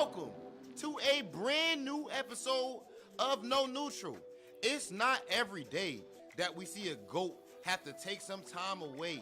welcome to a brand new episode of No Neutral. It's not every day that we see a GOAT have to take some time away.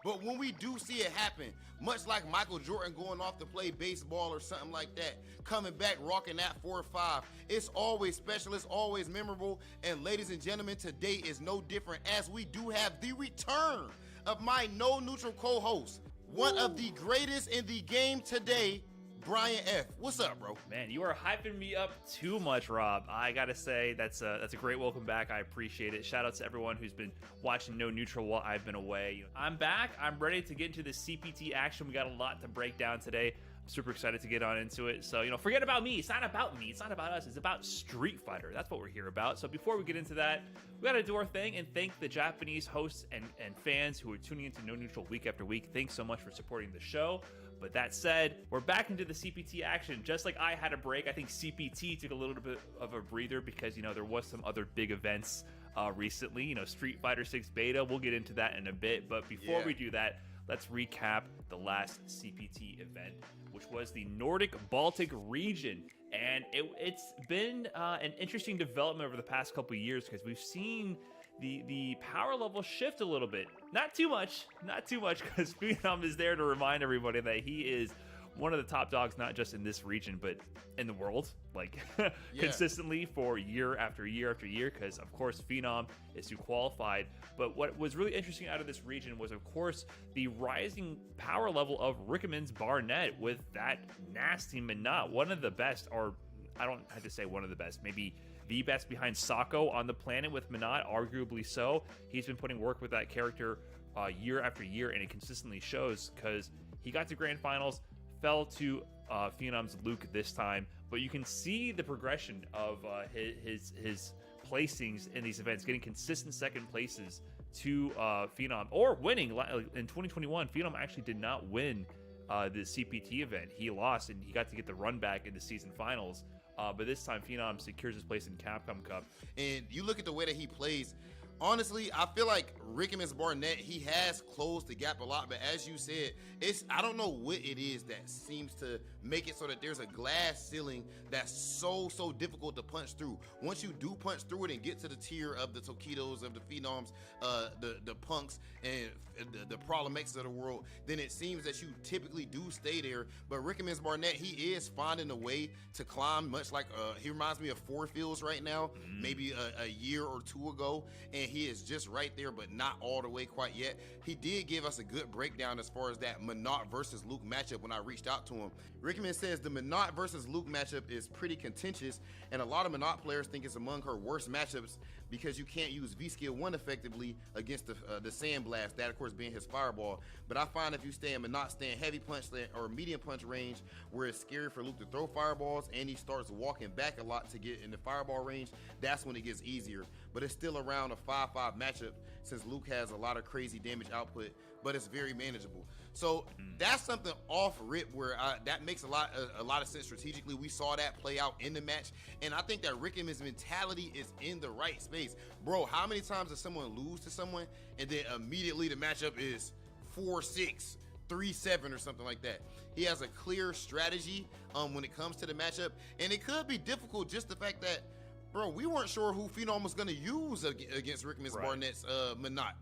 But when we do see it happen, much like Michael Jordan going off to play baseball or something like that, coming back rocking that 4-5, it's always special, it's always memorable. And ladies and gentlemen, today is no different as we do have the return of my No Neutral co-host, one of the greatest in the game today, Brian F. What's up, bro? Man, you are hyping me up too much, Rob. I gotta say, that's a great welcome back. I appreciate it. Shout out to everyone who's been watching No Neutral while I've been away. I'm back. I'm ready to get into the CPT action. We got a lot to break down today. I'm super excited to get on into it. So, forget about me. It's not about me. It's not about us. It's about Street Fighter. That's what we're here about. So before we get into that, we got to do our thing and thank the Japanese hosts and fans who are tuning into No Neutral week after week. Thanks so much for supporting the show. But that said, we're back into the CPT action. Just like I had a break, I think CPT took a little bit of a breather because, there was some other big events recently. Street Fighter 6 beta. We'll get into that in a bit. But before we do that, let's recap the last CPT event, which was the Nordic Baltic region. And it's been an interesting development over the past couple of years because we've seen the power level shift a little bit. Not too much, because Phenom is there to remind everybody that he is one of the top dogs, not just in this region, but in the world, consistently for year after year after year, because, of course, Phenom is who qualified. But what was really interesting out of this region was, of course, the rising power level of Rickeman's Barnett with that nasty Minot, one of the best, or I don't have to say one of the best, maybe the best behind Sako on the planet with Minot, arguably so. He's been putting work with that character year after year, and it consistently shows because he got to grand finals, fell to Phenom's Luke this time, but you can see the progression of his placings in these events, getting consistent second places to Phenom, or winning. In 2021, Phenom actually did not win the CPT event. He lost, and he got to get the run back in the season finals. But this time, Phenom secures his place in Capcom Cup. And you look at the way that he plays, honestly, I feel like Rickeman's Barnett, he has closed the gap a lot, but as you said, I don't know what it is that seems to make it so that there's a glass ceiling that's so difficult to punch through. Once you do punch through it and get to the tier of the Tokitos, of the Phenoms, the Punks, and the Problem X's of the world, then it seems that you typically do stay there. But Rickeman's Barnett, he is finding a way to climb, much like he reminds me of Four Fields right now, maybe a year or two ago, and he is just right there, but not all the way quite yet. He did give us a good breakdown as far as that Minot versus Luke matchup when I reached out to him. Rickeman says the Minot versus Luke matchup is pretty contentious, and a lot of Minot players think it's among her worst matchups because you can't use V-Skill 1 effectively against the Sandblast, that of course being his fireball. But I find if you stay in Minot, stay in heavy punch or medium punch range, where it's scary for Luke to throw fireballs, and he starts walking back a lot to get in the fireball range, that's when it gets easier. But it's still around a 5-5 matchup since Luke has a lot of crazy damage output, but it's very manageable. So that's something off rip where that makes a lot of sense strategically. We saw that play out in the match, and I think that Rickeman's mentality is in the right space. Bro, how many times does someone lose to someone and then immediately the matchup is 4-6, 3-7 or something like that? He has a clear strategy when it comes to the matchup, and it could be difficult, just the fact that, bro, we weren't sure who Phenom was going to use against Rickeman's Barnett's Minot.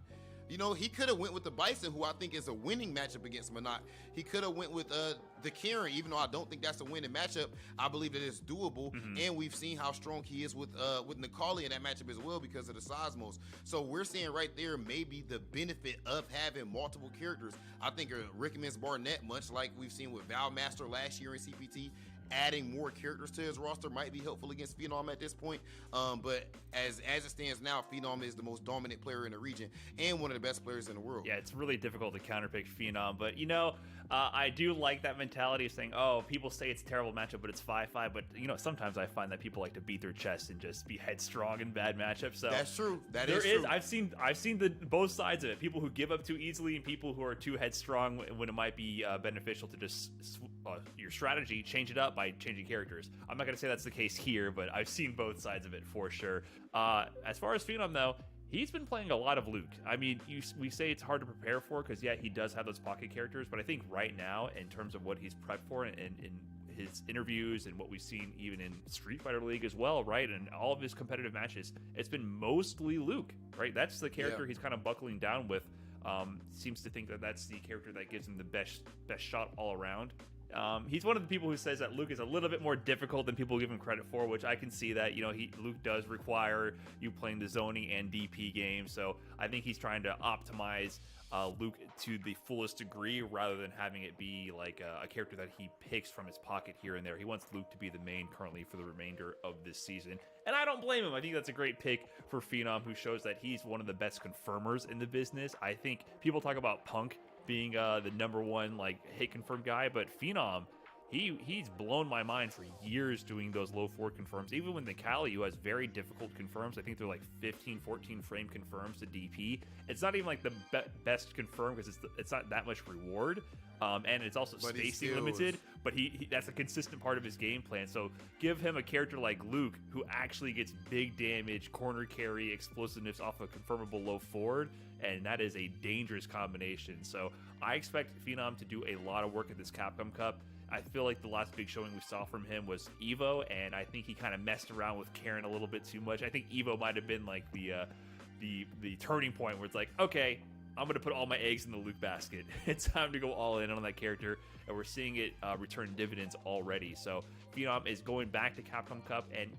He could have went with the Bison, who I think is a winning matchup against Minot. He could have went with the Karen, even though I don't think that's a winning matchup. I believe that it's doable, and we've seen how strong he is with Nikali in that matchup as well because of the Seismos. So we're seeing right there maybe the benefit of having multiple characters. I think Rickeman's Barnett, much like we've seen with Valmaster last year in CPT, adding more characters to his roster might be helpful against Phenom at this point. But as it stands now, Phenom is the most dominant player in the region and one of the best players in the world. Yeah, it's really difficult to counterpick Phenom, but I do like that mentality of saying, oh, people say it's a terrible matchup, but it's 5-5. But sometimes I find that people like to beat their chest and just be headstrong in bad matchups. So that's true. That is true. I've seen both sides of it. People who give up too easily and people who are too headstrong when it might be beneficial to just your strategy, change it up by changing characters. I'm not going to say that's the case here, but I've seen both sides of it for sure. As far as Phenom, though, he's been playing a lot of Luke. I mean, we say it's hard to prepare for because, yeah, he does have those pocket characters, but I think right now, in terms of what he's prepped for and his interviews and what we've seen even in Street Fighter League as well, right? And all of his competitive matches, it's been mostly Luke, right? That's the character he's kind of buckling down with. Seems to think that that's the character that gives him the best shot all around. He's one of the people who says that Luke is a little bit more difficult than people give him credit for, which I can see that. Luke does require you playing the zoning and DP game, so I think he's trying to optimize Luke to the fullest degree rather than having it be like a character that he picks from his pocket here and there. He wants Luke to be the main currently for the remainder of this season, and I don't blame him. I think that's a great pick for Phenom, who shows that he's one of the best confirmers in the business. I think people talk about Punk being the number one hit confirm guy, but Phenom, he's blown my mind for years doing those low forward confirms. Even with Nikali, who has very difficult confirms, I think they're 15, 14 frame confirms to DP. It's not even the best confirm because it's not that much reward, and it's also spacing limited. But he that's a consistent part of his game plan. So give him a character like Luke, who actually gets big damage, corner carry, explosiveness off a confirmable low forward, and that is a dangerous combination. So I expect Phenom to do a lot of work at this Capcom Cup. I feel like the last big showing we saw from him was Evo, and I think he kind of messed around with Karen a little bit too much. I think Evo might have been the turning point where it's okay, I'm going to put all my eggs in the Luke basket. It's time to go all in on that character, and we're seeing it return dividends already. So Phenom is going back to Capcom Cup, and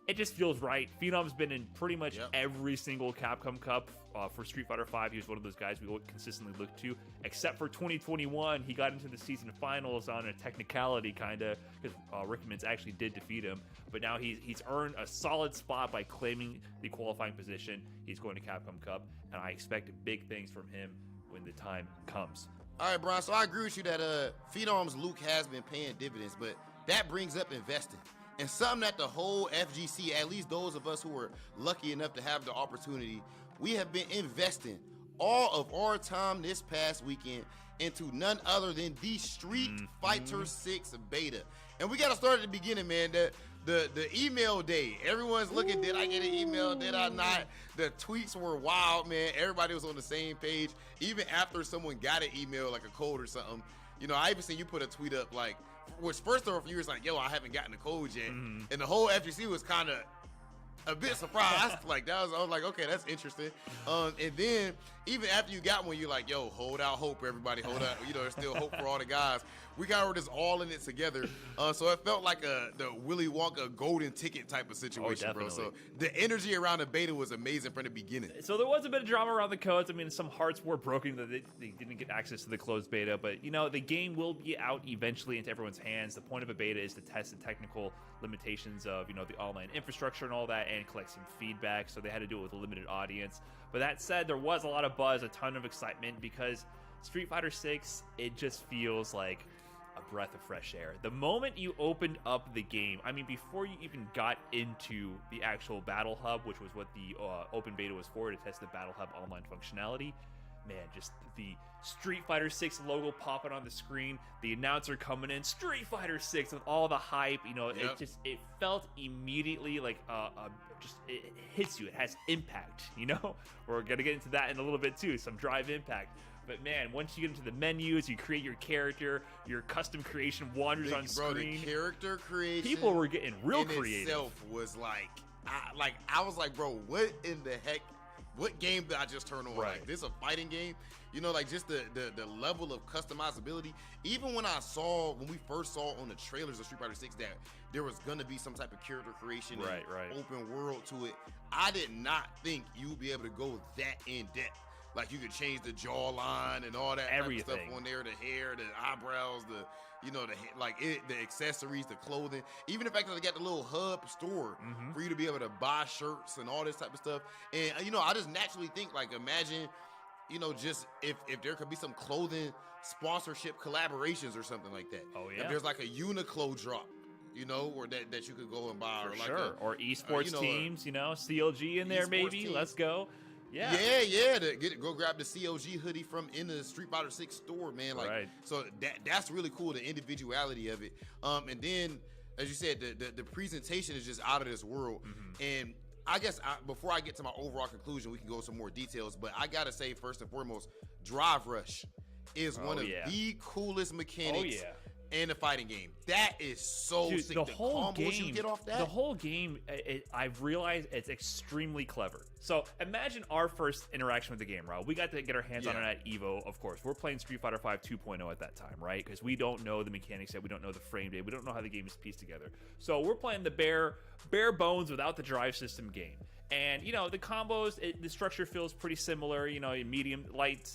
it just feels right. Phenom's been in pretty much every single Capcom Cup for Street Fighter V. He was one of those guys we consistently look to, except for 2021. He got into the season finals on a technicality, kind of, because Rickmans actually did defeat him. But now he's earned a solid spot by claiming the qualifying position. He's going to Capcom Cup, and I expect big things from him when the time comes. All right, Brian, so I agree with you that Phenom's Luke has been paying dividends, but that brings up investing. And something that the whole FGC, at least those of us who were lucky enough to have the opportunity, we have been investing all of our time this past weekend into none other than the Street Fighter VI beta. And we got to start at the beginning, man. The email day. Everyone's looking, did I get an email? Did I not? The tweets were wild, man. Everybody was on the same page. Even after someone got an email, like a code or something. I even seen you put a tweet up which first off, you was yo, I haven't gotten the code yet. And the whole FGC was kind of a bit surprised. I was like, okay, that's interesting. And then even after you got one, you're like, yo, hold out hope, everybody, hold out. There's still hope for all the guys. We got just all in it together. So it felt like the Willy Wonka golden ticket type of situation, bro. So the energy around the beta was amazing from the beginning. So there was a bit of drama around the codes. I mean, some hearts were broken that they didn't get access to the closed beta, but the game will be out eventually into everyone's hands. The point of a beta is to test the technical limitations of the online infrastructure and all that, and collect some feedback. So they had to do it with a limited audience. But that said, there was a lot of buzz, a ton of excitement, because Street Fighter VI, it just feels like a breath of fresh air. The moment you opened up the game, I mean, before you even got into the actual Battle Hub, which was what the open beta was for, to test the Battle Hub online functionality, man, just the Street Fighter VI logo popping on the screen, the announcer coming in, Street Fighter VI, with all the hype, it felt immediately like it hits you. It has impact, We're gonna get into that in a little bit too, some drive impact. But man, once you get into the menus, you create your character, your custom creation wanders on screen. The character creation, people were getting real creative. Itself was I was like, bro, what in the heck? What game did I just turn on? Right. This a fighting game? Just the level of customizability. Even when we first saw on the trailers of Street Fighter VI that there was gonna be some type of character creation and open world to it, I did not think you would be able to go that in depth. You could change the jawline and all that everything type of stuff on there, the hair, the eyebrows, the accessories, the clothing. Even the fact that they got the little hub store for you to be able to buy shirts and all this type of stuff. And I just naturally think imagine, just if there could be some clothing sponsorship collaborations or something like that. Oh yeah. If there's a Uniqlo drop, or that you could go and buy, or esports teams, CLG in there maybe. Teams. Let's go. Yeah. Go grab the COG hoodie from in the Street Fighter 6 store, man. So that's really cool, the individuality of it. And then, as you said, the presentation is just out of this world. And I guess before I get to my overall conclusion, we can go some more details. But I gotta say, first and foremost, Drive Rush is one of the coolest mechanics and the fighting game. That is so Dude, sick. the The whole combos game, you get off that. the whole game, I've realized it's extremely clever. So imagine our first interaction with the game, Rob. We got to get our hands on it at EVO, of course. We're playing Street Fighter V 2.0 at that time, right? Because we don't know the mechanics yet. We don't know the frame rate. We don't know how the game is pieced together. So we're playing the bare bones without the drive system game. And, you know, the combos, the structure feels pretty similar. You know, medium, light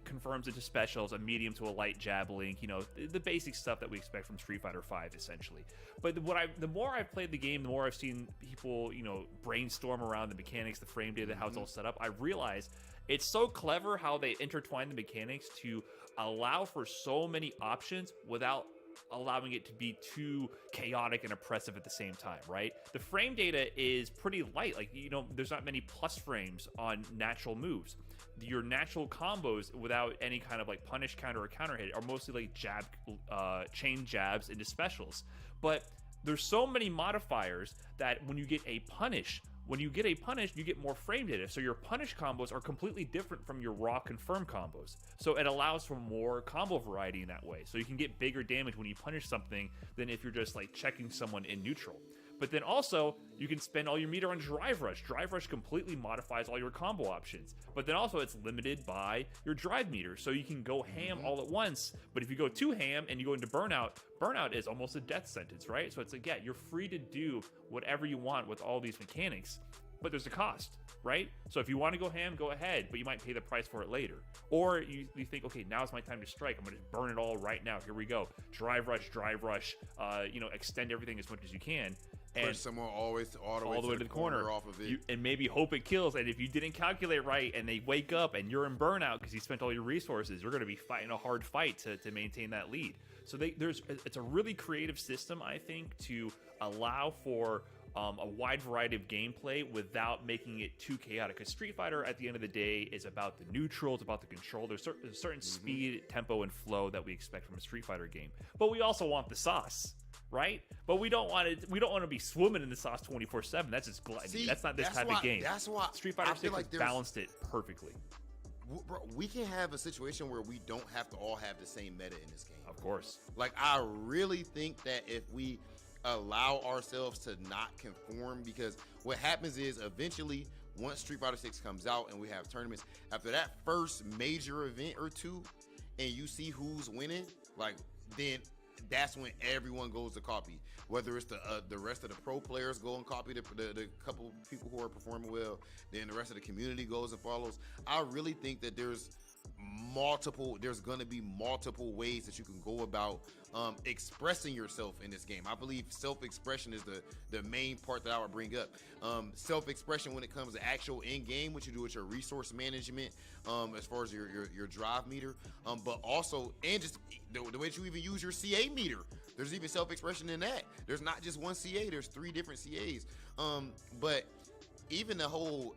confirms into specials, a medium to a light jab link, you know, the basic stuff that we expect from Street Fighter V, essentially. But the more I've played the game, the more I've seen people, you know, brainstorm around the mechanics, the frame data, how it's all set up. I realize it's so clever how they intertwine the mechanics to allow for so many options without allowing it to be too chaotic and oppressive at the same time, right? The frame data is pretty light. Like, you know, there's not many plus frames on natural moves. Your natural combos without any kind of like punish, counter, or counter hit are mostly like chain jabs into specials. But there's so many modifiers that when you get a punish, you get more frame data. So your punish combos are completely different from your raw confirm combos. So it allows for more combo variety in that way. So you can get bigger damage when you punish something than if you're just like checking someone in neutral. But then also, you can spend all your meter on Drive Rush. Drive Rush completely modifies all your combo options. But then also, it's limited by your drive meter. So you can go ham all at once. But if you go too ham and you go into Burnout, Burnout is almost a death sentence, right? So it's like, yeah, you're free to do whatever you want with all these mechanics. But there's a cost, right? So if you want to go ham, go ahead, but you might pay the price for it later. Or you think, okay, now's my time to strike. I'm going to burn it all right now. Here we go. Drive rush, you know, extend everything as much as you can. And push someone all the way to the corner off of it. And maybe hope it kills. And if you didn't calculate right and they wake up and you're in burnout because you spent all your resources, you're going to be fighting a hard fight to maintain that lead. So it's a really creative system, I think, to allow for a wide variety of gameplay without making it too chaotic. Because Street Fighter, at the end of the day, is about the neutral, it's about the control. There's a certain speed, tempo, and flow that we expect from a Street Fighter game. But we also want the sauce, right? But we don't want to be swimming in the sauce 24/7. That's just gluttony. See, that's not this type of game. That's why Street Fighter 6 like has balanced it perfectly. Bro, we can have a situation where we don't have to all have the same meta in this game. Of course. Like, I really think that if we allow ourselves to not conform, because what happens is eventually once Street Fighter 6 comes out and we have tournaments, after that first major event or two and you see who's winning, like, then that's when everyone goes to copy. Whether it's the rest of the pro players go and copy the couple people who are performing well, then the rest of the community goes and follows. I really think that there's going to be multiple ways that you can go about expressing yourself in this game. I believe self-expression is the main part that I would bring up. Self-expression when it comes to actual in-game, what you do with your resource management, as far as your drive meter, but also, and just the way that you even use your CA meter. There's even self-expression in that. There's not just one CA, there's 3 different CAs. But even the whole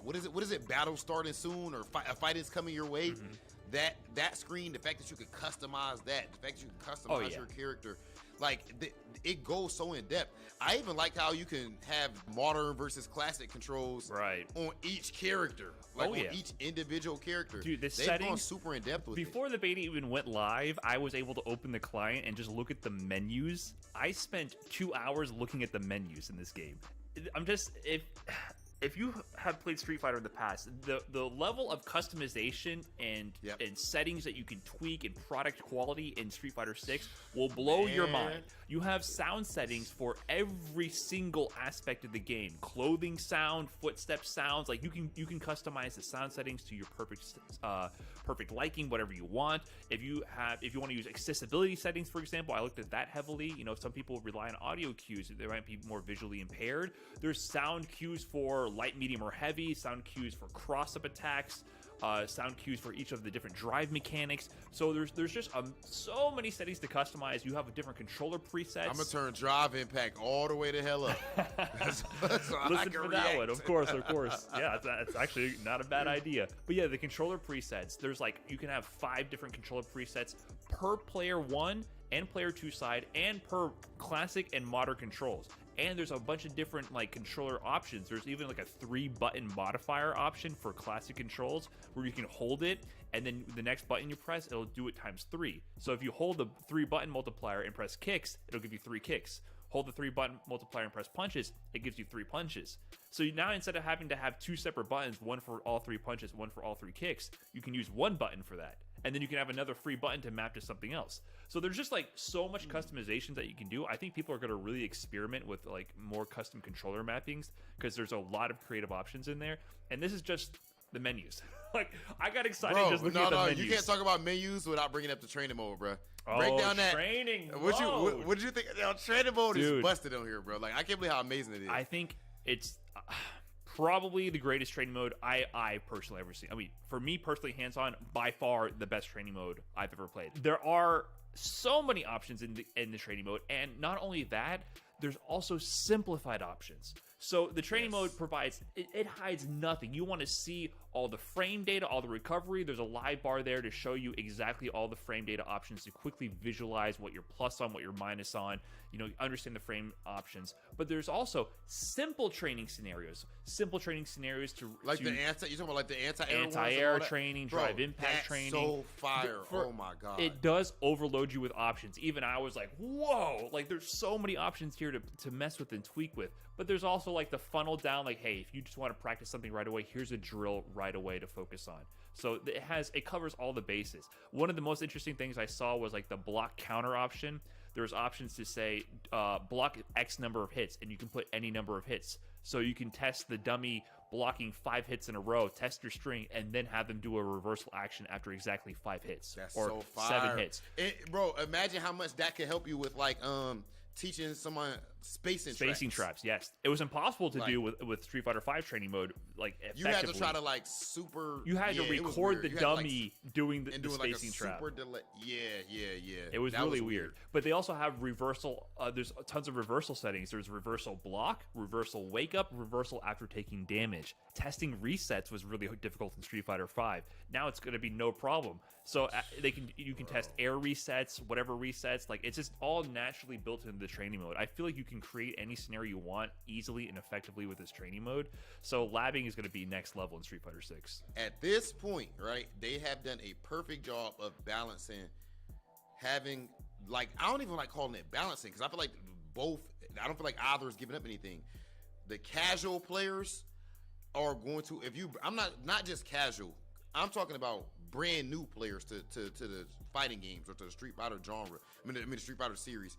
what is it? Battle starting soon, or a fight is coming your way. That screen, the fact that you can customize that, the fact that you can customize your character, like it goes so in depth. I even like how you can have modern versus classic controls on each character, like on each individual character. Dude, the They've settings gone super in depth with before it. the beta even went live. I was able to open the client and just look at the menus. I spent 2 hours looking at the menus in this game. If you have played Street Fighter in the past, the level of customization and settings that you can tweak and product quality in Street Fighter 6 will blow your mind. You have sound settings for every single aspect of the game. Clothing sound, footstep sounds, like you can customize the sound settings to your perfect liking, whatever you want. If you want to use accessibility settings, for example, I looked at that heavily. You know, some people rely on audio cues. They might be more visually impaired. There's sound cues for light, medium, or heavy, sound cues for cross-up attacks, sound cues for each of the different drive mechanics. So there's just so many settings to customize. You have different controller presets. I'm gonna turn drive impact all the way to hell up. so Listen for that one, of course. Yeah, it's actually not a bad idea. But yeah, the controller presets. There's you can have 5 different controller presets per player 1 and player 2 side, and per classic and modern controls. and there's a bunch of different like controller options. There's even like a 3-button modifier option for classic controls where you can hold it, and then the next button you press, it'll do it times 3. So if you hold the 3-button multiplier and press kicks, it'll give you 3 kicks. Hold the 3-button multiplier and press punches, it gives you 3 punches. So now instead of having to have 2 separate buttons, one for all 3 punches, one for all 3 kicks, you can use 1 button for that. And then you can have another free button to map to something else. So there's just like so much customization that you can do. I think people are going to really experiment with like more custom controller mappings because there's a lot of creative options in there. And this is just the menus. Like I got excited just looking at the menus. You can't talk about menus without bringing up the training mode, bro. Oh, break down that training. What did you think? Yo, training mode is busted on here, bro. Like I can't believe how amazing it is. I think it's probably the greatest training mode I personally ever seen. I mean, for me personally, hands-on, by far the best training mode I've ever played. There are so many options in the training mode, and not only that, there's also simplified options. So the training mode provides, it hides nothing. You want to see all the frame data, all the recovery. There's a live bar there to show you exactly all the frame data options to quickly visualize what you're plus on, what you're minus on, understand the frame options. But there's also simple training scenarios to like you're talking about like the anti-air training, drive impact training. So fire. Oh my God. It does overload you with options. Even I was like, whoa, like there's so many options here to mess with and tweak with. But there's also like the funnel down, like, hey, if you just want to practice something right away, here's a drill right away to focus on. So it covers all the bases. One of the most interesting things I saw was like the block counter option. There's options to say block X number of hits, and you can put any number of hits. So you can test the dummy blocking 5 hits in a row, test your string, and then have them do a reversal action after exactly 5 hits. That's or so fire. 7 hits. Bro, imagine how much that could help you with like teaching someone spacing traps. Yes, it was impossible to do with Street Fighter V training mode. Like you had to try to like super. You had to record the dummy doing the spacing trap. Yeah. It was really weird. But they also have reversal. There's tons of reversal settings. There's reversal block, reversal wake up, reversal after taking damage. Testing resets was really difficult in Street Fighter V. Now it's going to be no problem. So you can test air resets, whatever resets. Like it's just all naturally built into the training mode. I feel like you can create any scenario you want easily and effectively with this training mode. So labbing is going to be next level in Street Fighter 6. At this point, right, they have done a perfect job of balancing, having like I don't even like calling it balancing because I feel like I don't feel like either is giving up anything. The casual players are going to I'm not just casual. I'm talking about brand new players to the fighting games or to the Street Fighter genre. I mean the Street Fighter series.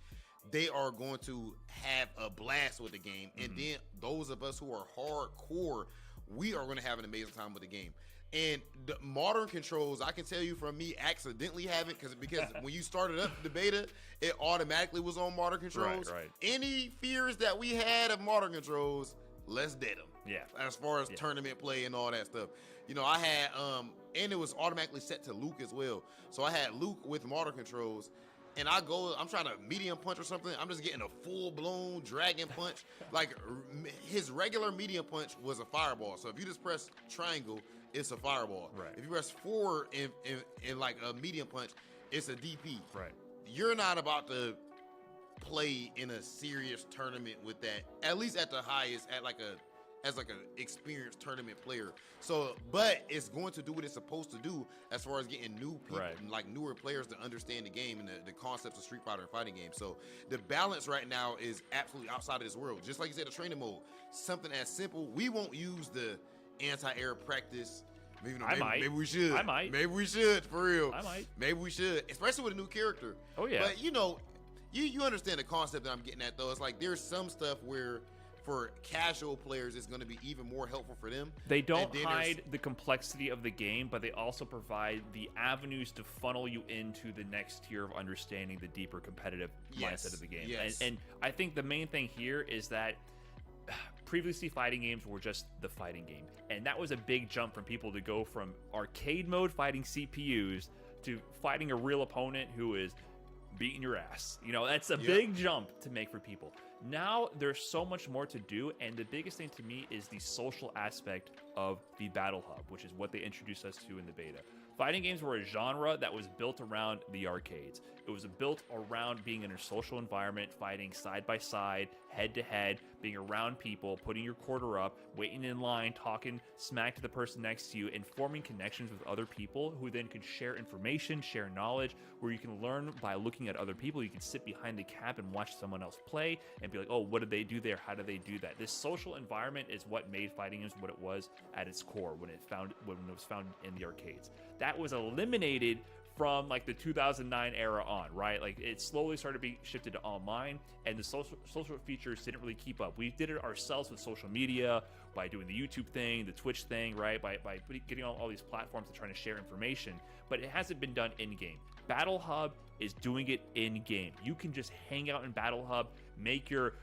They are going to have a blast with the game, and then those of us who are hardcore, we are going to have an amazing time with the game. And the modern controls, I can tell you from me accidentally having because when you started up the beta, it automatically was on modern controls. Right. Any fears that we had of modern controls, let's dead them. Yeah. As far as tournament play and all that stuff. I had and it was automatically set to Luke as well. So I had Luke with modern controls. And I'm trying to medium punch or something. I'm just getting a full-blown dragon punch. Like, his regular medium punch was a fireball. So if you just press triangle, it's a fireball. Right. If you press forward in like a medium punch, it's a DP. Right. You're not about to play in a serious tournament with that, at least at the highest, as an experienced tournament player. So, but it's going to do what it's supposed to do as far as getting new people, like newer players to understand the game and the concepts of Street Fighter and fighting games. So the balance right now is absolutely outside of this world. Just like you said, the training mode, something as simple. We won't use the anti-air practice. Maybe we should. I might. Maybe we should, for real. I might. Maybe we should, especially with a new character. Oh, yeah. But, you understand the concept that I'm getting at, though. It's like there's some stuff where for casual players, it's going to be even more helpful for them. They don't hide the complexity of the game, but they also provide the avenues to funnel you into the next tier of understanding the deeper competitive mindset of the game. Yes. And I think the main thing here is that previously fighting games were just the fighting game. And that was a big jump from people to go from arcade mode fighting CPUs to fighting a real opponent who is beating your ass. That's a big jump to make for people. Now there's so much more to do, and the biggest thing to me is the social aspect of the Battle Hub, which is what they introduced us to in the beta. Fighting games were a genre that was built around the arcades. It was built around being in a social environment, fighting side by side, head to head, being around people, putting your quarter up, waiting in line, talking smack to the person next to you, and forming connections with other people who then could share information, share knowledge, where you can learn by looking at other people. You can sit behind the cap and watch someone else play and be like, oh, what did they do there? How did they do that? This social environment is what made fighting games what it was at its core when it was found in the arcades. That was eliminated from like the 2009 era on, right? Like it slowly started being shifted to online, and the social features didn't really keep up. We did it ourselves with social media by doing the YouTube thing, the Twitch thing, right? By getting on all these platforms and trying to share information, but it hasn't been done in game. Battle Hub is doing it in game. You can just hang out in Battle Hub, make your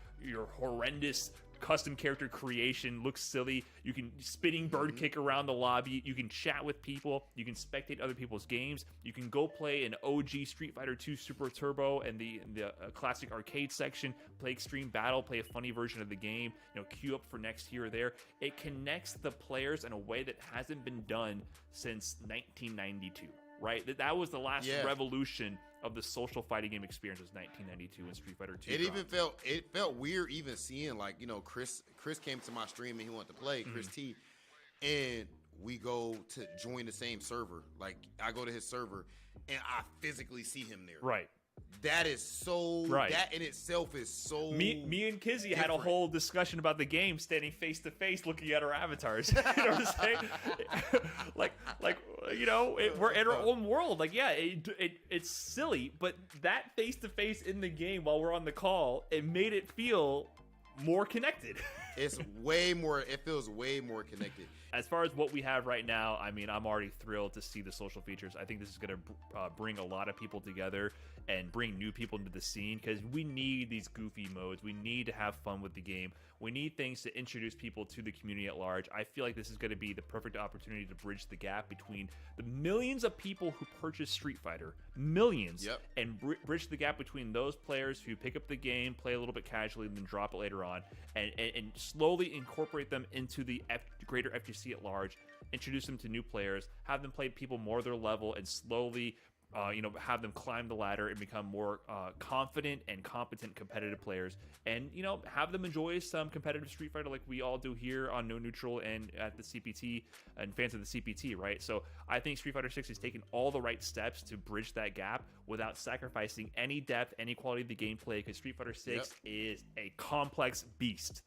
horrendous custom character creation looks silly. You can spinning bird kick around the lobby. You can chat with people. You can spectate other people's games. You can go play an OG Street Fighter 2 Super Turbo and the classic arcade section, play Extreme Battle, play a funny version of the game, queue up for next here or there. It connects the players in a way that hasn't been done since 1992, right? That was the last revolution of the social fighting game experience, was 1992 when Street Fighter 2 dropped. It felt weird even seeing Chris came to my stream and he wanted to play, Chris T, and we go to join the same server. Like I go to his server and I physically see him there. Right. That is so. Right. That in itself is so. Me and Kizzy had a whole discussion about the game, standing face to face, looking at our avatars. You know what I'm saying? We're in our own world. Like, yeah, it's silly, but that face to face in the game while we're on the call, it made it feel more connected. It's way more. It feels way more connected. As far as what we have right now, I mean, I'm already thrilled to see the social features. I think this is going to bring a lot of people together and bring new people into the scene, because we need these goofy modes. We need to have fun with the game. We need things to introduce people to the community at large. I feel like this is going to be the perfect opportunity to bridge the gap between the millions of people who purchase Street Fighter, millions, and bridge the gap between those players who pick up the game, play a little bit casually, and then drop it later on, and slowly incorporate them into the greater FGC at large, introduce them to new players, have them play people more their level, and slowly have them climb the ladder and become more confident and competent competitive players, and have them enjoy some competitive Street Fighter like we all do here on No Neutral and at the CPT and fans of the CPT, right? So I think Street Fighter 6 has taken all the right steps to bridge that gap without sacrificing any depth, any quality of the gameplay, because Street Fighter 6 is a complex beast.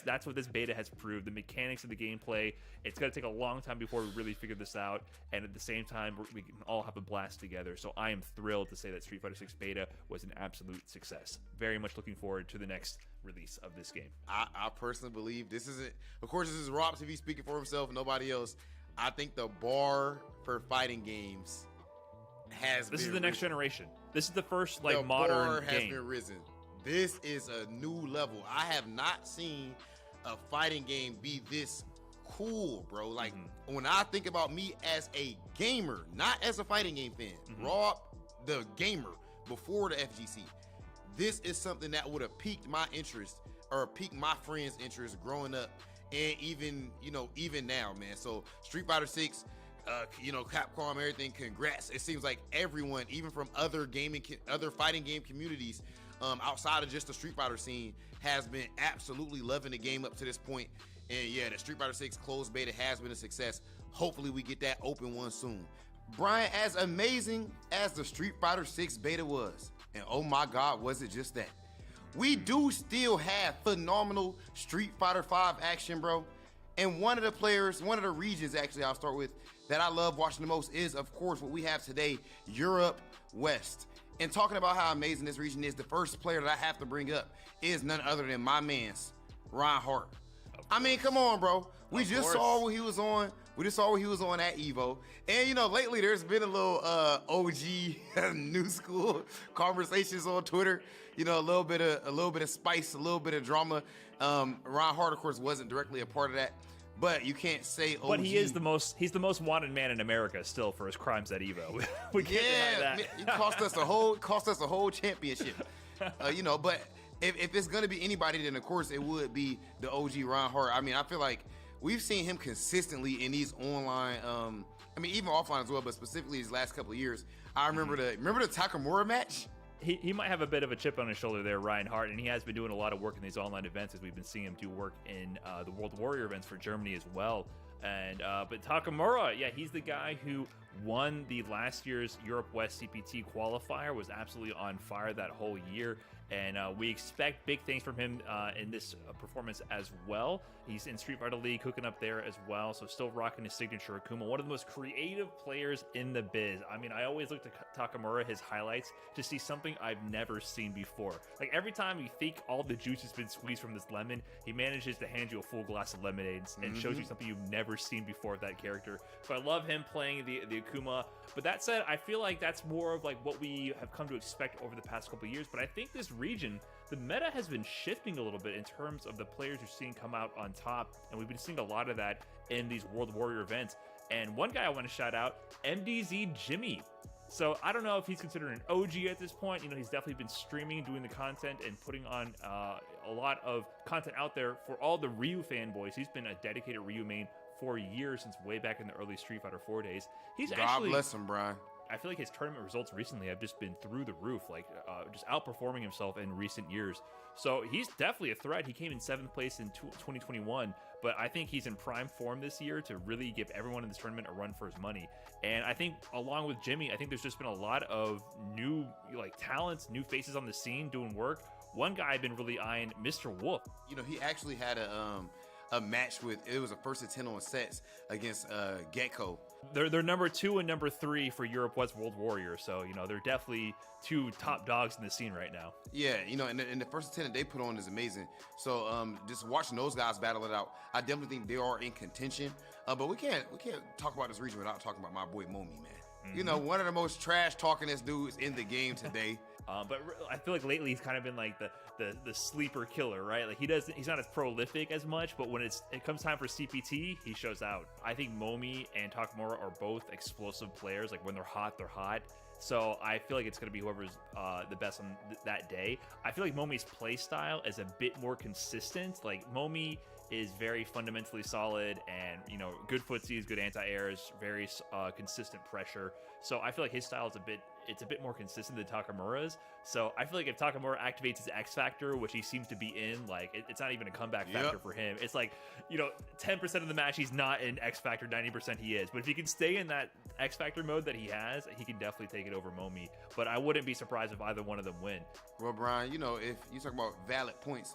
That's what this beta has proved. The mechanics of the gameplay, it's going to take a long time before we really figure this out, and at the same time we can all have a blast together. So I am thrilled to say that Street Fighter 6 beta was an absolute success. Very much looking forward to the next release of this game. I personally believe this isn't, of course this is Rob TV speaking for himself, nobody else. I think the bar for fighting games this is the next generation. This is the first modern game. The bar has been risen. This is a new level. I have not seen a fighting game be this cool, bro. Like, when I think about me as a gamer, not as a fighting game fan, Rob, the gamer, before the FGC, this is something that would have piqued my interest or piqued my friends' interest growing up, and even now, man. So Street Fighter 6, Capcom, everything, congrats. It seems like everyone, even from other fighting game communities, outside of just the Street Fighter scene, has been absolutely loving the game up to this point. And yeah, the Street Fighter 6 closed beta has been a success. Hopefully we get that open one soon. Brian, as amazing as the Street Fighter 6 beta was, and oh my God, was it just that, we do still have phenomenal Street Fighter 5 action, bro. And one of the regions actually I'll start with that I love watching the most is, of course, what we have today, Europe West. And talking about how amazing this region is, the first player that I have to bring up is none other than my man's Reinhardt. I mean, come on, bro. We just saw what he was on. We just saw what he was on at Evo. And lately there's been a little OG new school conversations on Twitter. A little bit of spice, a little bit of drama. Reinhardt, of course, wasn't directly a part of that. But you can't say OG. But he's the most wanted man in America still for his crimes at Evo. We can't deny that. It cost us a whole championship. But if it's gonna be anybody, then of course it would be the OG Reinhardt. I mean, I feel like we've seen him consistently in these online I mean, even offline as well, but specifically these last couple of years, I remember the Takamura match. He might have a bit of a chip on his shoulder there, Ryan Hart, and he has been doing a lot of work in these online events, as we've been seeing him do work in the World Warrior events for Germany as well. And but Takamura, yeah, he's the guy who won the last year's Europe West CPT qualifier, was absolutely on fire that whole year. And we expect big things from him in this performance as well. He's in Street Fighter League, cooking up there as well, so still rocking his signature Akuma. One of the most creative players in the biz. I mean, I always look to Takamura, his highlights, to see something I've never seen before. Like, every time you think all the juice has been squeezed from this lemon, he manages to hand you a full glass of lemonade and shows you something you've never seen before of that character. So I love him playing the Akuma. But that said, I feel like that's more of like what we have come to expect over the past couple of years. But I think this region, the meta has been shifting a little bit in terms of the players you're seeing come out on top, and we've been seeing a lot of that in these World Warrior events. And one guy I want to shout out, MDZ Jimmy. So I don't know if he's considered an OG at this point. You know, he's definitely been streaming, doing the content, and putting on a lot of content out there for all the Ryu fanboys. He's been a dedicated Ryu main for years, since way back in the early Street Fighter 4 days. God bless him, Brian. I feel like his tournament results recently have just been through the roof, like just outperforming himself in recent years. So he's definitely a threat. He came in 7th place in 2021, but I think he's in prime form this year to really give everyone in this tournament a run for his money. And I think along with Jimmy, I think there's just been a lot of new talents, new faces on the scene doing work. One guy I've been really eyeing, Mr. Wolf. You know, he actually had a match with, it was a 1st to 10 on sets against Gecko. They're number 2 and number 3 for Europe West World Warrior, so you know they're definitely 2 top dogs in the scene right now. Yeah, you know, and the 1st to 10 that they put on is amazing. So just watching those guys battle it out, I definitely think they are in contention. But we can't talk about this region without talking about my boy Momi, man. You know, one of the most trash talkingest dudes in the game today. But I feel like lately he's kind of been like the sleeper killer, right? Like he's not as prolific as much, but when it comes time for CPT, he shows out. I think Momi and Takamura are both explosive players. Like when they're hot, they're hot. So I feel like it's going to be whoever's the best on that day. I feel like Momi's play style is a bit more consistent. Like Momi is very fundamentally solid, and you know, good footsies, good anti-airs, very consistent pressure. So I feel like his style is a bit more consistent than Takamura's. So I feel like if Takamura activates his X Factor, which he seems to be in, like it's not even a comeback factor for him. It's like, you know, 10% of the match he's not in X Factor, 90% he is. But if he can stay in that X Factor mode that he has, he can definitely take it over Momi. But I wouldn't be surprised if either one of them win. Well, Brian, you know, if you talk about valid points,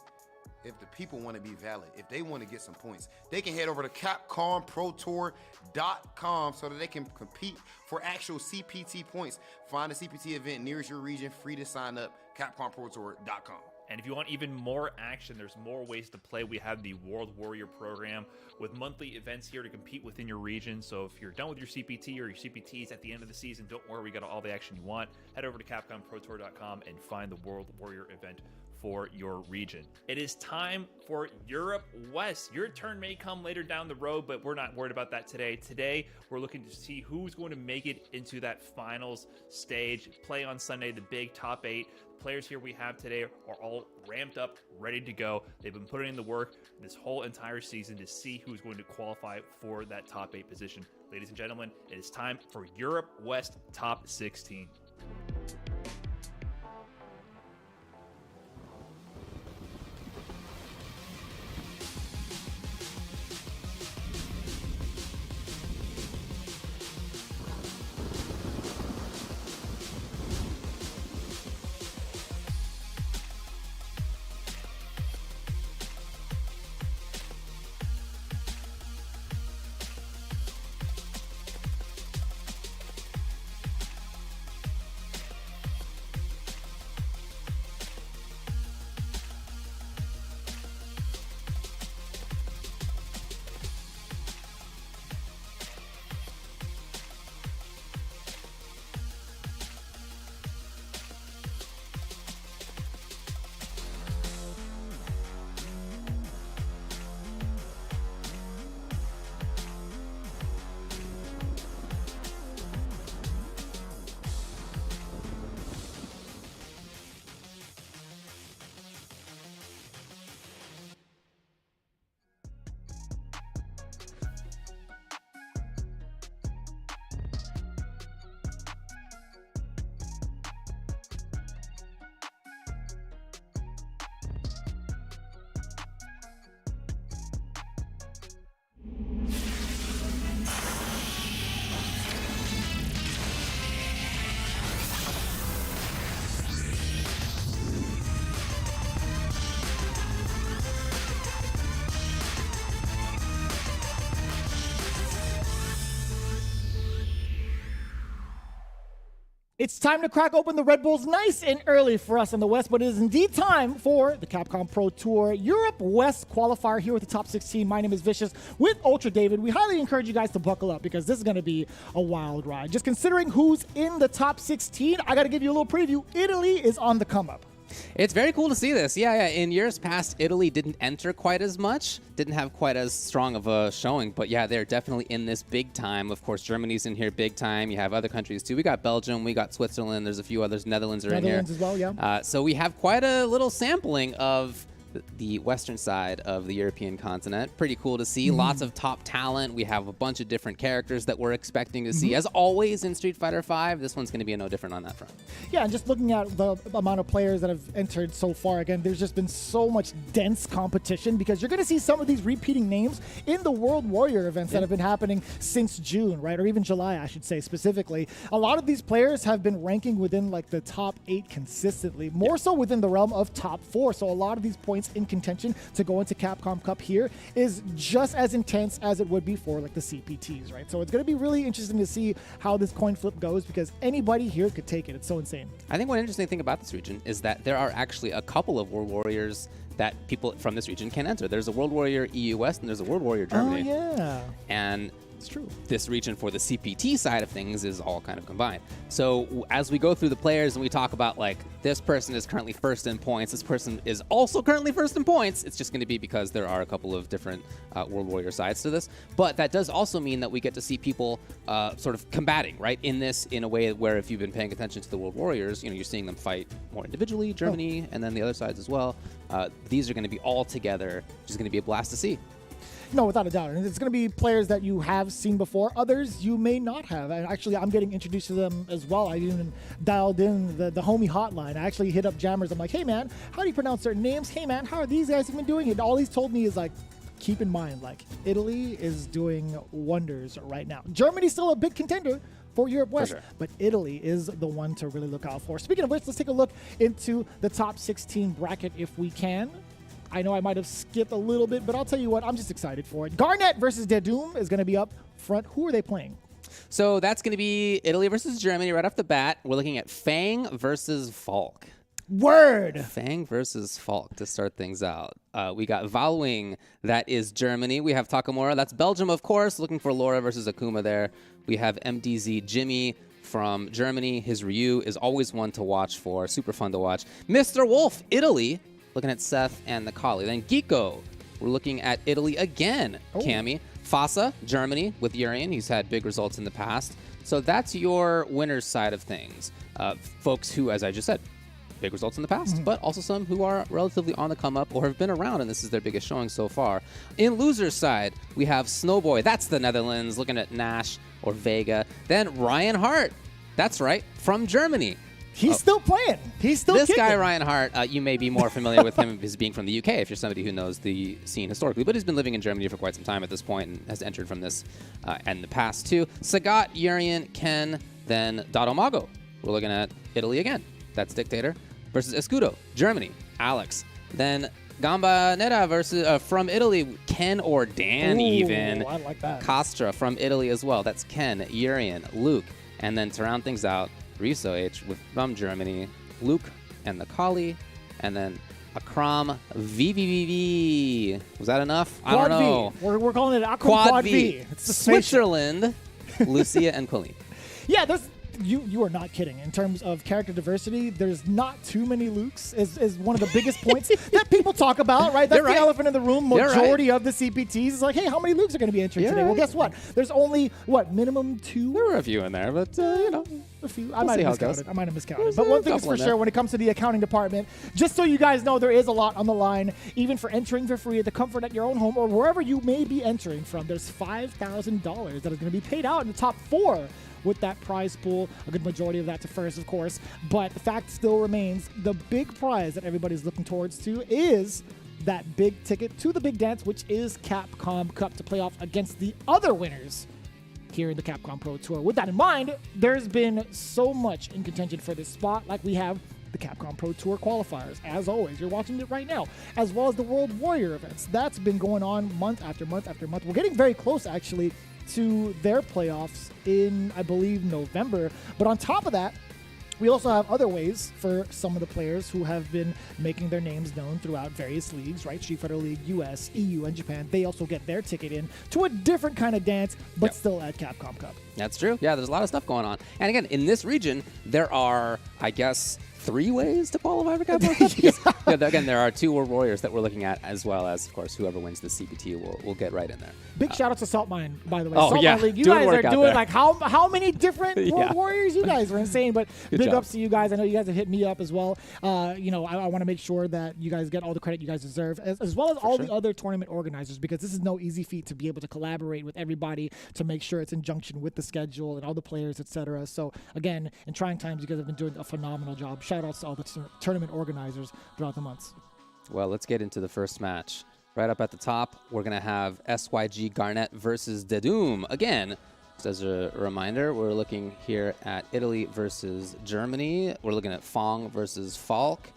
if the people want to be valid, if they want to get some points, they can head over to Capcom Pro Tour.com so that they can compete for actual CPT points. Find a CPT event nearest your region, free to sign up, Capcom Pro Tour.com. And if you want even more action, there's more ways to play. We have the World Warrior program with monthly events here to compete within your region. So if you're done with your CPT or your CPTs at the end of the season, don't worry, we got all the action you want. Head over to CapcomProTour.com and find the World Warrior event for your region. It is time for Europe West. Your turn may come later down the road, but we're not worried about that today. Today, we're looking to see who's going to make it into that finals stage. Play on Sunday, the big top 8. Players here we have today are all ramped up, ready to go. They've been putting in the work this whole entire season to see who's going to qualify for that top 8 position. Ladies and gentlemen, it is time for Europe West Top 16. It's time to crack open the Red Bulls nice and early for us in the West, but it is indeed time for the Capcom Pro Tour Europe West qualifier here with the top 16. My name is Vicious with Ultra David. We highly encourage you guys to buckle up because this is going to be a wild ride. Just considering who's in the top 16, I got to give you a little preview. Italy is on the come up. It's very cool to see this. Yeah. In years past, Italy didn't enter quite as much, didn't have quite as strong of a showing. But yeah, they're definitely in this big time. Of course, Germany's in here big time. You have other countries too. We got Belgium, we got Switzerland. There's a few others. Netherlands are in here. Netherlands as well, yeah. So we have quite a little sampling of the western side of the European continent. Pretty cool to see. Lots of top talent. We have a bunch of different characters that we're expecting to see. As always in Street Fighter V, this one's going to be no different on that front. Yeah, and just looking at the amount of players that have entered so far, again, there's just been so much dense competition because you're going to see some of these repeating names in the World Warrior events that have been happening since June, right? Or even July, I should say specifically. A lot of these players have been ranking within like the top 8 consistently, more so within the realm of top 4. So a lot of these points in contention to go into Capcom Cup here is just as intense as it would be for like the CPTs, right? So it's going to be really interesting to see how this coin flip goes because anybody here could take it. It's so insane. I think one interesting thing about this region is that there are actually a couple of World Warriors that people from this region can enter. There's a World Warrior EU West and there's a World Warrior Germany. Oh, yeah. And It's true. This region for the CPT side of things is all kind of combined. So as we go through the players and we talk about like this person is currently first in points, this person is also currently first in points, it's just going to be because there are a couple of different World Warrior sides to this. But that does also mean that we get to see people sort of combating, right, in this in a way where if you've been paying attention to the World Warriors, you know, you're seeing them fight more individually, Germany, and then the other sides as well. These are going to be all together, which is going to be a blast to see. No, without a doubt. And it's going to be players that you have seen before. Others you may not have. And actually, I'm getting introduced to them as well. I even dialed in the homie hotline. I actually hit up Jammers. I'm like, hey, man, how do you pronounce certain names? Hey, man, how are these guys even doing it? All he's told me is, like, keep in mind, like, Italy is doing wonders right now. Germany's still a big contender for Europe West, but Italy is the one to really look out for. Speaking of which, let's take a look into the top 16 bracket if we can. I know I might have skipped a little bit, but I'll tell you what, I'm just excited for it. Garnet versus Dedoom is going to be up front. Who are they playing? So that's going to be Italy versus Germany right off the bat. We're looking at Fang versus Falk. Word! Fang versus Falk to start things out. We got Valwing, that is Germany. We have Takamura, that's Belgium, of course. Looking for Laura versus Akuma there. We have MDZ Jimmy from Germany. His Ryu is always one to watch for. Super fun to watch. Mr. Wolf, Italy. Looking at Seth and the Kali. Then Geeko, we're looking at Italy again. Cammy. Fasa, Germany with Urian. He's had big results in the past. So that's your winner's side of things. Folks who, as I just said, big results in the past, but also some who are relatively on the come up or have been around, and this is their biggest showing so far. In loser's side, we have Snowboy. That's the Netherlands. Looking at Nash or Vega. Then Ryan Hart. That's right, from Germany. He's still playing. He's still This kicking. guy, Ryan Hart, you may be more familiar with him as being from the UK if you're somebody who knows the scene historically, but he's been living in Germany for quite some time at this point and has entered from this and the past too. Sagat, Urian, Ken, then Dodomago. We're looking at Italy again. That's Dictator versus Escudo, Germany, Alex. Then Gamba Nera versus from Italy, Ken or Dan. Even. I like that. Castra from Italy as well. That's Ken, Urian, Luke. And then to round things out, Riso H from Germany, Luke and the Kali, and then Akram VVVV. Was that enough? I don't know. We're calling it Akram Quad V. It's the Switzerland, Lucia and Colleen. Yeah, you are not kidding. In terms of character diversity, there's not too many Lukes is one of the biggest points that people talk about, right? That's the elephant in the room. Majority of the CPTs is like, hey, how many Lukes are going to be entering today? Well, guess what? There's only, minimum 2? There were a few in there, but, you know. A few. I might have miscounted. But one thing is for sure, when it comes to the accounting department, just so you guys know, there is a lot on the line, even for entering for free at the comfort at your own home or wherever you may be entering from. There's $5,000 that is going to be paid out in the top 4 with that prize pool, a good majority of that to first, of course. But the fact still remains, the big prize that everybody's looking towards to is that big ticket to the big dance, which is Capcom Cup, to play off against the other winners here in the Capcom Pro Tour. With that in mind, there's been so much in contention for this spot, like we have the Capcom Pro Tour qualifiers. As always, you're watching it right now, as well as the World Warrior events. That's been going on month after month after month. We're getting very close, actually, to their playoffs in, I believe, November. But on top of that, We also have other ways for some of the players who have been making their names known throughout various leagues, right? Street Fighter League, US, EU, and Japan. They also get their ticket in to a different kind of dance, but still at Capcom Cup. That's true. Yeah, there's a lot of stuff going on. And again, in this region, there are, I guess, 3 ways to qualify for Capcom Cup. Because, again, there are 2 World Warriors that we're looking at, as well as, of course, whoever wins the CPT will get right in there. Big shout out to Saltmine, by the way. Oh, Saltmine League, you guys are doing like how many different World Warriors? You guys are insane, but big ups to you guys. I know you guys have hit me up as well. You know, I want to make sure that you guys get all the credit you guys deserve, as well as all the other tournament organizers, because this is no easy feat to be able to collaborate with everybody to make sure it's in junction with the schedule and all the players, etc. So again, in trying times, you guys have been doing a phenomenal job. Shout outs to all the tournament organizers throughout the months. Well, let's get into the first match. Right up at the top, we're going to have SYG Garnet versus Dedum. Again, just as a reminder, we're looking here at Italy versus Germany. We're looking at Fong versus Falk.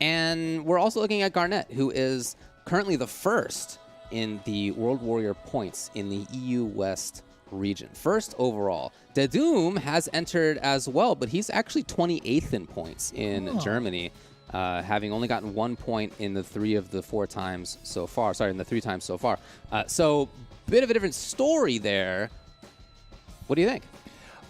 And we're also looking at Garnet, who is currently the first in the World Warrior points in the EU West region. First overall. Dedum has entered as well, but he's actually 28th in points in Germany. Having only gotten 1 point in the 3 of the 4 times so far. Sorry, in the 3 times so far. So, bit of a different story there. What do you think?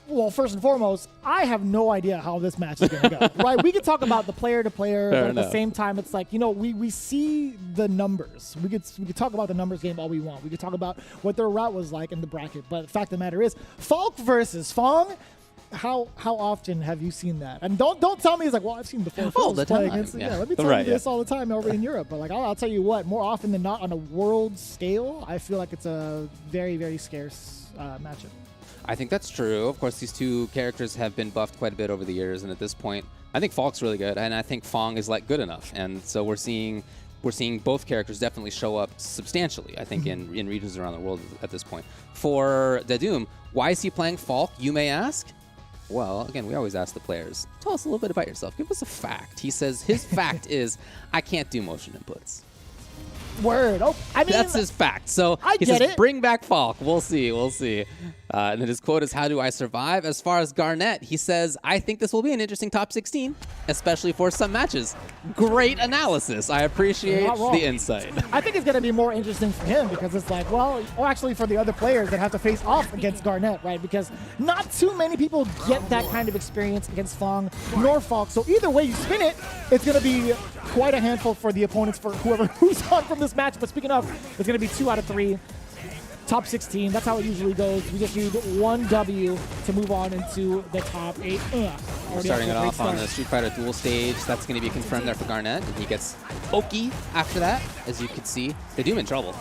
Well, first and foremost, I have no idea how this match is going to go, right? We could talk about the player to player, but at the same time, it's like, you know, we see the numbers. We could talk about the numbers game all we want. We could talk about what their route was like in the bracket, but the fact of the matter is, Falk versus Fong. How often have you seen that? And don't tell me it's like, well, I've seen the four all the time. Against, let me tell you this all the time over in Europe. But like, I'll tell you what, more often than not on a world scale, I feel like it's a very, very scarce matchup. I think that's true. Of course, these 2 characters have been buffed quite a bit over the years, and at this point, I think Falk's really good, and I think Fong is like good enough. And so we're seeing both characters definitely show up substantially, I think, in regions around the world at this point. For Dedum, why is he playing Falk, you may ask? Well, again, we always ask the players, tell us a little bit about yourself. Give us a fact. He says his fact is, I can't do motion inputs. Word. Oh, I mean, that's his fact. So he says, bring back Falk. We'll see. And then his quote is, how do I survive? As far as Garnet, he says, I think this will be an interesting top 16, especially for some matches. Great analysis. I appreciate the insight. I think it's going to be more interesting for him because it's like, well, or actually for the other players that have to face off against Garnet, right? Because not too many people get that kind of experience against Fong nor Falk. So either way you spin it, it's going to be quite a handful for the opponents, for who's on from this match. But speaking of, it's going to be 2 out of 3. Top 16, that's how it usually goes. We just need 1 W to move on into the top 8. Starting it off on the Street Fighter Duel stage. That's going to be confirmed there for Garnet. And he gets Oki after that, as you can see. They do him in trouble.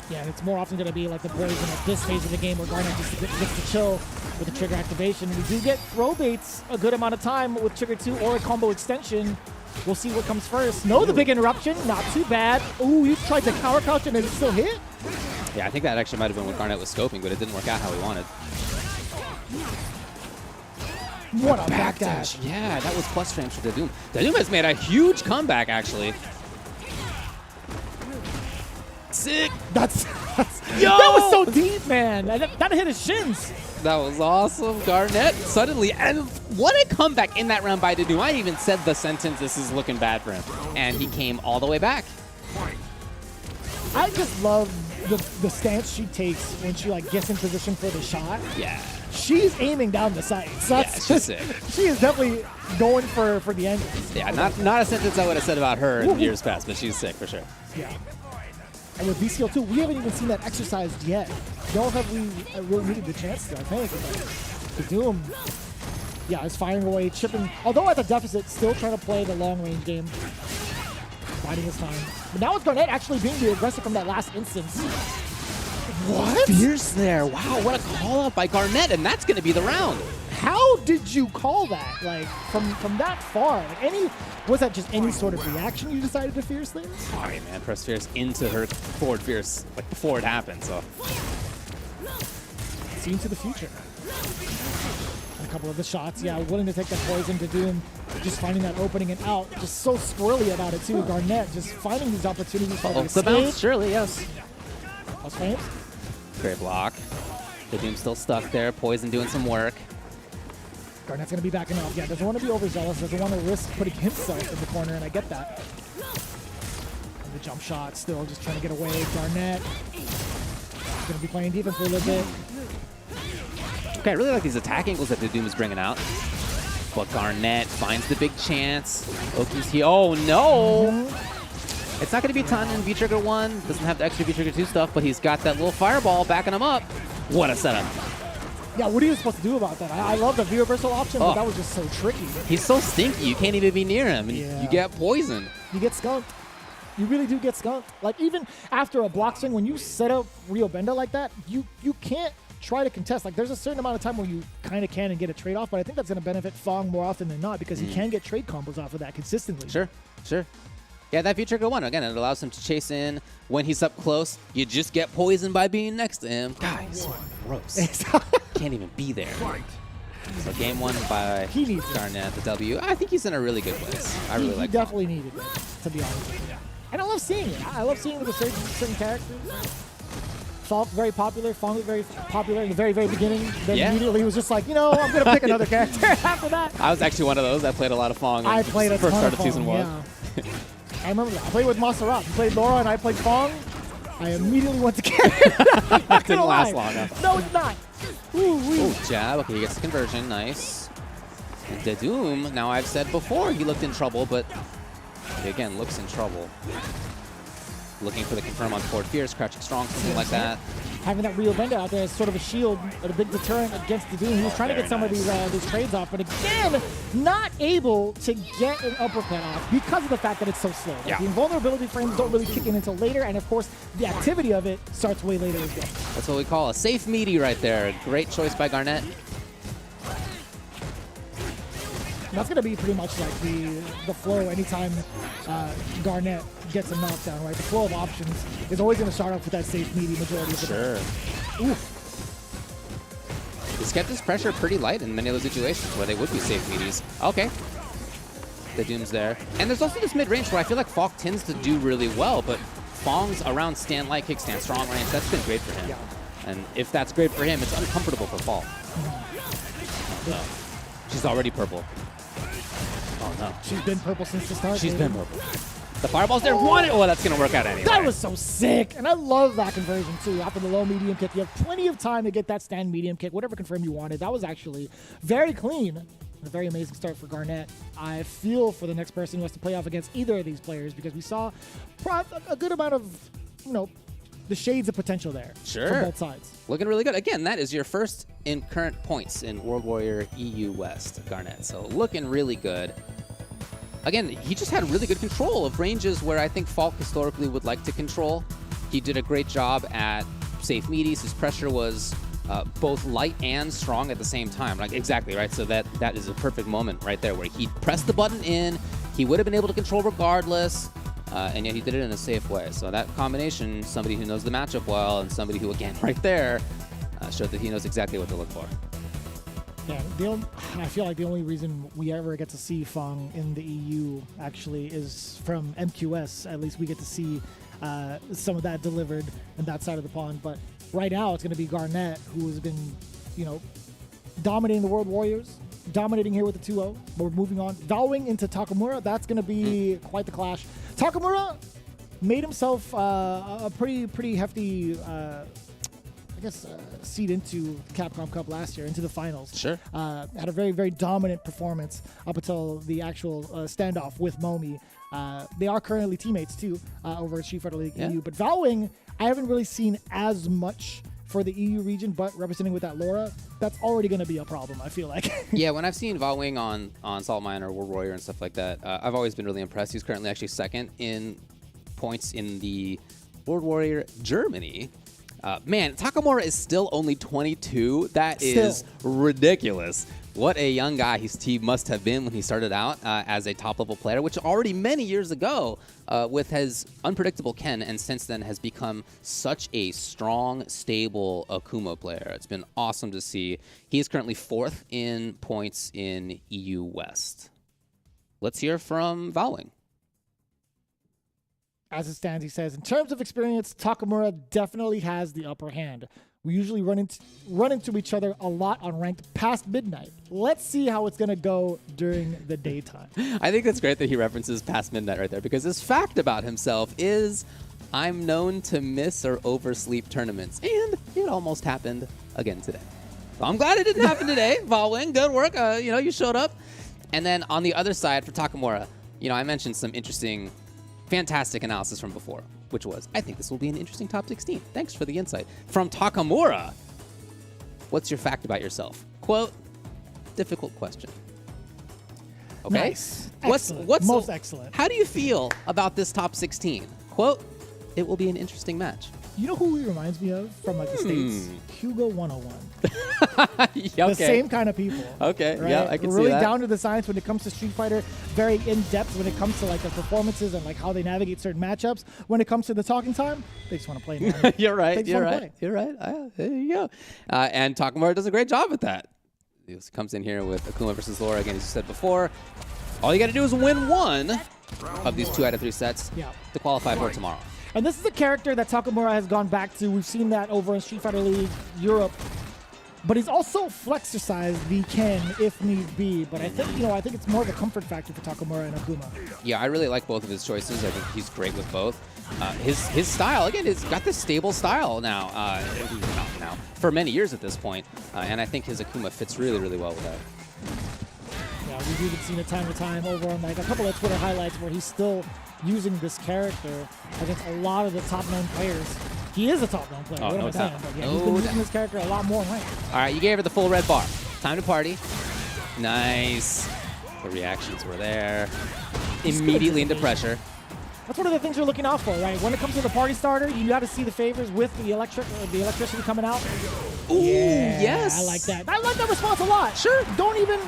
Yeah, and it's more often going to be like the poison at this phase of the game where Garnet just gets to chill with the trigger activation. And we do get throw baits a good amount of time with trigger 2 or a combo extension. We'll see what comes first. No, the big interruption. Not too bad. Ooh, you tried to counter crouch and it still hit? Yeah, I think that actually might have been what Garnet was scoping, but it didn't work out how he wanted. What a backdash. Yeah, that was plus frames for Dedum. Dedum has made a huge comeback, actually. Sick. That was so deep, man. That hit his shins. That was awesome, Garnet. Suddenly, and what a comeback in that round by Dedum. I even said the sentence, this is looking bad for him. And he came all the way back. I just love the stance she takes when she like gets in position for the shot. Yeah. She's aiming down the sights. That's she's sick. She is definitely going for the end. Yeah, not a sentence I would have said about her in years past, but she's sick for sure. Yeah. And with VCL 2, we haven't even seen that exercised yet. Nor have we really needed the chance to, I think. But Dedum, yeah, is firing away, chipping. Although at the deficit, still trying to play the long-range game. Biding his time. But now it's Garnet actually being the aggressor from that last instance. What? Fierce there. Wow, what a call out by Garnet, and that's going to be the round. How did you call that? Like, from that far? Like, was that just any sort of reaction you decided to fierce there? Sorry, man. Press fierce into her forward fierce, like, before it happened, so. See into the future. A couple of the shots, yeah, willing to take that poison to Doom, just finding that opening and out. Just so squirrely about it, too. Garnet just finding these opportunities for the escape. Bounce, surely, yes. Plus frames. Great block. The Doom's still stuck there. Poison doing some work. Garnett's going to be backing off. Yeah, doesn't want to be overzealous. Doesn't want to risk putting himself in the corner, and I get that. And the jump shot still just trying to get away. Garnett going to be playing defense for a little bit. Okay, I really like these attack angles that the Doom is bringing out. But Garnett finds the big chance. Oku's here. Oh, no! It's not going to be a ton in V-Trigger 1. Doesn't have the extra V-Trigger 2 stuff, but he's got that little fireball backing him up. What a setup. Yeah, what are you supposed to do about that? I love the V-Reversal option, but that was just so tricky. He's so stinky, you can't even be near him, and you get poisoned. You get skunked. You really do get skunked. Like, even after a block swing, when you set up Rio Benda like that, you can't try to contest. Like, there's a certain amount of time where you kind of can and get a trade-off, but I think that's going to benefit Fong more often than not because he can get trade combos off of that consistently. Sure. Yeah, that V-Trigger 1, again, it allows him to chase in. When he's up close, you just get poisoned by being next to him. Guys, gross. Can't even be there. So game 1 by Garnett, the W. I think he's in a really good place. I really like He definitely needed it, to be honest with you. And I love seeing it. I love seeing it with certain characters. Falk, very popular. Fong was very popular in the very, very beginning. Then immediately he was just like, I'm going to pick another character after that. I was actually one of those. I played a lot of Fong. I played a ton first start of of Season 1. Yeah. I remember that. I played with Masarat. He played Laura and I played Fong. I immediately went to carry. That didn't last long. No, it's not. Ooh, jab. Okay, he gets the conversion. Nice. And the Doom, now I've said before, he looked in trouble, but he again looks in trouble. Looking for the confirm on forward fierce, crouching strong, something like that. Having that Rio Benda out there as sort of a shield and a big deterrent against the Doom. He was trying to get some of these trades off, but again, not able to get an uppercut off because of the fact that it's so slow. Like the invulnerability frames don't really kick in until later, and of course, the activity of it starts way later as well. That's what we call a safe meaty right there. A great choice by Garnett. And that's going to be pretty much like the flow anytime Garnett gets a knockdown, right? The flow of options is always going to start off with that safe meaty majority of the time. Oof. He's kept his pressure pretty light in many of those situations where they would be safe meaties. Okay. The Doom's there. And there's also this mid-range where I feel like Falk tends to do really well, but Fong's around stand light, kickstand, strong range. That's been great for him. Yeah. And if that's great for him, it's uncomfortable for Falk. She's already purple. Oh, no. She's been purple since the start. She's been purple. The fireball's there. Oh, that's going to work out anyway. That was so sick. And I love that conversion, too. After the low medium kick, you have plenty of time to get that stand medium kick, whatever confirm you wanted. That was actually very clean. A very amazing start for Garnett. I feel for the next person who has to play off against either of these players because we saw a good amount of, the shades of potential there. Sure. From both sides. Looking really good. Again, that is your first in current points in World Warrior EU West, Garnett. So looking really good. Again, he just had really good control of ranges where I think Falk historically would like to control. He did a great job at safe meaties. His pressure was both light and strong at the same time. Like exactly, right? So that is a perfect moment right there where he pressed the button in. He would have been able to control regardless. And yet he did it in a safe way. So that combination, somebody who knows the matchup well and somebody who, again, right there, showed that he knows exactly what to look for. Yeah, I feel like the only reason we ever get to see Fong in the EU actually is from MQS. At least we get to see some of that delivered in that side of the pond. But right now it's going to be Garnett, who has been, dominating the World Warriors, dominating here with the 2-0. But we're moving on. Vowing into Takamura, that's going to be quite the clash. Takamura made himself a pretty hefty, seed into Capcom Cup last year, into the finals. Sure. Had a very, very dominant performance up until the actual standoff with Momi. They are currently teammates, too, over at Street Fighter League EU. But Vowing, I haven't really seen as much for the EU region, but representing with that Laura, that's already going to be a problem, I feel like. Yeah, when I've seen Vowing on Salt Mine or World Warrior and stuff like that, I've always been really impressed. He's currently actually second in points in the World Warrior Germany. Man, Takamura is still only 22. That is ridiculous. What a young guy he must have been when he started out as a top-level player, which already many years ago with his unpredictable Ken, and since then has become such a strong, stable Akuma player. It's been awesome to see. He is currently 4th in points in EU West. Let's hear from Vowing. As it stands, he says, in terms of experience, Takamura definitely has the upper hand. We usually run into each other a lot on ranked past midnight. Let's see how it's going to go during the daytime. I think that's great that he references past midnight right there, because his fact about himself is I'm known to miss or oversleep tournaments, and it almost happened again today. So I'm glad it didn't happen today. Volwing, good work. You showed up. And then on the other side for Takamura, I mentioned some interesting, fantastic analysis from before, which was, I think this will be an interesting top 16. Thanks for the insight. From Takamura, what's your fact about yourself? Quote, difficult question. Okay. Nice. Excellent. Most excellent. How do you feel about this top 16? Quote, it will be an interesting match. You know who he reminds me of from the States? Hugo 101. Okay. The same kind of people. Okay, right? yeah, I can see really that. down to the science when it comes to Street Fighter, very in-depth when it comes to their performances and how they navigate certain matchups. When it comes to the talking time, they just want to play. Man. You're right. You're right. There you go. And Takamura does a great job with that. He comes in here with Akuma versus Laura again, as you said before. All you got to do is win one of these 2 out of 3 sets to qualify for tomorrow. And this is a character that Takamura has gone back to. We've seen that over in Street Fighter League Europe. But he's also flexercised the Ken if need be. But I think it's more of a comfort factor for Takamura and Akuma. Yeah, I really like both of his choices. I think he's great with both. His style, again, he's got this stable style now, for many years at this point. And I think his Akuma fits really, really well with that. Yeah, we've even seen it time to time over on a couple of Twitter highlights where he's still using this character against a lot of the top-known players. He is a top-known player. Oh, no doubt. He's been using this character a lot more in rank. All right, you gave her the full red bar. Time to party. Nice. The reactions were there. Immediately into pressure. That's one of the things you're looking out for, right? When it comes to the party starter, you got to see the favors with the electricity coming out. Ooh, yes. I like that. I like that response a lot. Sure. Don't even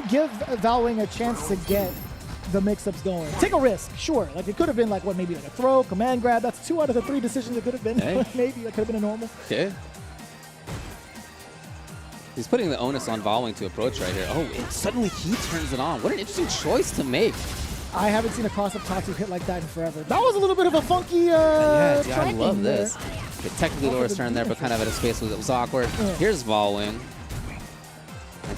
give Volwing a chance to get the mix-ups going. Take a risk, sure. It could have been maybe a throw, command grab. That's 2 out of the 3 decisions it could have been. Hey. Maybe that could have been a normal. Okay. He's putting the onus on Volwing to approach right here. Oh, and suddenly he turns it on. What an interesting choice to make. I haven't seen a cross-up Tatsu hit like that in forever. That was a little bit of a funky yeah, I love there. this. Okay, technically Laura's turn there, but kind of at a space that was awkward. Here's Volwing.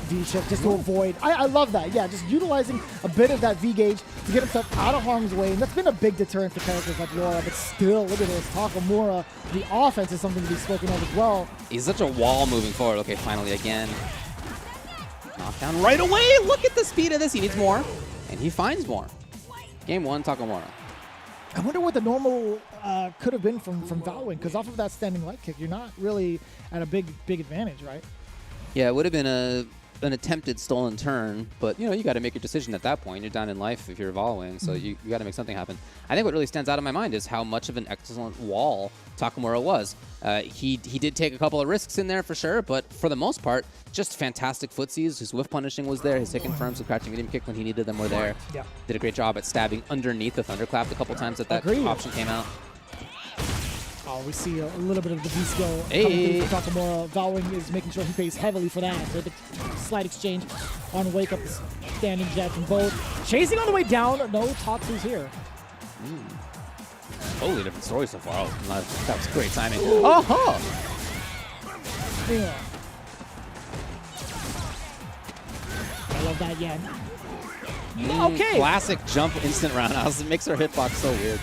V-shift just to avoid. I love that. Yeah, just utilizing a bit of that V-gauge to get himself out of harm's way. And that's been a big deterrent for characters like Laura. But still, look at this. Takamura, the offense is something to be spoken of as well. He's such a wall moving forward. Okay, finally again. Knockdown right away. Look at the speed of this. He needs more. And he finds more. Game 1, Takamura. I wonder what the normal could have been from Volwing. Because off of that standing light kick, you're not really at a big advantage, right? Yeah, it would have been an attempted stolen turn, but you got to make your decision at that point. You're down in life if you're Volwing, so you got to make something happen. I think what really stands out in my mind is how much of an excellent wall Takamura was. He did take a couple of risks in there for sure, but for the most part, just fantastic footsies. His whiff punishing was there. His hit confirms, the crouching medium kick when he needed them were there. Yeah. Did a great job at stabbing underneath the thunderclap a couple times that option came out. Oh, we see a little bit of the V-skill coming through for Takamura. Volwing is making sure he pays heavily for that. The slight exchange on wake up, standing jet from both. Chasing on the way down. No Tatsu's here. Totally different story so far. Oh, that was great timing. Oh! Yeah. I love that, yeah. Okay. Classic jump instant roundhouse. It makes her hitbox so weird.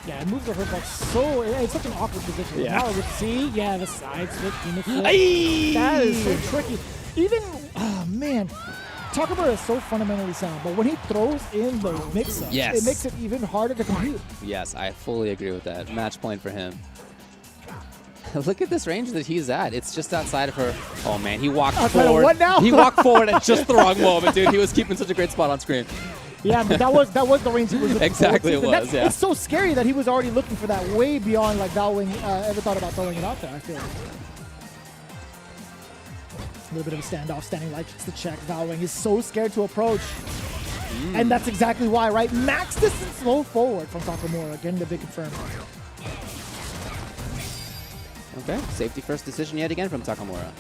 Yeah, it moves her hitbox so... It's such an awkward position. Yeah. Now we see, the side switch. That is so tricky. Even... Oh, man. Takamura is so fundamentally sound, but when he throws in those mix-ups, it makes it even harder to compute. Yes, I fully agree with that. Match point for him. Look at this range that he's at. It's just outside of her. Oh, man, he walked forward. What now? He walked forward at just the wrong moment, dude. He was keeping such a great spot on screen. Yeah, but that was the range he was looking exactly for. It was, yeah. It's so scary that he was already looking for that way beyond Volwing ever thought about throwing it out there, I feel like. A little bit of a standoff, standing light kicks the check. Volwing is so scared to approach. And that's exactly why, right? Max distance slow forward from Takamura, getting the big confirm. Okay, safety first decision yet again from Takamura.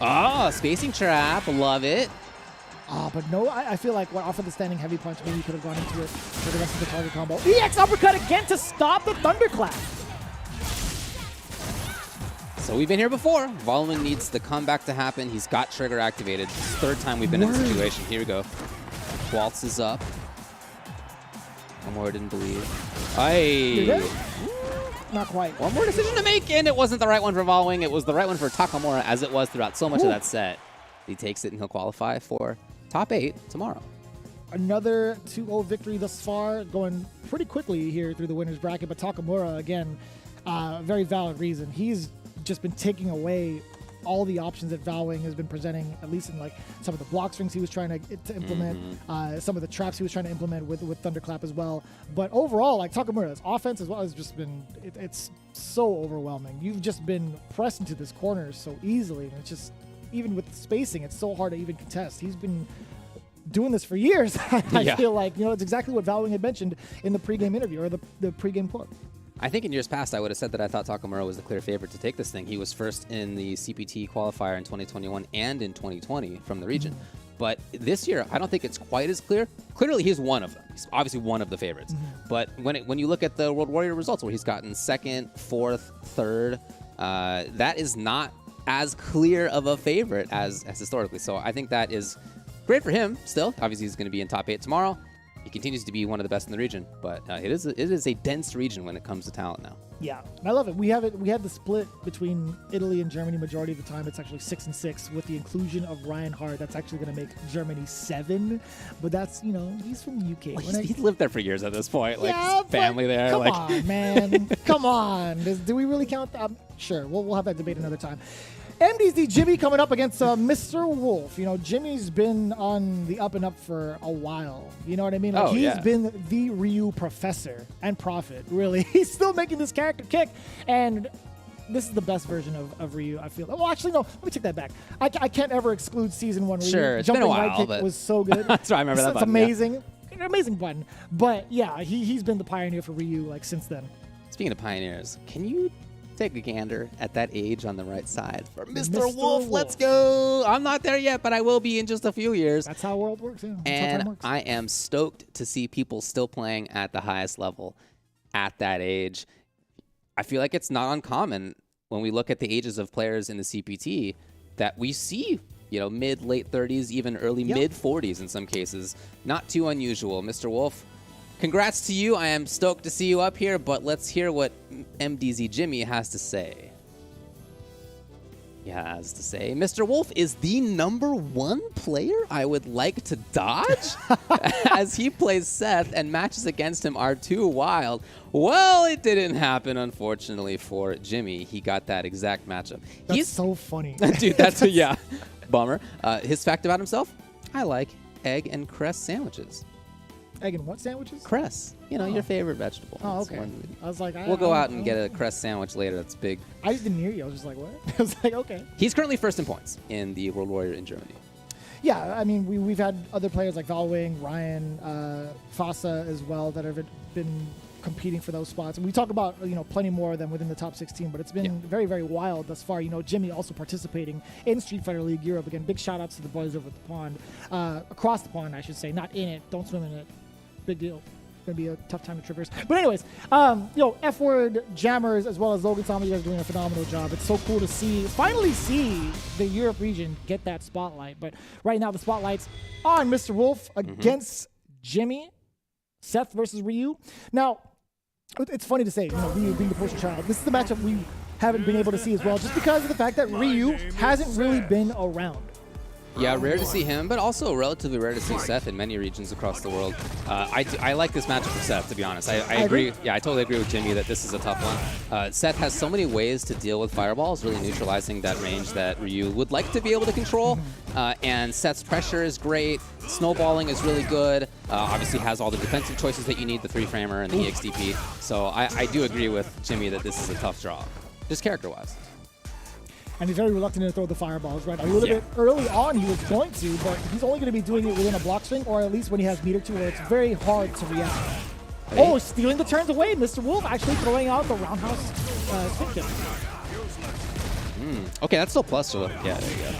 Ah, spacing trap, love it. But no, I feel like off of the standing heavy punch, maybe he could have gone into it for the rest of the target combo. EX uppercut again to stop the thunderclap. So we've been here before. Volwin needs the comeback to happen. He's got trigger activated. Third time we've been in this situation. Here we go. Waltz is up. One more didn't believe. Aye. Not quite. One more decision to make, and it wasn't the right one for Volwing. It was the right one for Takamura, as it was throughout so much of that set. He takes it, and he'll qualify for top 8 tomorrow. Another 2-0 victory thus far, going pretty quickly here through the winner's bracket. But Takamura, again, very valid reason. He's just been taking away all the options that Volwing has been presenting, at least in like some of the block strings he was trying to implement, some of the traps he was trying to implement with Thunderclap as well. But overall, like Takamura's offense as well has just been, it's so overwhelming. You've just been pressed into this corner so easily, and it's just, even with the spacing, it's so hard to even contest. He's been doing this for years. I feel like, it's exactly what Volwing had mentioned in the pregame interview or the pregame quote. I think in years past, I would have said that I thought Takamura was the clear favorite to take this thing. He was first in the CPT qualifier in 2021 and in 2020 from the region. But this year, I don't think it's quite as clear. Clearly, he's one of them. He's obviously one of the favorites. But when you look at the World Warrior results, where he's gotten 2nd, 4th, 3rd, that is not as clear of a favorite as historically. So I think that is great for him still. Obviously, he's going to be in top 8 tomorrow. He continues to be one of the best in the region, but it is a dense region when it comes to talent now. Yeah, and I love it. We had the split between Italy and Germany majority of the time. It's actually 6-6 with the inclusion of Ryan Hart. That's actually going to make Germany 7. But that's, he's from the UK. Well, he's lived there for years at this point. Like, yeah, his family there. Come on, man. Come on. Do we really count that? Sure, we'll have that debate another time. MDZ Jimmy coming up against Mr. Wolf. Jimmy's been on the up and up for a while. You know what I mean? Like, he's been the Ryu professor and prophet, really. He's still making this character kick, and this is the best version of Ryu, I feel. Well, actually, no. Let me take that back. I can't ever exclude Season 1 Ryu. Sure, it's Jumping been a while, right kick but was so good. That's right, I remember that button. It's amazing. Yeah. An amazing button. But, yeah, he's been the pioneer for Ryu, since then. Speaking of pioneers, can you take a gander at that age on the right side for Mr. Wolf? Let's go. I'm not there yet, but I will be in just a few years. That's how world works. Yeah. That's and how time works. I am stoked to see people still playing at the highest level at that age. I feel like it's not uncommon when we look at the ages of players in the CPT that we see, mid, late 30s, even early mid 40s in some cases. Not too unusual. Mr. Wolf, congrats to you. I am stoked to see you up here, but let's hear what MDZ Jimmy has to say. He has to say, Mr. Wolf is the #1 player I would like to dodge as he plays Seth and matches against him are too wild. Well, it didn't happen, unfortunately, for Jimmy. He got that exact matchup. He's so funny. Dude, that's bummer. His fact about himself, I like egg and cress sandwiches. Egg and what sandwiches? Cress. Your favorite vegetable. Oh, okay. I was like, we'll go out and get a cress sandwich later. That's big. I just didn't hear you. I was just like, what? I was like, okay. He's currently first in points in the World Warrior in Germany. Yeah, I mean, we've had other players like Volwing, Ryan, Fasa as well that have been competing for those spots. And we talk about, plenty more of them within the top 16, but it's been very, very wild thus far. Jimmy also participating in Street Fighter League Europe. Again, big shout outs to the boys over at the pond, across the pond, I should say, not in it. Don't swim in it. Big deal. Going to be a tough time to traverse. But anyways, F-Word, Jammers, as well as Logan Sama, you guys are doing a phenomenal job. It's so cool to finally see the Europe region get that spotlight. But right now the spotlight's on Mr. Wolf against Jimmy. Seth versus Ryu. Now, it's funny to say, Ryu being the poster child. This is the matchup we haven't been able to see as well, just because of the fact that Ryu hasn't really been around. Yeah, rare to see him, but also relatively rare to see Seth in many regions across the world. I like this matchup for Seth, to be honest. I agree. Yeah, I totally agree with Jimmy that this is a tough one. Seth has so many ways to deal with fireballs, really neutralizing that range that Ryu would like to be able to control. And Seth's pressure is great. Snowballing is really good. Obviously has all the defensive choices that you need, the 3-framer and the EXDP. So I do agree with Jimmy that this is a tough draw, just character-wise. And he's very reluctant to throw the fireballs, right? A little bit early on he was going to, but he's only going to be doing it within a block string, or at least when he has meter 2, where it's very hard to react. Hey. Oh, stealing the turns away. Mr. Wolf actually throwing out the roundhouse stick kick. Okay, that's still plus. So yeah, there you go.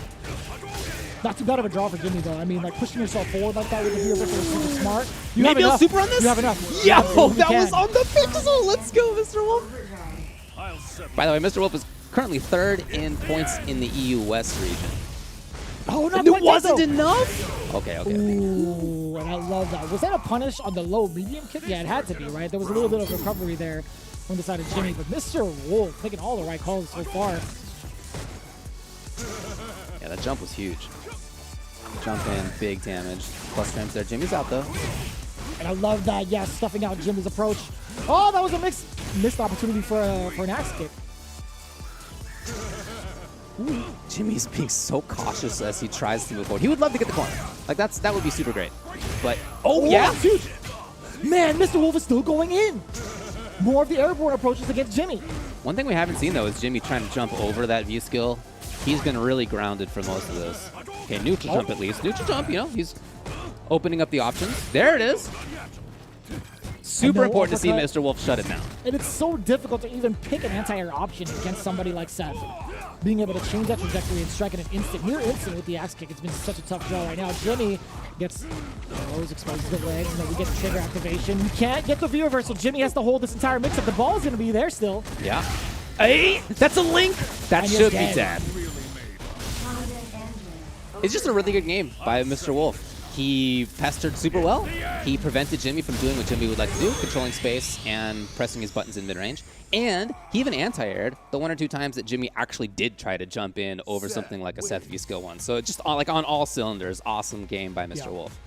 Not too bad of a draw for Jimmy, though. I mean, pushing yourself forward like that with the vehicle is super smart. Maybe he'll super on this? You have enough. Yeah, that was on the pixel. Let's go, Mr. Wolf. By the way, Mr. Wolf is currently 3rd in points in the EU West region. Oh, not And it quite wasn't though. enough? Okay. Ooh, and I love that. Was that a punish on the low medium kick? Yeah, it had to be, right? There was a little bit of recovery there on the side of Jimmy, but Mr. Wolf making all the right calls so far. Yeah, that jump was huge. Jump in, big damage. Plus frames there. Jimmy's out though. And I love that, yeah, stuffing out Jimmy's approach. Oh, that was a missed opportunity for an axe kick. Ooh, Jimmy's being so cautious as he tries to move forward. He would love to get the corner. Like that would be super great. But oh yeah, that's huge. Man, Mr. Wolf is still going in. More of the airborne approaches against Jimmy. One thing we haven't seen though is Jimmy trying to jump over that view skill. He's been really grounded for most of this. Okay, neutral jump at least. Neutral jump, you know, he's opening up the options. There it is. Super important to see Mr. Wolf shut it down. And it's so difficult to even pick an anti-air option against somebody like Seth. Being able to change that trajectory and strike at an near instant with the axe kick, it's been such a tough draw right now. Jimmy gets those exposes the legs, and then we get the trigger activation. You can't get the view reversal. Jimmy has to hold this entire mix-up. The ball's going to be there still. Yeah. Hey, that's a link. That should be dead. It's just a really good game by Mr. Wolf. He pestered super well. He prevented Jimmy from doing what Jimmy would like to do, controlling space and pressing his buttons in mid-range. And he even anti-aired the 1 or 2 times that Jimmy actually did try to jump in over something like a Seth V skill 1. So just like on all cylinders, awesome game by Mr. Wolf.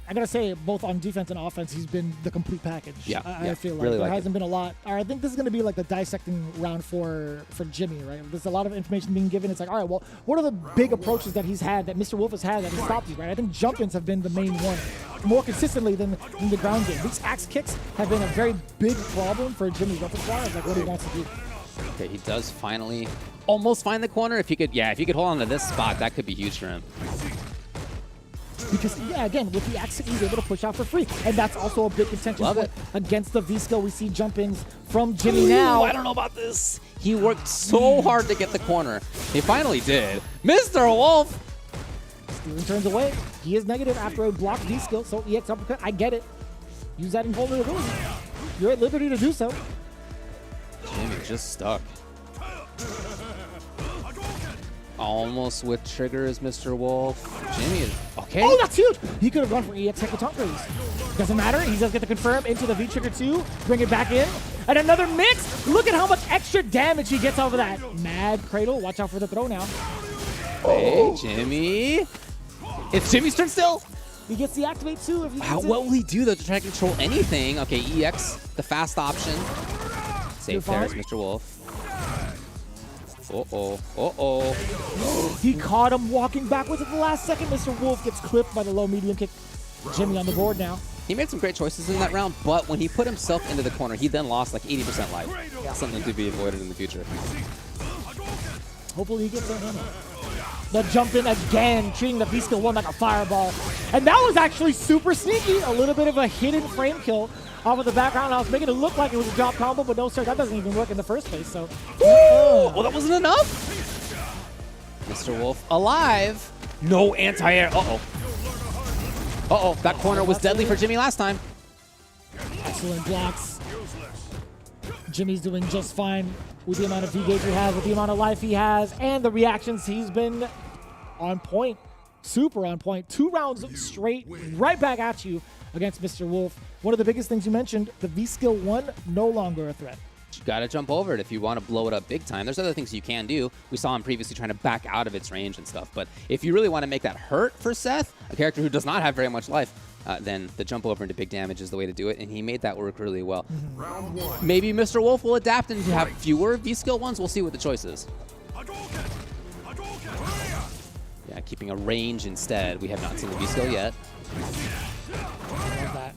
I gotta say, both on defense and offense, he's been the complete package. Yeah, I feel like really there hasn't been a lot. I think this is gonna be like the dissecting round for Jimmy, right? There's a lot of information being given. It's like, all right, well, what are the big approaches that he's had, that Mr. Wolf has had that has stopped you, right? I think jump-ins have been the main one, more consistently than the ground game. These axe kicks have been a very big problem for Jimmy's repertoire, like what he wants to do. Okay, he does finally almost find the corner. If he could hold on to this spot, that could be huge for him. Because, yeah, again, with the axe kick, he's able to push out for free. And that's also a big contention point against the V-skill. We see jump-ins from Jimmy now. I don't know about this. He worked so hard to get the corner. He finally did. Mr. Wolf! Steven turns away. He is negative after a blocked V-skill, so EX uppercut, I get it. Use that in vulnerability. You're at liberty to do so. Jimmy just stuck. Almost with triggers, Mr. Wolf. Jimmy is okay. Oh, that's huge! He could have gone for EX Hecataunt raise. Doesn't matter. He does get the confirm into the V trigger 2. Bring it back in. And another mix. Look at how much extra damage he gets off of that. Mad Cradle. Watch out for the throw now. Hey, Jimmy. It's Jimmy's turn still. He gets the activate too. If he what will he do though to try to control anything? Okay, EX, the fast option. Safe there is Mr. Wolf. He caught him walking backwards at the last second. Mr. Wolf gets clipped by the low medium kick. Jimmy on the board now. He made some great choices in that round, but when he put himself into the corner, he then lost like 80% life. Yeah. Something to be avoided in the future. Hopefully he gets that in. The jump in again, treating the V-skill 1 like a fireball. And that was actually super sneaky. A little bit of a hidden frame kill off of the background. I was making it look like it was a drop combo, but no, sir, that doesn't even work in the first place. So, well, that wasn't enough. Mr. Wolf alive. No anti-air. That corner was deadly for Jimmy last time. Excellent blocks. Jimmy's doing just fine with the amount of V-gauge he has, with the amount of life he has, and the reactions. He's been on point, super on point. 2 rounds straight, right back at you against Mr. Wolf. One of the biggest things you mentioned, the V-skill 1, no longer a threat. You gotta jump over it if you want to blow it up big time. There's other things you can do. We saw him previously trying to back out of its range and stuff, but if you really want to make that hurt for Seth, a character who does not have very much life, then the jump over into big damage is the way to do it, and he made that work really well. Maybe Mr. Wolf will adapt and have fewer V-skill 1s. We'll see what the choice is. Yeah, keeping a range instead. We have not seen the V-skill yet. I love that.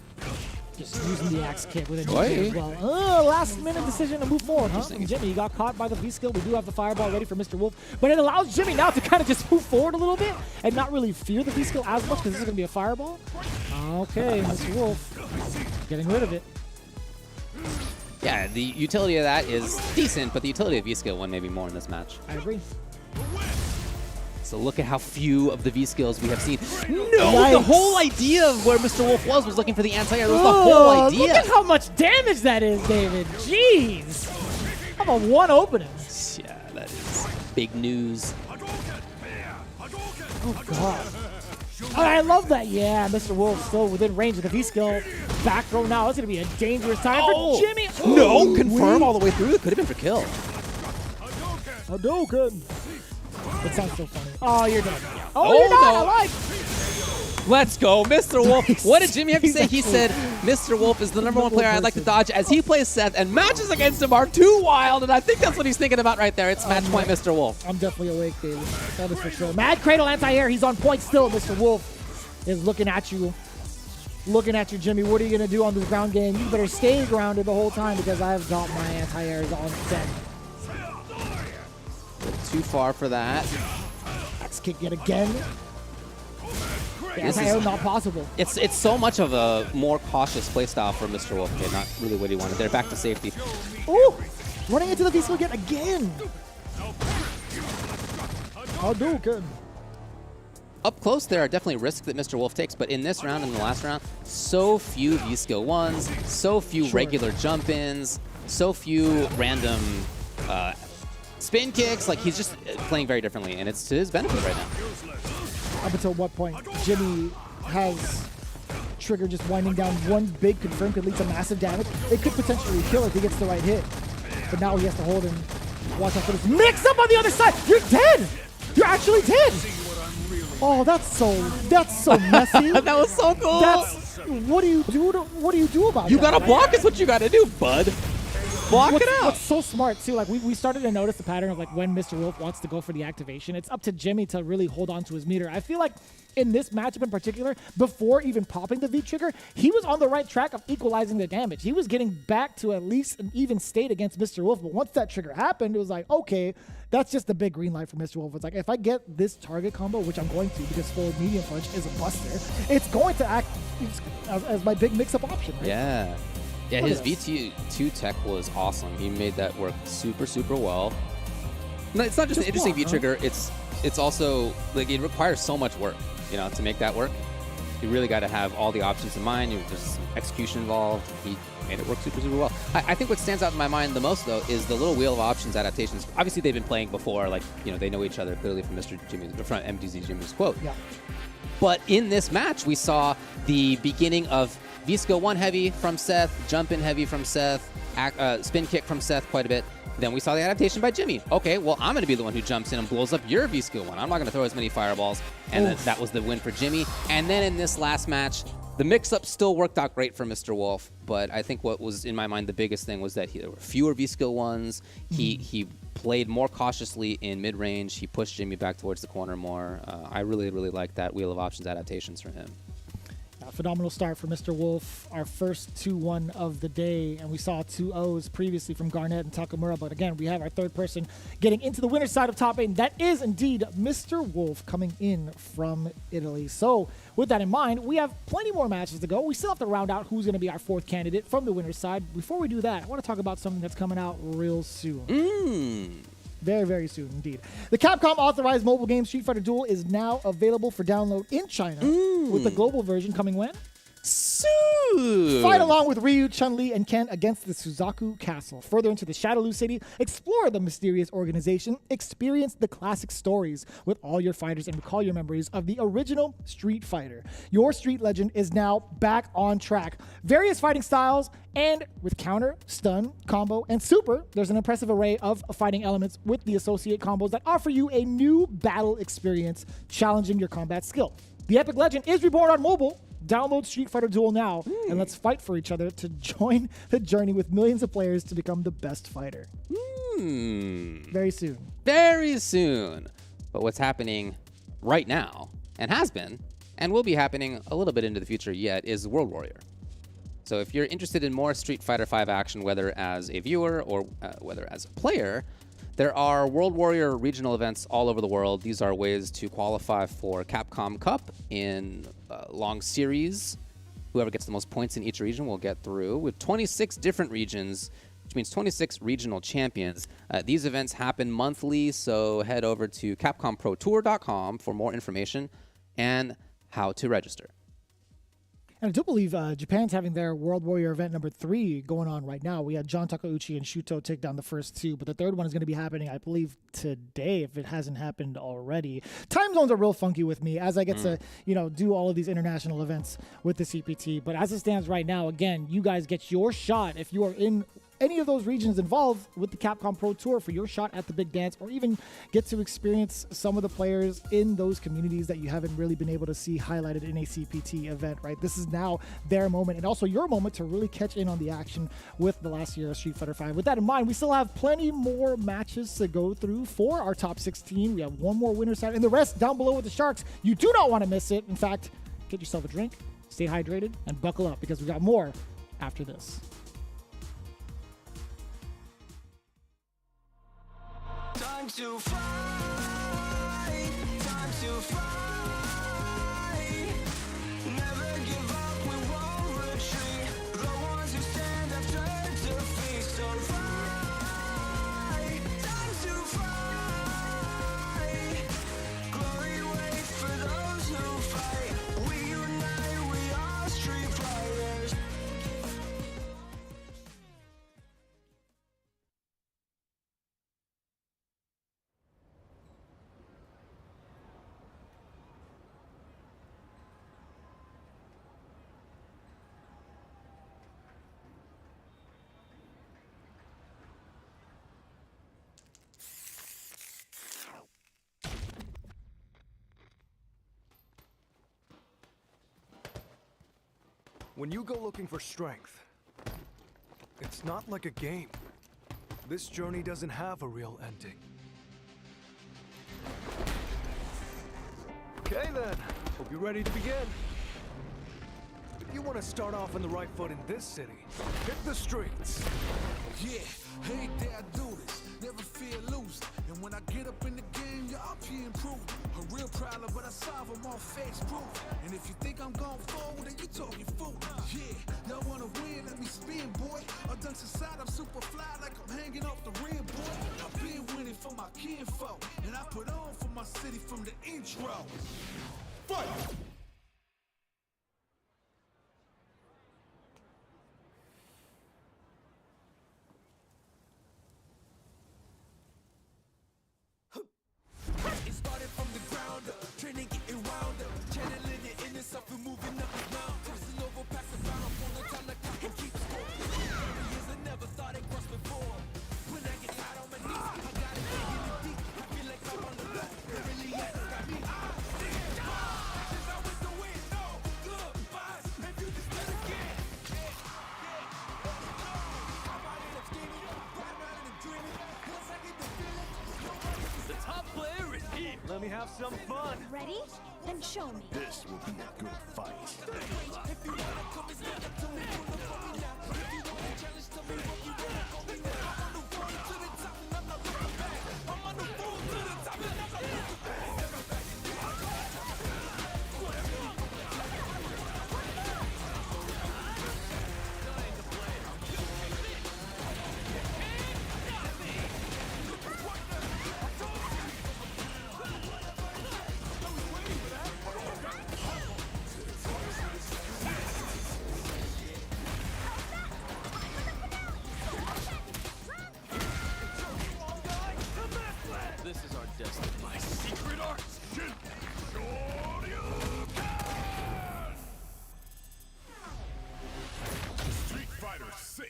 Just using the axe kick with a as well. Last minute decision to move forward, huh? From Jimmy, he got caught by the V-skill. We do have the fireball ready for Mr. Wolf, but it allows Jimmy now to kind of just move forward a little bit and not really fear the V-skill as much because this is going to be a fireball. Okay, Mr. Wolf getting rid of it. Yeah, the utility of that is decent, but the utility of V-skill 1 maybe more in this match. I agree. So look at how few of the V-skills we have seen. No, the whole idea of where Mr. Wolf was looking for the anti-air. That was the whole idea. Look at how much damage that is, David. Jeez. How about one opening? Yeah. big news. Oh, God. Oh, I love that. Yeah, Mr. Wolf still within range of the V-skill. Back throw now. It's going to be a dangerous time for Jimmy. No, confirm all the way through. It could have been for kill. Hadouken. It sounds so funny. Oh, you're done. Oh, you're not. No. I like. Let's go, Mr. Wolf. What did Jimmy have to say? He said, Mr. Wolf is the #1 player I'd like to dodge as he plays Seth, and matches against him are too wild, and I think that's what he's thinking about right there. It's match point, Mr. Wolf. I'm definitely awake, David. That is for sure. Mad Cradle anti-air. He's on point still. Mr. Wolf is looking at you. Looking at you, Jimmy. What are you going to do on this ground game? You better stay grounded the whole time because I've got my anti-airs on deck. Too far for that. X kick yet again. This Anti-air is not possible. It's so much of a more cautious playstyle for Mr. Wolf. Okay, not really what he wanted. They're back to safety. Ooh! Running into the V-skill again. Hadouken. Up close, there are definitely risks that Mr. Wolf takes, but in this round and the last round, so few V-skill 1s, so few regular jump-ins, so few random spin kicks. Like, he's just playing very differently, and it's to his benefit right now. Up until what point? Jimmy has Trigger just winding down one big confirm could lead to massive damage. It could potentially kill if he gets the right hit. But now he has to hold and watch out for this mix up on the other side. You're dead. You're actually dead. Oh, that's so messy. That was so cool. That's what do you do about that? You gotta block is what you gotta do, bud. Block it out. What's so smart too, like we started to notice the pattern of like when Mr. Wolf wants to go for the activation. It's up to Jimmy to really hold on to his meter. I feel like in this matchup in particular, before even popping the V trigger, he was on the right track of equalizing the damage. He was getting back to at least an even state against Mr. Wolf. But once that trigger happened, it was like, okay, that's just the big green light for Mr. Wolf. It's like, if I get this target combo, which I'm going to because forward medium punch is a buster, it's going to act as my big mix-up option, right? Yeah. Yeah, his V2 tech was awesome. He made that work super, super well. No, it's not just an interesting V-trigger. It's also, like, it requires so much work, you know, to make that work. You really got to have all the options in mind. There's some execution involved. He made it work super, super well. I think what stands out in my mind the most, though, is the little wheel of options adaptations. Obviously, they've been playing before. Like, you know, they know each other clearly from MDZ Jimmy's quote. Yeah. But in this match, we saw the beginning of V-skill 1 heavy from Seth, jump in heavy from Seth, spin kick from Seth quite a bit. Then we saw the adaptation by Jimmy. Okay, well, I'm going to be the one who jumps in and blows up your V-skill 1. I'm not going to throw as many fireballs. And that was the win for Jimmy. And then in this last match, the mix-up still worked out great for Mr. Wolf. But I think what was in my mind the biggest thing was that there were fewer V-skill 1s. He played more cautiously in mid-range. He pushed Jimmy back towards the corner more. I really, really like that wheel of options adaptations from him. Phenomenal start for Mr. Wolf, our first 2-1 of the day, and we saw 2 O's previously from Garnett and Takamura, but again, we have our third person getting into the winner's side of top 8, and that is indeed Mr. Wolf coming in from Italy. So with that in mind, we have plenty more matches to go. We still have to round out who's going to be our fourth candidate from the winner's side. Before we do that, I want to talk about something that's coming out real soon. Very, very soon indeed. The Capcom authorized mobile game Street Fighter Duel is now available for download in China, with the global version coming when? Soon! Fight along with Ryu, Chun-Li, and Ken against the Suzaku Castle. Further into the Shadowloo City, explore the mysterious organization, experience the classic stories with all your fighters, and recall your memories of the original Street Fighter. Your Street Legend is now back on track. Various fighting styles, and with counter, stun, combo, and super, there's an impressive array of fighting elements with the associate combos that offer you a new battle experience, challenging your combat skill. The Epic Legend is reborn on mobile. Download Street Fighter Duel now, and let's fight for each other to join the journey with millions of players to become the best fighter. Very soon. Very soon. But what's happening right now, and has been, and will be happening a little bit into the future yet, is World Warrior. So if you're interested in more Street Fighter V action, whether as a viewer or whether as a player, there are World Warrior regional events all over the world. These are ways to qualify for Capcom Cup in long series. Whoever gets the most points in each region will get through. With 26 different regions, which means 26 regional champions. These events happen monthly, so head over to CapcomProTour.com for more information and how to register. And I do believe Japan's having their World Warrior event number 3 going on right now. We had John Takeuchi and Shuto take down the first 2, but the third one is going to be happening, I believe, today, if it hasn't happened already. Time zones are real funky with me as I get to, do all of these international events with the CPT. But as it stands right now, again, you guys get your shot if you are in any of those regions involved with the Capcom Pro Tour for your shot at the big dance, or even get to experience some of the players in those communities that you haven't really been able to see highlighted in a CPT event, right? This is now their moment, and also your moment to really catch in on the action with the last year of Street Fighter V. With that in mind, we still have plenty more matches to go through for our top 16. We have one more winner side, and the rest down below with the Sharks. You do not want to miss it. In fact, get yourself a drink, stay hydrated, and buckle up, because we got more after this. Time to fly, time to fly. Never give up, we won't retreat. The ones who stand have turned to defeat. So fly, time to fly. Glory waits for those who fight. We unite, we are street fighters. When you go looking for strength, it's not like a game. This journey doesn't have a real ending. Okay then, hope you're ready to begin. If you want to start off on the right foot in this city, hit the streets. Yeah, hey there, I do this. Never fear losing. And when I get up in the game, y'all be improved. A real problem, but I solve them all face proof. And if you think I'm going forward, then you talking fool. Yeah, y'all wanna win, let me spin, boy. I done aside, I'm super fly like I'm hanging off the rim, boy. I've been winning for my kinfolk, and I put on for my city from the intro. Fight! It started from the ground up, training getting wound up, channeling it in itself and moving up and down, crossing over, passing down, I'm on the time like I can keep score. Years I never thought it crossed before. When I get out on my knees, I got it digging it deep. I feel like I'm on the road, it really has got me. Since I went to win, no goodbyes, and you just did again. I'm out here scheming, riding around and dreaming. Once I get the feeling, The top player is here. Let me have some fun. Ready? Then show me. this will be a good fight. This is our destiny. My secret art. Street Fighter VI.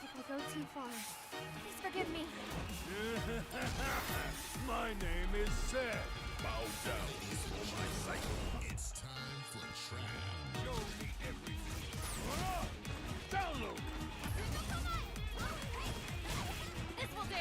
If I go too far, please forgive me. My name is Seth. Bow down for my cycle. It's time for trial. Show me everything. Download. This will do.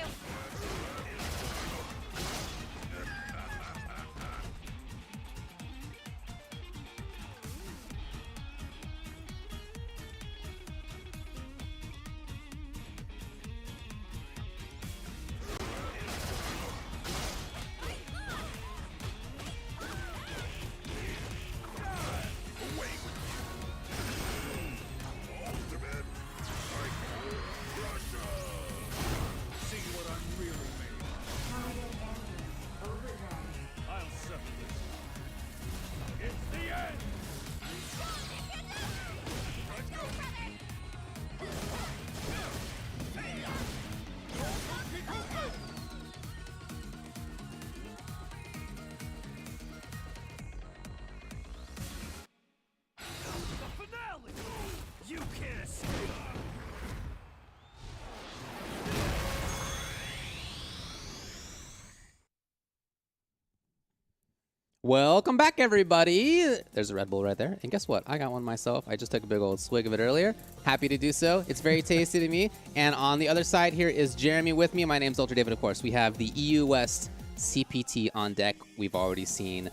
Welcome back, everybody. There's a Red Bull right there. And guess what? I got one myself. I just took a big old swig of it earlier. Happy to do so. It's very tasty to me. And on the other side here is Jeremy with me. My name's Ultra David, of course. We have the EU West CPT on deck. We've already seen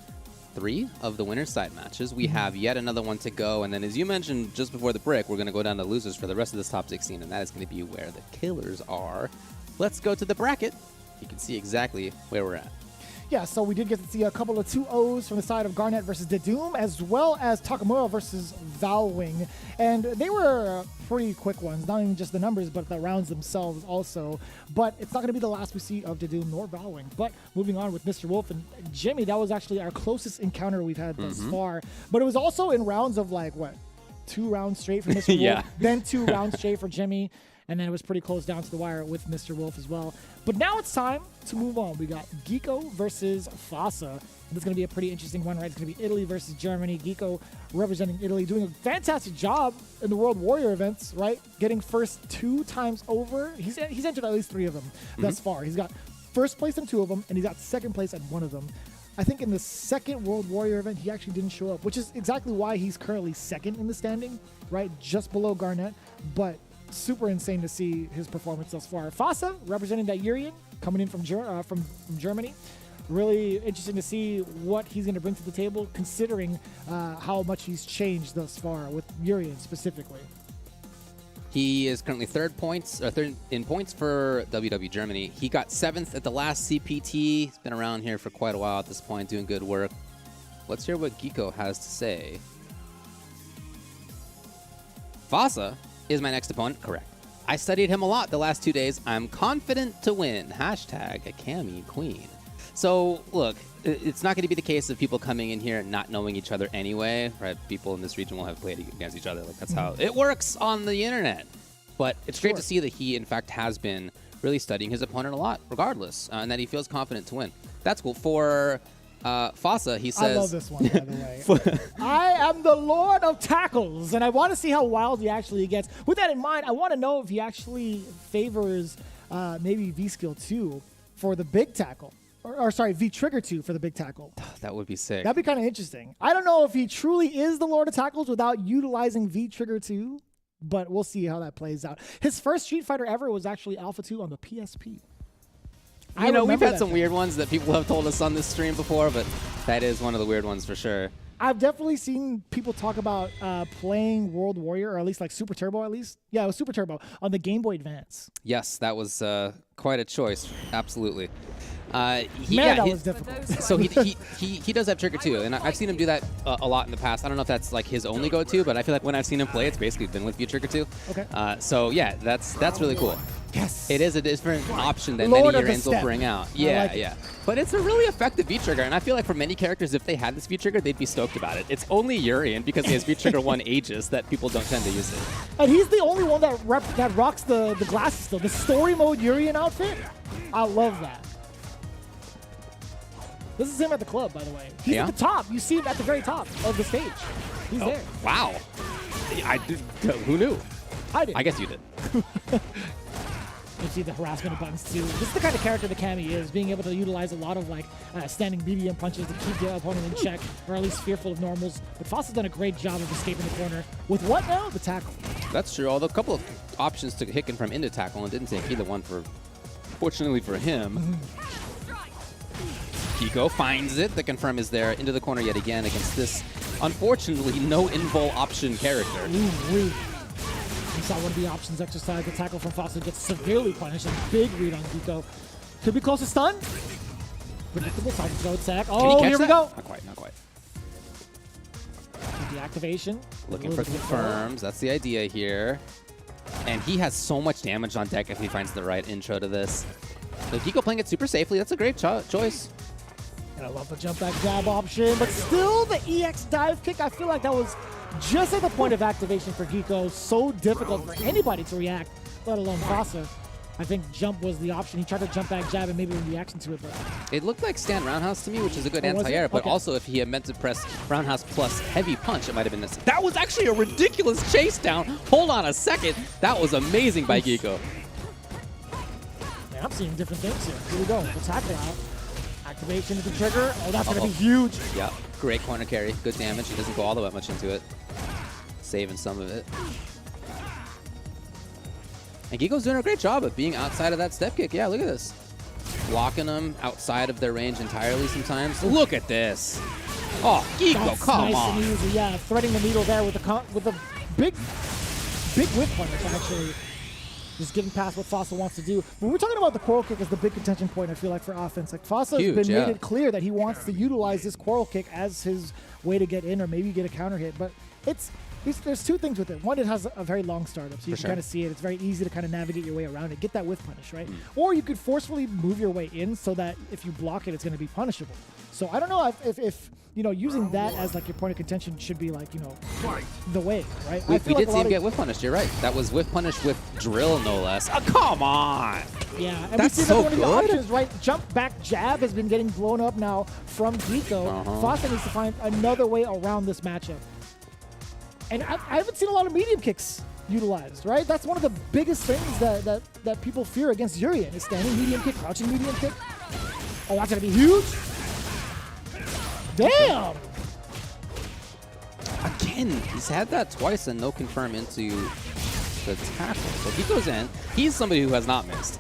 3 of the winner's side matches. We have yet another one to go. And then, as you mentioned just before the break, we're going to go down to losers for the rest of this top 16. And that is going to be where the killers are. Let's go to the bracket. You can see exactly where we're at. Yeah, so we did get to see a couple of 2-0s from the side of Garnet versus Doom, as well as Takamura versus Valwing. And they were pretty quick ones, not even just the numbers, but the rounds themselves also. But it's not going to be the last we see of Doom nor Valwing. But moving on with Mr. Wolf and Jimmy, that was actually our closest encounter we've had thus far. But it was also in rounds of 2 rounds straight for Mr. Yeah. Wolf, then 2 rounds straight for Jimmy. And then it was pretty close down to the wire with Mr. Wolf as well. But now it's time to move on. We got Geeko versus Fasa. And this is going to be a pretty interesting one, right? It's going to be Italy versus Germany. Geeko representing Italy, doing a fantastic job in the World Warrior events, right? Getting first 2 times over. He's entered at least 3 of them thus far. He's got first place in 2 of them, and he's got second place at 1 of them. I think in the second World Warrior event, he actually didn't show up, which is exactly why he's currently second in the standing, right? Just below Garnet. But super insane to see his performance thus far. Fasa, representing that Urian, coming in from Germany. Really interesting to see what he's going to bring to the table, considering how much he's changed thus far with Urian specifically. He is currently third in points for WW Germany. He got 7th at the last CPT. He's been around here for quite a while at this point, doing good work. Let's hear what Geeko has to say. Fasa is my next opponent. Correct. I studied him a lot the last 2 days. I'm confident to win. Hashtag a Cammy Queen. So, look, it's not going to be the case of people coming in here and not knowing each other anyway, right? People in this region will have played against each other. Like, that's how it works on the internet. But it's great to see that he, in fact, has been really studying his opponent a lot, regardless, and that he feels confident to win. That's cool. For Fasa, he says... I love this one, by the way. I am the Lord of Tackles, and I want to see how wild he actually gets. With that in mind, I want to know if he actually favors maybe V-Skill 2 for the big tackle. Or sorry, V-Trigger 2 for the big tackle. That would be sick. That'd be kind of interesting. I don't know if he truly is the Lord of Tackles without utilizing V-Trigger 2, but we'll see how that plays out. His first Street Fighter ever was actually Alpha 2 on the PSP. You know, we've had some weird ones that people have told us on this stream before, but that is one of the weird ones for sure. I've definitely seen people talk about playing World Warrior, or at least like Super Turbo at least. Yeah, it was Super Turbo on the Game Boy Advance. Yes, that was quite a choice. Absolutely. That was difficult. So he does have Trigger too, and I've seen him do that a lot in the past. I don't know if that's like his only go-to, but I feel like when I've seen him play, it's basically been with V-Trigger 2. Okay. So yeah, that's really cool. Yes. It is a different option than Lord many of the Urans will Step. bring out. I Yeah, like it. yeah. But it's a really effective V-Trigger, and I feel like for many characters, if they had this V-Trigger, they'd be stoked about it. It's only Urian, because he has V-Trigger 1 Aegis, that people don't tend to use it. And he's the only one that rocks the glasses still. The story mode Urian outfit. I love that. This is him at the club, by the way. He's at the top. You see him at the very top of the stage. He's there. Wow. Who knew? I did. I guess you did. You see the harassment buttons too. This is the kind of character that Cammy is, being able to utilize a lot of standing medium punches to keep the opponent in check, or at least fearful of normals. But Foss has done a great job of escaping the corner. With what now? The tackle. That's true. Although a couple of options to hit confirm into tackle, and didn't take either one fortunately for him. Geeko finds it. The confirm is there into the corner yet again against this, unfortunately, no invul option character. Ooh, we saw one of the options exercise. The tackle from Foster gets severely punished. A big read on Geeko. Could be close to stun. Predictable time to go attack. Oh, here we go. Not quite, not quite. The activation. Looking for confirms. That's the idea here. And he has so much damage on deck if he finds the right intro to this. So Geeko playing it super safely. That's a great choice. And I love the jump back grab option, but still the EX dive kick. I feel like that was just at the point of activation for Geeko. So difficult for anybody to react, let alone Fossa. I think jump was the option. He tried to jump back jab and maybe in reaction to it, but It looked like stand roundhouse to me, which is a good Oh, was it? anti-air, but Okay. also if he had meant to press roundhouse plus heavy punch, it might have been this. That was actually a ridiculous chase down. Hold on a second. That was amazing by Geeko. man, I'm seeing different things here. Here we go. The tackle out. Activation of the trigger. Oh, that's going to be huge. Yeah, great corner carry. Good damage. He doesn't go all the way much into it. Saving some of it. And Geeko's doing a great job of being outside of that step kick. Yeah, look at this. Blocking them outside of their range entirely sometimes. Look at this. Oh, Geeko, That's come nice on. and easy. Yeah, threading the needle there with the big whip punish, actually. Just getting past what Fossa wants to do. When we're talking about the quarrel kick as the big contention point, I feel like, for offense. Like, Fossa has been made it clear that he wants to utilize this quarrel kick as his way to get in or maybe get a counter hit. But there's two things with it. One, it has a very long startup, so you can kind of see it. It's very easy to kind of navigate your way around it. Get that whiff punish, right? Or you could forcefully move your way in so that if you block it, it's going to be punishable. So I don't know if you know, using that as like your point of contention should be like, you know, the way, right? We did see him get whiff punished. You're right. That was whiff punished with drill, no less. Oh, come on. Yeah, and That's we see so that one of the good. options, right? Jump back jab has been getting blown up now from Geeko. Fossa needs to find another way around this matchup. And I haven't seen a lot of medium kicks utilized, right? That's one of the biggest things that people fear against Urian is standing medium kick, crouching medium kick. Oh, that's going to be huge. Damn! Again, he's had that twice and no confirm into the tackle. So if he goes in, he's somebody who has not missed.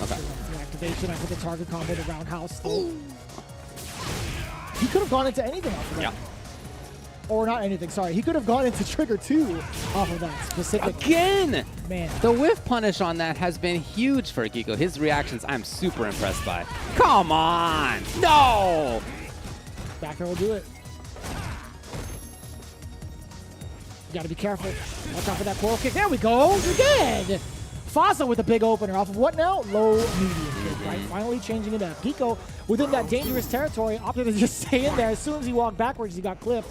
Okay. The activation, I put the target combo, the roundhouse. He could have gone into anything off of that. Yeah. Or not anything, sorry. He could have gone into trigger 2 off of that specific. Again! Man. The whiff punish on that has been huge for Geeko. His reactions, I'm super impressed by. Come on! No! Back there will do it. You gotta be careful. Watch out for that coil kick. There we go. You're dead. Fossa with a big opener off of what now? Low medium kick, right? Finally changing it up. Geeko within that dangerous territory opted to just stay in there. As soon as he walked backwards, he got clipped.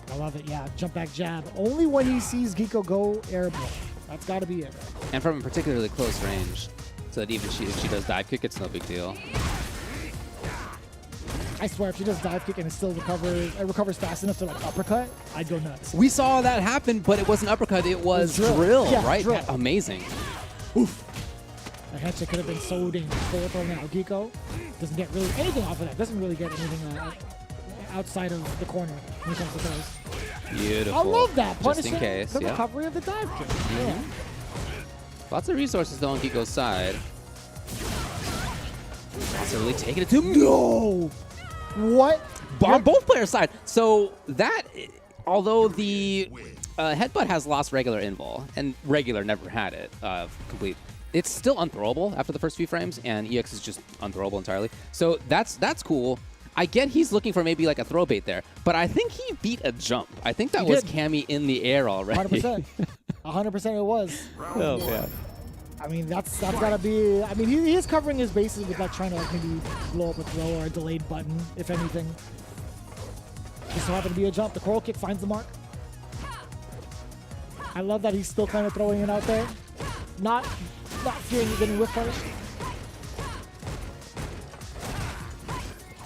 I love it, yeah. Jump back jab. Only when he sees Geeko go airborne. That's got to be it. And from a particularly close range, so that even if she does dive kick, it's no big deal. I swear, if she does dive kick and it still recovers fast enough to like uppercut, I'd go nuts. We saw that happen, but it wasn't uppercut, it was drill, Yeah, right? drill. Amazing. Oof. The headshot could have been so dangerous. Forward throw now. Geeko doesn't get really anything off of that. Doesn't really get anything outside of the corner when it comes to those. Beautiful. I love that. Just Punishing in case, the yeah. recovery of the dive kick. Yeah. Lots of resources though on Geeko's side. Also really taking it to No! What? on both players' side. So that, although the headbutt has lost regular invul, and regular never had it complete, it's still unthrowable after the first few frames, and EX is just unthrowable entirely. So that's cool. I get he's looking for maybe like a throw bait there, but I think he beat a jump. I think that was Cammy in the air already. 100%. 100% it was. Oh, man. I mean, that's gotta be. I mean, he is covering his bases with like trying to like maybe blow up a throw or a delayed button, if anything. Just so happened to be a jump. The coral kick finds the mark. I love that he's still kind of throwing it out there, not fearing getting whiff punished.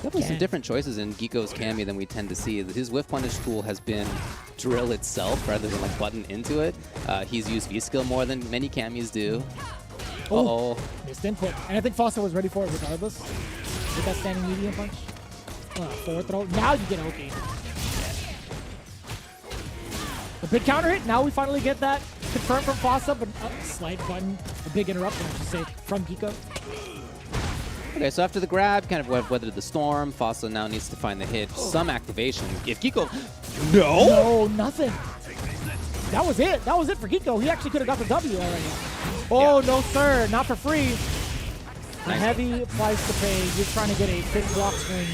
Definitely some different choices in Geeko's Cammy than we tend to see. His whiff punish tool has been drill itself rather than like button into it. He's used V-skill more than many Cammys do. Uh-oh. Missed input. And I think Fossa was ready for it regardless. With that standing medium punch. Forward throw. Now you get okay. The big counter hit. Now we finally get that confirmed from Fossa, but slight button. A big interruption, I should say, from Geeko. Okay, so after the grab, kind of weathered the storm. Fossa now needs to find the hit. Some activation. If Geeko... No, nothing. That was it. That was it for Geeko. He actually could have got the W already. Oh, no, sir. Not for free. A heavy price to pay. You're trying to get a quick block swing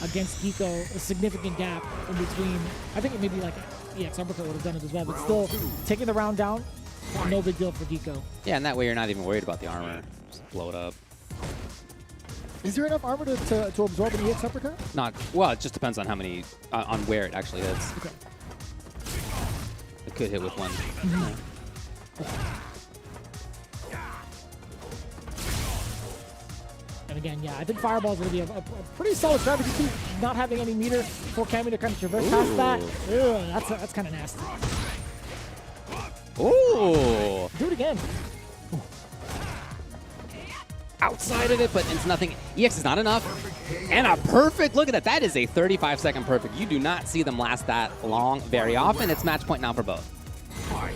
against Geeko. A significant gap in between. I think it maybe like EX uppercut would have done it as well, but still taking the round down, no big deal for Geeko. Yeah, and that way you're not even worried about the armor. Just blow it up. Is there enough armor to absorb an EX uppercut? Not well. It just depends on how many, on where it actually hits. Okay. could hit with one. And again, yeah, I think Fireball is going to be a pretty solid strategy too. Not having any meter for Cammy to kind of traverse past that. Ugh, that's kind of nasty. Ooh! Do it again. Outside of it, but it's nothing. EX is not enough. And a perfect, look at that. That is a 35-second perfect. You do not see them last that long very often. It's match point now for both. Man,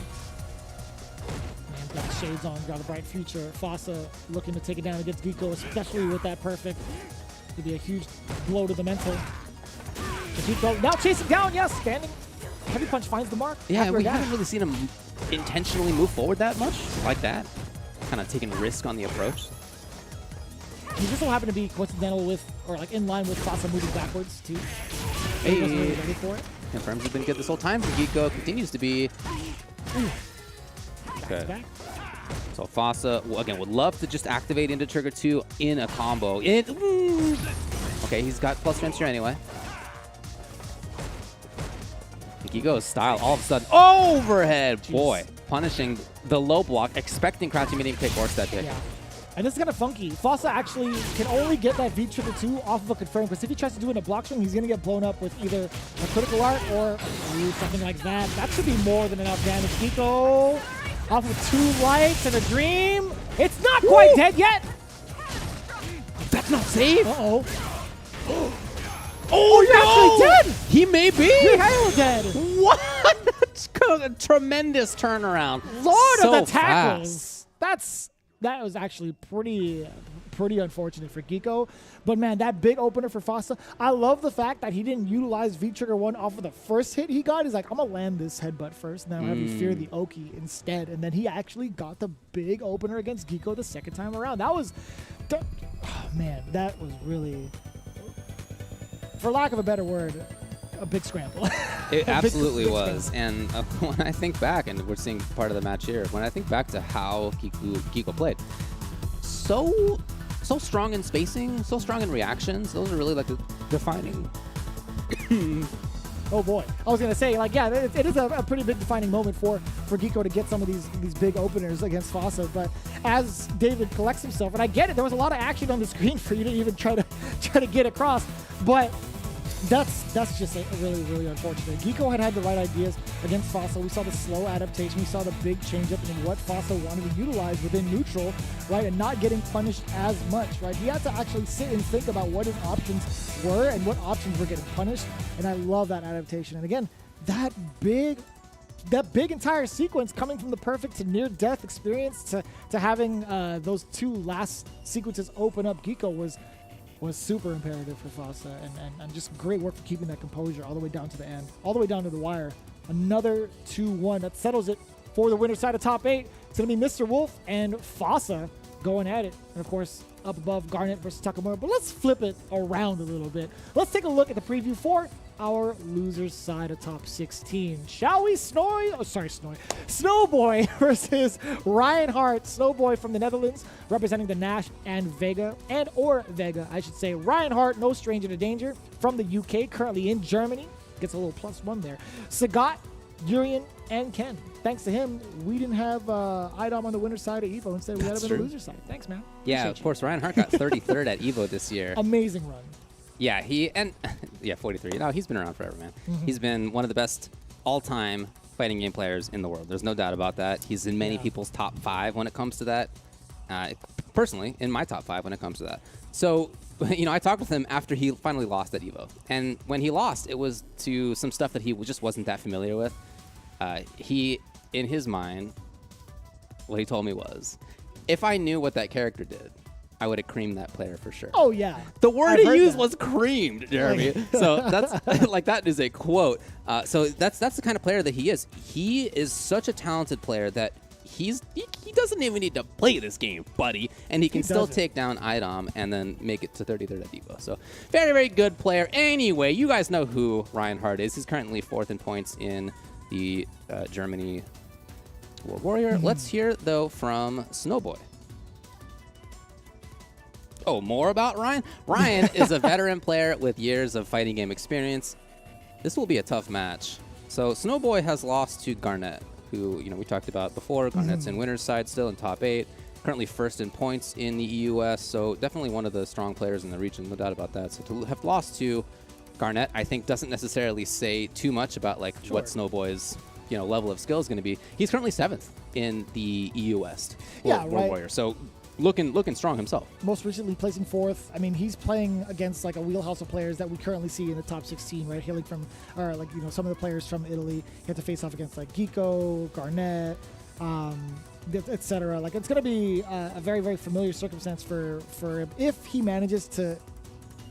got the shades on, got a bright future. Fossa looking to take it down against Geeko, especially with that perfect. Could be a huge blow to the mental. Geeko now chasing down, yes, standing. Heavy punch finds the mark. Yeah, we haven't really seen him intentionally move forward that much like that. Kind of taking risk on the approach. He just so happened to be coincidental with, or like in line with Fossa moving backwards too. Hey. He wasn't really ready for it. Confirms has been good this whole time for Geeko. Continues to be. Okay. Back. So Fossa, again, would love to just activate into trigger 2 in a combo. Okay, he's got plus strength here anyway. Geeko's style all of a sudden overhead. Jeez. Boy, punishing the low block, expecting crouching medium kick or step kick. Yeah. And this is kind of funky. Fossa actually can only get that V trigger 2 off of a confirm, because if he tries to do it in a block swing, he's going to get blown up with either a critical art or something like that. That should be more than enough damage. Geeko off of 2 lights and a dream. It's not quite dead yet. That's not safe. Uh-oh. Oh, you're actually dead. He may be. You're hella dead. What? A tremendous turnaround. Lord so of the tackles. Fast. That was actually pretty unfortunate for Geeko. But man, that big opener for Fossa. I love the fact that he didn't utilize V-Trigger 1 off of the first hit he got. He's like, I'm going to land this headbutt first. Now have you fear the Oki instead. And then he actually got the big opener against Geeko the second time around. That was, oh man, that was really, for lack of a better word, a big scramble. It absolutely was. And when I think back, and we're seeing part of the match here, when I think back to how Geeko played, so strong in spacing, so strong in reactions. Those are really like the defining. Oh boy, I was gonna say, like, yeah, it is a pretty big defining moment for Geeko to get some of these big openers against Fossa. But as David collects himself, and I get it, there was a lot of action on the screen for you to even try to get across, but that's just a really unfortunate. Geeko had the right ideas against Fossa. We saw the slow adaptation. We saw the big changeup and what Fossa wanted to utilize within neutral, right, and not getting punished as much, right? He had to actually sit and think about what his options were and what options were getting punished, and I love that adaptation. And again, that big entire sequence coming from the perfect to near-death experience to having those 2 last sequences open up Geeko was super imperative for Fossa, and just great work for keeping that composure all the way down to the end, all the way down to the wire. Another 2-1. That settles it for the winner's side of top 8. It's going to be Mr. Wolf and Fossa going at it. And, of course, up above, Garnet versus Takamura. But let's flip it around a little bit. Let's take a look at the preview for our loser's side of top 16. Shall we? Snowboy versus Ryan Hart. Snowboy from the Netherlands, representing the Nash and Vega, I should say. Ryan Hart, no stranger to danger, from the UK, currently in Germany. Gets a little +1 there. Sagat, Urian, and Ken. Thanks to him, we didn't have IDOM on the winner's side of EVO. Instead, we had him on the loser's side. Thanks, man. Yeah, Appreciate of course. Ryan Hart got 33rd at EVO this year. Amazing run. Yeah, 43. No, he's been around forever, man. He's been one of the best all-time fighting game players in the world. There's no doubt about that. He's in many people's top 5 when it comes to that. Personally, in my top 5 when it comes to that. So, I talked with him after he finally lost at EVO. And when he lost, it was to some stuff that he just wasn't that familiar with. He, in his mind, what he told me was, if I knew what that character did, I would have creamed that player for sure. Oh, yeah. The word he used was creamed, Jeremy. So that's like, that is a quote. So that's the kind of player that he is. He is such a talented player that he doesn't even need to play this game, buddy. And he can still take down IDOM and then make it to 33rd at EVO. So very, very good player. Anyway, you guys know who Ryan Hart is. He's currently 4th in points in the Germany World Warrior. Let's hear, though, from Snowboy. Oh, more about Ryan? Ryan is a veteran player with years of fighting game experience. This will be a tough match So Snowboy has lost to Garnett, who we talked about before. Garnett's in winner's side still in top 8. Currently first in points in the EU West, so definitely one of the strong players in the region, no doubt about that. So to have lost to Garnett, I think doesn't necessarily say too much about like what Snowboy's level of skill is going to be. He's currently 7th in the EU West World Warrior, so looking strong himself. Most recently placing 4th. I mean, he's playing against like a wheelhouse of players that we currently see in the top 16, right? Hailing from, or like some of the players from Italy. You have to face off against like Geeko, Garnett, etc. Like it's going to be a very, very familiar circumstance for him if he manages to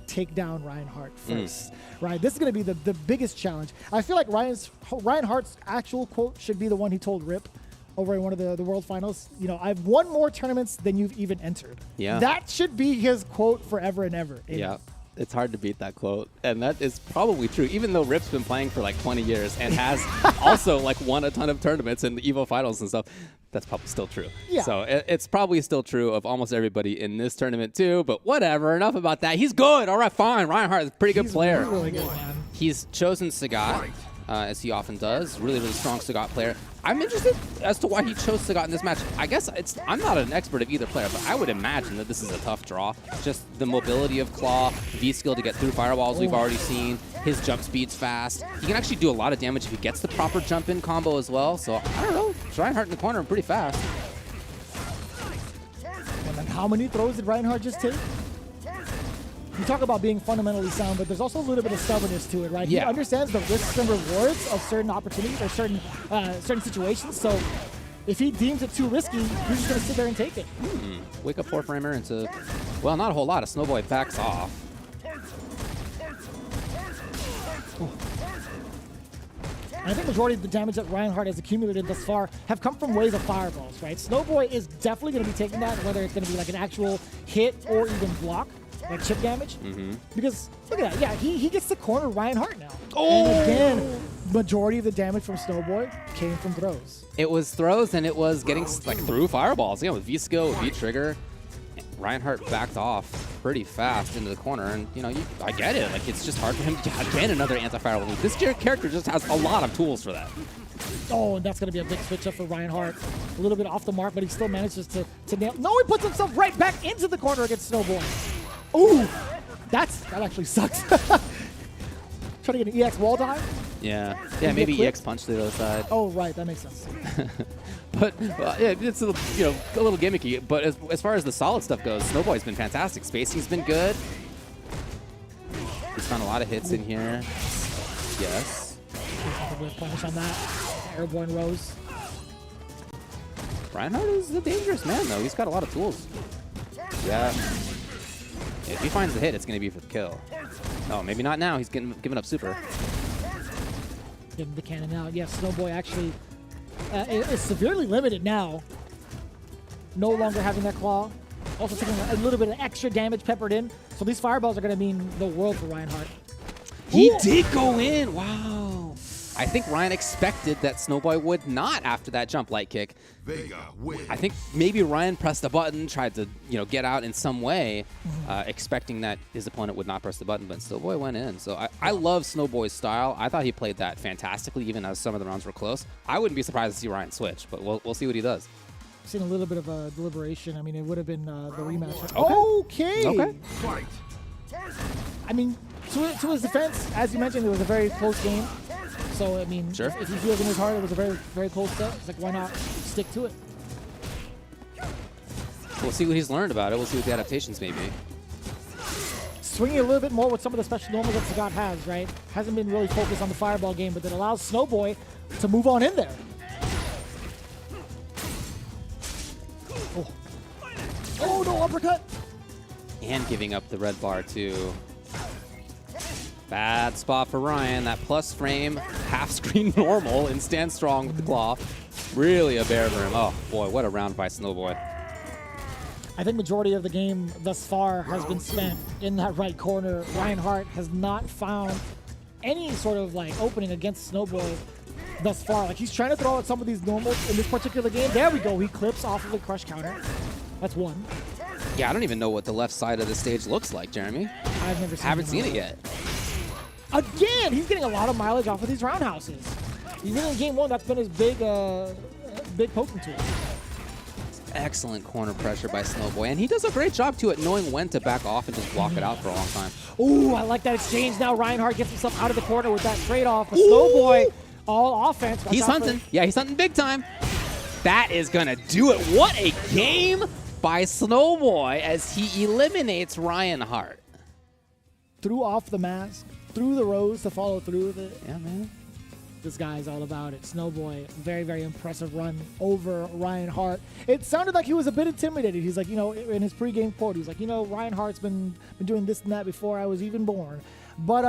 take down Reinhardt first, right? This is going to be the biggest challenge. I feel like Reinhardt's actual quote should be the one he told Rip over in one of the World Finals. I've won more tournaments than you've even entered. Yeah. That should be his quote forever and ever. Yeah. It's hard to beat that quote, and that is probably true. Even though Rip's been playing for like 20 years and has also like won a ton of tournaments in the Evo Finals and stuff, that's probably still true. Yeah. So it's probably still true of almost everybody in this tournament too. But whatever, enough about that. He's good. All right, fine. Reinhardt is a pretty good player. He's really good, man. He's chosen Sagat, as he often does. Really, really strong Sagat player. I'm interested as to why he chose Sagat in this match. I guess I'm not an expert of either player, but I would imagine that this is a tough draw. Just the mobility of Claw, V-skill to get through firewalls we've already seen. His jump speed's fast. He can actually do a lot of damage if he gets the proper jump-in combo as well. So, I don't know. Reinhardt in the corner pretty fast. And then how many throws did Reinhardt just take? You talk about being fundamentally sound, but there's also a little bit of stubbornness to it, right? Yeah. He understands the risks and rewards of certain opportunities or certain situations. So if he deems it too risky, he's just going to sit there and take it. Wake up 4-framer into, well, not a whole lot. A Snowboy backs off. And I think the majority of the damage that Reinhardt has accumulated thus far have come from waves of fireballs, right? Snowboy is definitely going to be taking that, whether it's going to be like an actual hit or even block. Like chip damage, because look at that. Yeah, he gets to corner Reinhardt now. And again, majority of the damage from Snowboy came from throws. It was throws, and it was getting like through fireballs. With V-skill, with V-trigger, Reinhardt backed off pretty fast into the corner, and I get it. Like it's just hard for him to again another anti-firewall move. This character just has a lot of tools for that. Oh, and that's going to be a big switch up for Reinhardt. A little bit off the mark, but he still manages to nail. No, he puts himself right back into the corner against Snowboy. Ooh, that actually sucks. Trying to get an EX wall dive? Yeah, maybe EX punch to the other side. Oh, right, that makes sense. But yeah, it's a little gimmicky. But as far as the solid stuff goes, Snowboy's been fantastic. Spacing's been good. He's found a lot of hits in here. Yes. Punish on that. Airborne Rose. Reinhardt is a dangerous man, though. He's got a lot of tools. Yeah. If he finds the hit, it's going to be for the kill. Oh, maybe not now. He's giving up super. Give him the cannon out. Yeah, Snowboy actually is severely limited now. No longer having that claw. Also taking a little bit of extra damage peppered in. So these fireballs are going to mean the world for Reinhardt. He did go in. Wow. I think Ryan expected that Snowboy would not after that jump light kick. I think maybe Ryan pressed the button, tried to get out in some way, expecting that his opponent would not press the button, but Snowboy went in. So I love Snowboy's style. I thought he played that fantastically, even as some of the rounds were close. I wouldn't be surprised to see Ryan switch, but we'll see what he does. Seen a little bit of a deliberation. I mean, it would have been the rematch. Okay. I mean, to his defense, as you mentioned, it was a very close game. So, I mean, sure. If he feels in his heart it was a very, very close set, it's like, why not stick to it? We'll see what he's learned about it. We'll see what the adaptations may be. Swinging a little bit more with some of the special normals that Sagat has, right? Hasn't been really focused on the fireball game, but that allows Snowboy to move on in there. Oh, no, uppercut! And giving up the red bar, too. Bad spot for Ryan. That plus frame, half screen normal, and stand strong with the claw. Really a bear for him. Oh, boy, what a round by Snowboy. I think majority of the game thus far has been spent in that right corner. Reinhardt has not found any sort of opening against Snowboy thus far. Like he's trying to throw out some of these normals in this particular game. There we go. He clips off of the crush counter. That's one. Yeah, I don't even know what the left side of the stage looks like, Jeremy. I've never seen Haven't seen it yet. Again, he's getting a lot of mileage off of these roundhouses. Even in game 1, that's been his big poking tool. Excellent corner pressure by Snowboy, and he does a great job too at knowing when to back off and just block it out for a long time. Ooh, I like that exchange. Now Reinhardt gets himself out of the corner with that trade-off. Snowboy, all offense. He's hunting. Yeah, he's hunting big time. That is going to do it. What a game by Snowboy as he eliminates Reinhardt. Threw off the mask, threw the rose to follow through with it. Yeah, man. This guy's all about it. Snowboy, very, very impressive run over Reinhardt. It sounded like he was a bit intimidated. He's like, in his pregame quote, he's like, Reinhardt's been doing this and that before I was even born. But,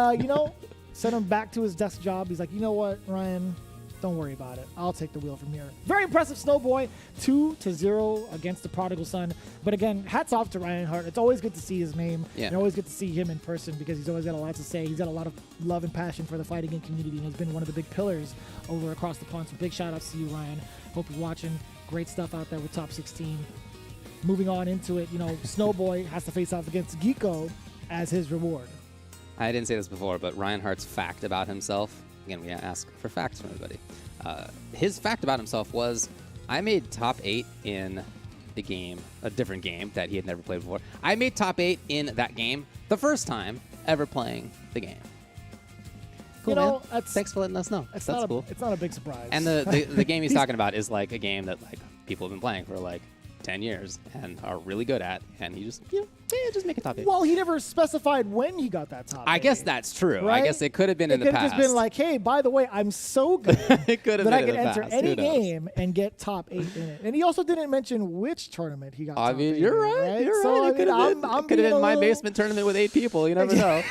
sent him back to his desk job. He's like, you know what, Ryan, don't worry about it. I'll take the wheel from here. Very impressive Snowboy, 2-0 against the prodigal son. But again, hats off to Reinhardt. It's always good to see his name. Yeah. And always good to see him in person because he's always got a lot to say. He's got a lot of love and passion for the fighting game community and has been one of the big pillars over across the pond. So big shout outs to you, Ryan. Hope you're watching. Great stuff out there with Top 16. Moving on into it, Snowboy has to face off against Geeko as his reward. I didn't say this before, but Reinhardt's fact about himself, again, we ask for facts from everybody. His fact about himself was, I made top 8 in the game, a different game that he had never played before. I made top 8 in that game the first time ever playing the game. Cool, man. Thanks for letting us know. That's cool. It's not a big surprise. And the game he's talking about is like a game that like people have been playing for like 10 years and are really good at, and he just, just make a top 8. Well, he never specified when he got that top 8. I guess that's true. Right? I guess it could have been in the past. It could have just been like, hey, by the way, I'm so good it could have that been I can in the enter past. any Who knows? game and get top 8 in it. And he also didn't mention which tournament he got top 8 I mean, you're in, right. You're So, right. It could have been my basement tournament with 8 people. You never know.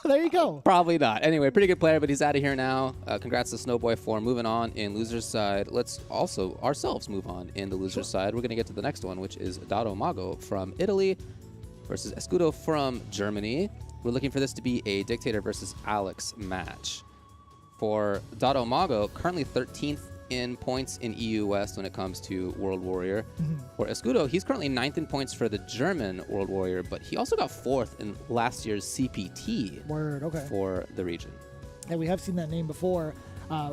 There you go. Probably not. Anyway, pretty good player, but he's out of here now. Congrats to Snowboy for moving on in loser's side. Let's also ourselves move on in the loser's side. We're going to get to the next one, which is Dado Mago from Italy versus Escudo from Germany. We're looking for this to be a Dictator versus Alex match. For Dado Mago, currently 13th in points in EU West when it comes to World Warrior. For Escudo, he's currently 9th in points for the German World Warrior, but he also got 4th in last year's CPT for the region. And we have seen that name before.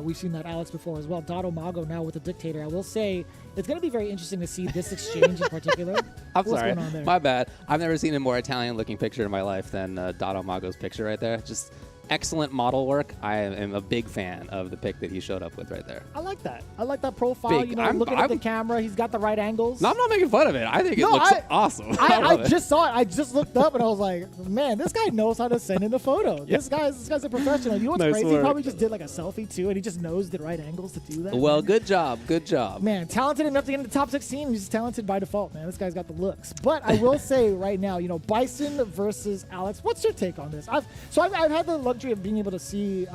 We've seen that Alex before as well. Dado Mago now with the Dictator. I will say it's going to be very interesting to see this exchange in particular. What's going on there? My bad. I've never seen a more Italian-looking picture in my life than Dado Mago's picture right there. Just excellent model work. I am a big fan of the pic that he showed up with right there. I like that. I like that profile. Big. Looking at the camera, he's got the right angles. No, I'm not making fun of it. I think it looks awesome. I just saw it. I just looked up and I was like, man, this guy knows how to send in the photo. This guy's a professional. You know what's crazy? He probably just did like a selfie too, and he just knows the right angles to do that. Well, man. good job. Good job. Man, talented enough to get into the top 16. He's just talented by default, man. This guy's got the looks. But I will say right now, Bison versus Alex. What's your take on this? I've had the luxury of being able to see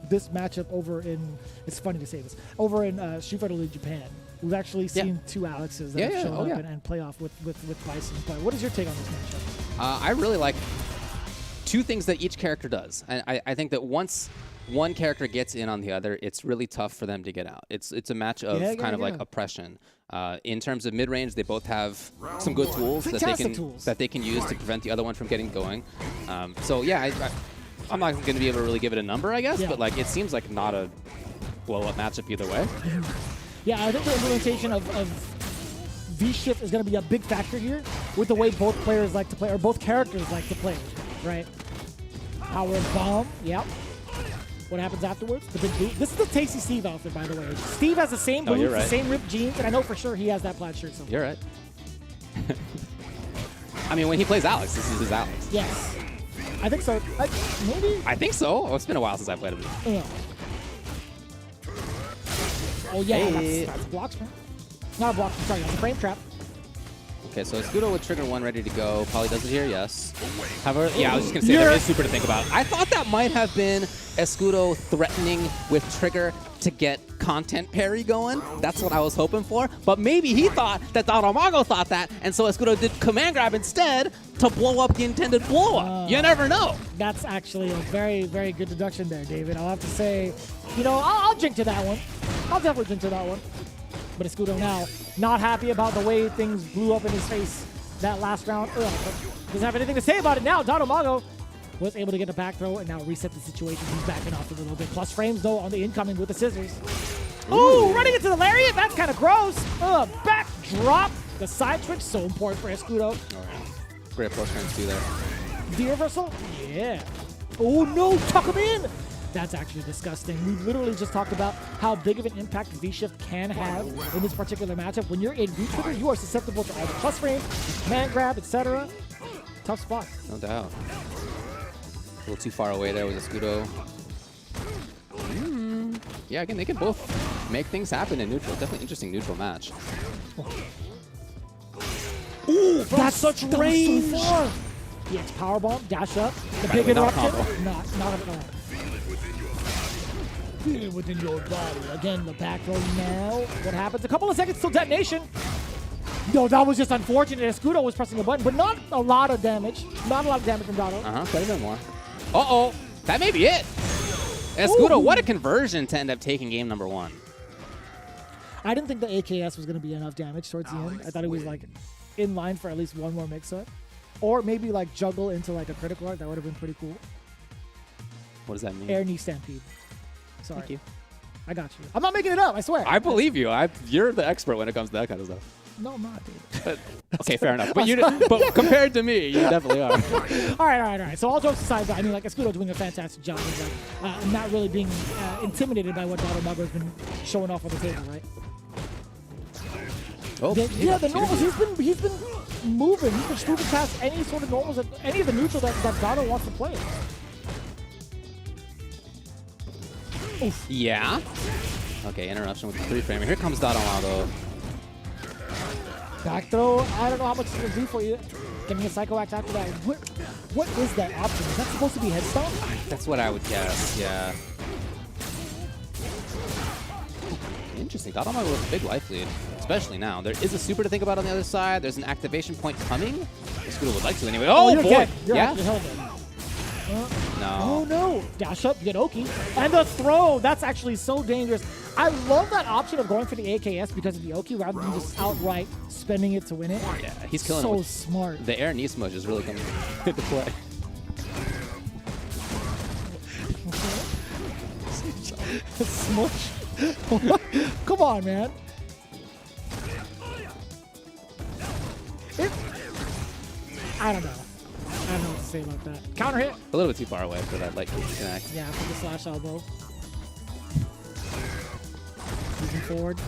this matchup over in, it's funny to say this, over in Street Fighter League Japan. We've actually seen 2 Alexes that have shown up and play off with Bison. But what is your take on this matchup? I really like 2 things that each character does. And I think that once one character gets in on the other, it's really tough for them to get out. It's a match of kind of like oppression. In terms of mid-range, they both have some good tools that they can use to prevent the other one from getting going. I'm not going to be able to really give it a number, I guess, but it seems like not a blow-up matchup either way. Yeah, I think the implementation of V-Shift is going to be a big factor here with the way both players like to play, or both characters like to play, right? Power Bomb, yep. What happens afterwards? The big boot. This is the Tasty Steve outfit, by the way. Steve has the same boots, the same ripped jeans, and I know for sure he has that plaid shirt somewhere. You're right. I mean, when he plays Alex, this is his Alex. Yes. I think so. Maybe? I think so. Oh, it's been a while since I played him. Yeah. Oh, yeah, that's blocks, man. Not a block, sorry, that's a frame trap. Okay, so Escudo with trigger 1 ready to go. Probably does it here, yes. However, I was just going to say, there is super to think about. I thought that might have been Escudo threatening with trigger to get content parry going. That's what I was hoping for. But maybe he thought that Dado Mago thought that, and so Escudo did command grab instead to blow up the intended blow up. You never know. That's actually a very, very good deduction there, David. I'll have to say, I'll drink to that one. I'll definitely drink to that one. But Escudo now not happy about the way things blew up in his face that last round. Doesn't have anything to say about it now. Dado Mago was able to get a back throw and now reset the situation. He's backing off a little bit. Plus frames, though, on the incoming with the scissors. Ooh, running into the lariat. That's kind of gross. Back drop. The side trick, so important for Escudo. Great plus frames too there. The reversal? Yeah. Oh, no. Tuck him in. That's actually disgusting. We literally just talked about how big of an impact V-Shift can have in this particular matchup. When you're in V-Trigger, you are susceptible to all the plus frames, command grab, etc. Tough spot. No doubt. A little too far away there with Escudo. Yeah, again, they can both make things happen in neutral. Definitely interesting neutral match. Ooh, that's such range. So far. Yeah, it's powerbomb, dash up, the big interruption. Not at all. Feel it within your body. Again, the back throw now. What happens? A couple of seconds till detonation. Yo, that was just unfortunate. Escudo was pressing the button, but not a lot of damage. Not a lot of damage from Dotto. Could have been more. Uh-oh. That may be it. Escudo, what a conversion to end up taking game number 1. I didn't think the AKS was going to be enough damage towards the end. I thought it was like in line for at least one more mix-up. Or maybe like juggle into like a critical art. That would have been pretty cool. What does that mean? Air knee stampede. Sorry. Thank you. I got you. I'm not making it up, I swear. I believe you. You're the expert when it comes to that kind of stuff. No, I'm not, dude. Okay, fair enough. But compared to me, you definitely are. All right. So all jokes aside, I mean, like, Escudo doing a fantastic job of like, not really being intimidated by what Dotto Mago has been showing off on the table, right? Oh, the normals. He's been moving. He's been moving past any sort of normals, any of the neutral that Dotto wants to play. Oof. Yeah. Okay, interruption with the 3-framer. Here comes Dotto Mago. Back throw. I don't know how much it's going to do for you. Getting a Psycho Act after that. What is that option? Is that supposed to be head stomp? That's what I would guess, yeah. Interesting. Dotto Mago with a big life lead, especially now. There is a super to think about on the other side. There's an activation point coming. Escudo would like to anyway. Oh, you're boy. Dead. You're yeah? hell dead. No. Oh, no. Dash up, you get Oki. And the throw. That's actually so dangerous. I love that option of going for the AKS because of the Oki rather than just outright spending it to win it. Yeah, he's killing so it. smart. The air knee smush is really coming into play. Smush? Come on, man. I don't know. I don't know what to say about that. Counter hit. A little bit too far away for that light kick to connect. Yeah, for the slash elbow. Moving forward.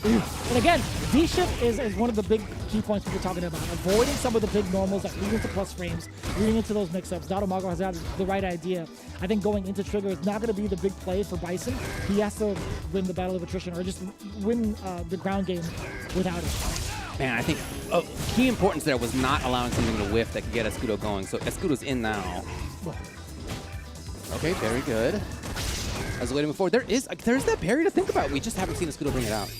Ooh. And again, V-shift is one of the big key points we were talking about. Avoiding some of the big normals that lead into plus frames, leading into those mix-ups. Dotto Mago has had the right idea. I think going into trigger is not going to be the big play for Bison. He has to win the battle of attrition or just win the ground game without it. Man, I think key importance there was not allowing something to whiff that could get Escudo going. So Escudo's in now. Okay, very good. As a way to move forward, there's that parry to think about. We just haven't seen Escudo bring it out.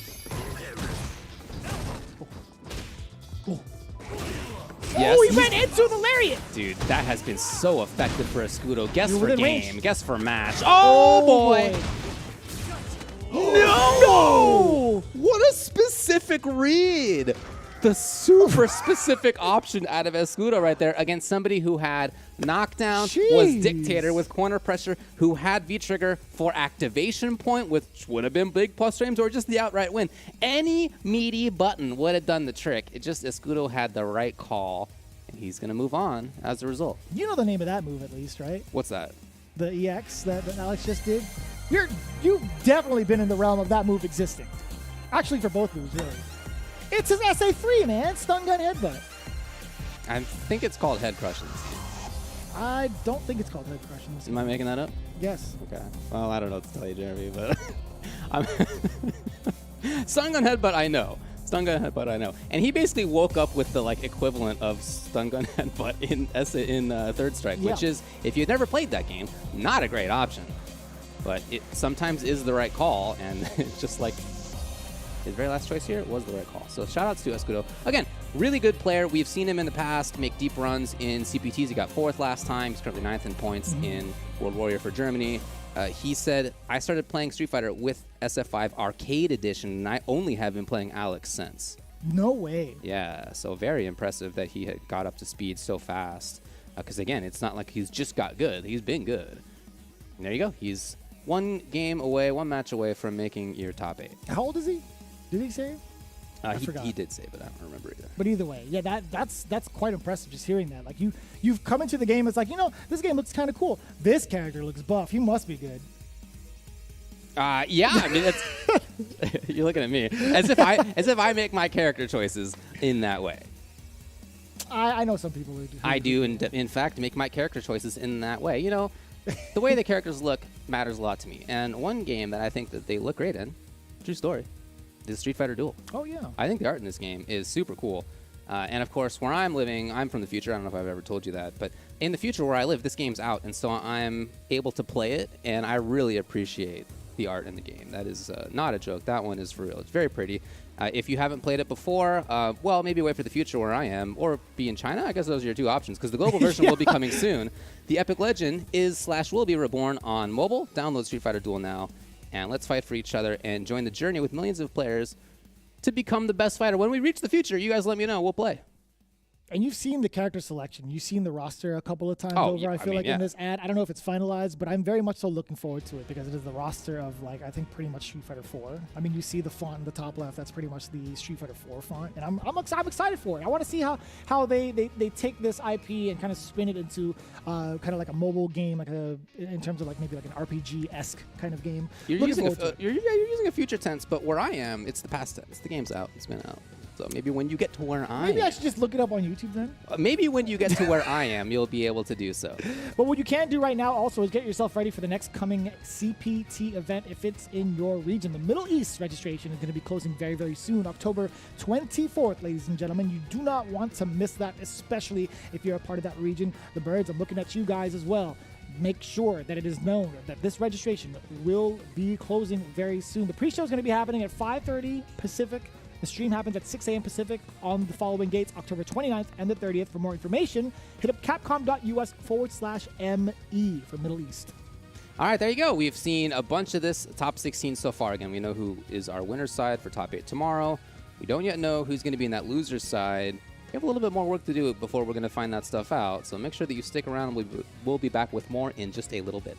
Yes. Oh, he ran into the lariat! Dude, that has been so effective for Escudo. Guess You're for within game, range. guess for match. Oh, boy! No! What a specific read! The super specific option out of Escudo right there against somebody who had knockdown, was dictator with corner pressure, who had V-trigger for activation point, which would have been big plus frames or just the outright win. Any meaty button would have done the trick. It just Escudo had the right call, and he's going to move on as a result. You know the name of that move at least, right? What's that? The EX that Alex just did. You've definitely been in the realm of that move existing. Actually, for both moves, really. It's his SA3, man. Stun gun headbutt. I think it's called head crushes. I don't think it's called head crushing. Am I making that up? Yes. Okay. Well, I don't know what to tell you, Jeremy, but stun gun headbutt, I know. Stun gun headbutt, I know. And he basically woke up with the equivalent of stun gun headbutt in Third Strike, which is, if you've never played that game, not a great option. But it sometimes is the right call, and it's just like his very last choice here was the right call. So shout outs to Escudo. Again, really good player. We've seen him in the past make deep runs in CPTs. He got 4th last time. He's currently 9th in points in World Warrior for Germany. He said, I started playing Street Fighter with SF5 Arcade Edition, and I only have been playing Alex since. No way. Yeah, so very impressive that he had got up to speed so fast. Because again, it's not like he's just got good. He's been good. And there you go. He's one match away from making your top 8. How old is he? Did he say? I forgot. He did say, but I don't remember either. But either way, yeah, that's quite impressive just hearing that. Like you've come into the game, it's like, this game looks kind of cool. This character looks buff. He must be good. Yeah, I mean that's you're looking at me as if I make my character choices in that way. I know some people who do. I do, in fact, make my character choices in that way. The way the characters look matters a lot to me. And one game that I think that they look great in, true story, is Street Fighter Duel. Oh, yeah. I think the art in this game is super cool. And, of course, where I'm living, I'm from the future. I don't know if I've ever told you that. But in the future where I live, this game's out. And so I'm able to play it, and I really appreciate the art in the game. That is not a joke. That one is for real. It's very pretty. If you haven't played it before, well, maybe wait for the future where I am, or be in China. I guess those are your 2 options, because the global version will be coming soon. The Epic Legend will be reborn on mobile. Download Street Fighter Duel now, and let's fight for each other and join the journey with millions of players to become the best fighter. When we reach the future, you guys let me know. We'll play. And you've seen the character selection. You've seen the roster a couple of times over. Yeah, I feel like in this ad, I don't know if it's finalized, but I'm very much so looking forward to it because it is the roster of, like, I think pretty much Street Fighter 4. I mean, you see the font in the top left. That's pretty much the Street Fighter 4 font. And I'm excited for it. I want to see how they take this IP and kind of spin it into kind of like a mobile game, like in terms of like maybe like an RPG-esque kind of game. You're using a future tense, but where I am, it's the past tense. The game's out. It's been out. So maybe when you get to where I am. Maybe I should just look it up on YouTube then? Maybe when you get to where I am, you'll be able to do so. But what you can do right now also is get yourself ready for the next coming CPT event if it's in your region. The Middle East registration is going to be closing very, very soon, October 24th, ladies and gentlemen. You do not want to miss that, especially if you're a part of that region. The Birds, I'm looking at you guys as well. Make sure that it is known that this registration will be closing very soon. The pre-show is going to be happening at 5:30 Pacific. The stream happens at 6 a.m. Pacific on the following dates, October 29th and the 30th. For more information, hit up capcom.us/ME for Middle East. All right, there you go. We've seen a bunch of this top 16 so far. Again, we know who is our winner's side for top 8 tomorrow. We don't yet know who's going to be in that loser's side. We have a little bit more work to do before we're going to find that stuff out. So make sure that you stick around. We'll be back with more in just a little bit.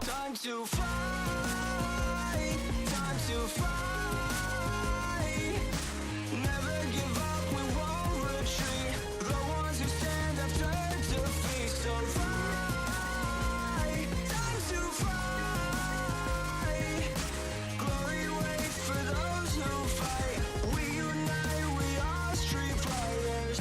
Time to fight, time to fight. Never give up, we won't retreat. The ones who stand have turned defeat. So fight, time to fight. Glory waits for those who fight. We unite, we are street fighters.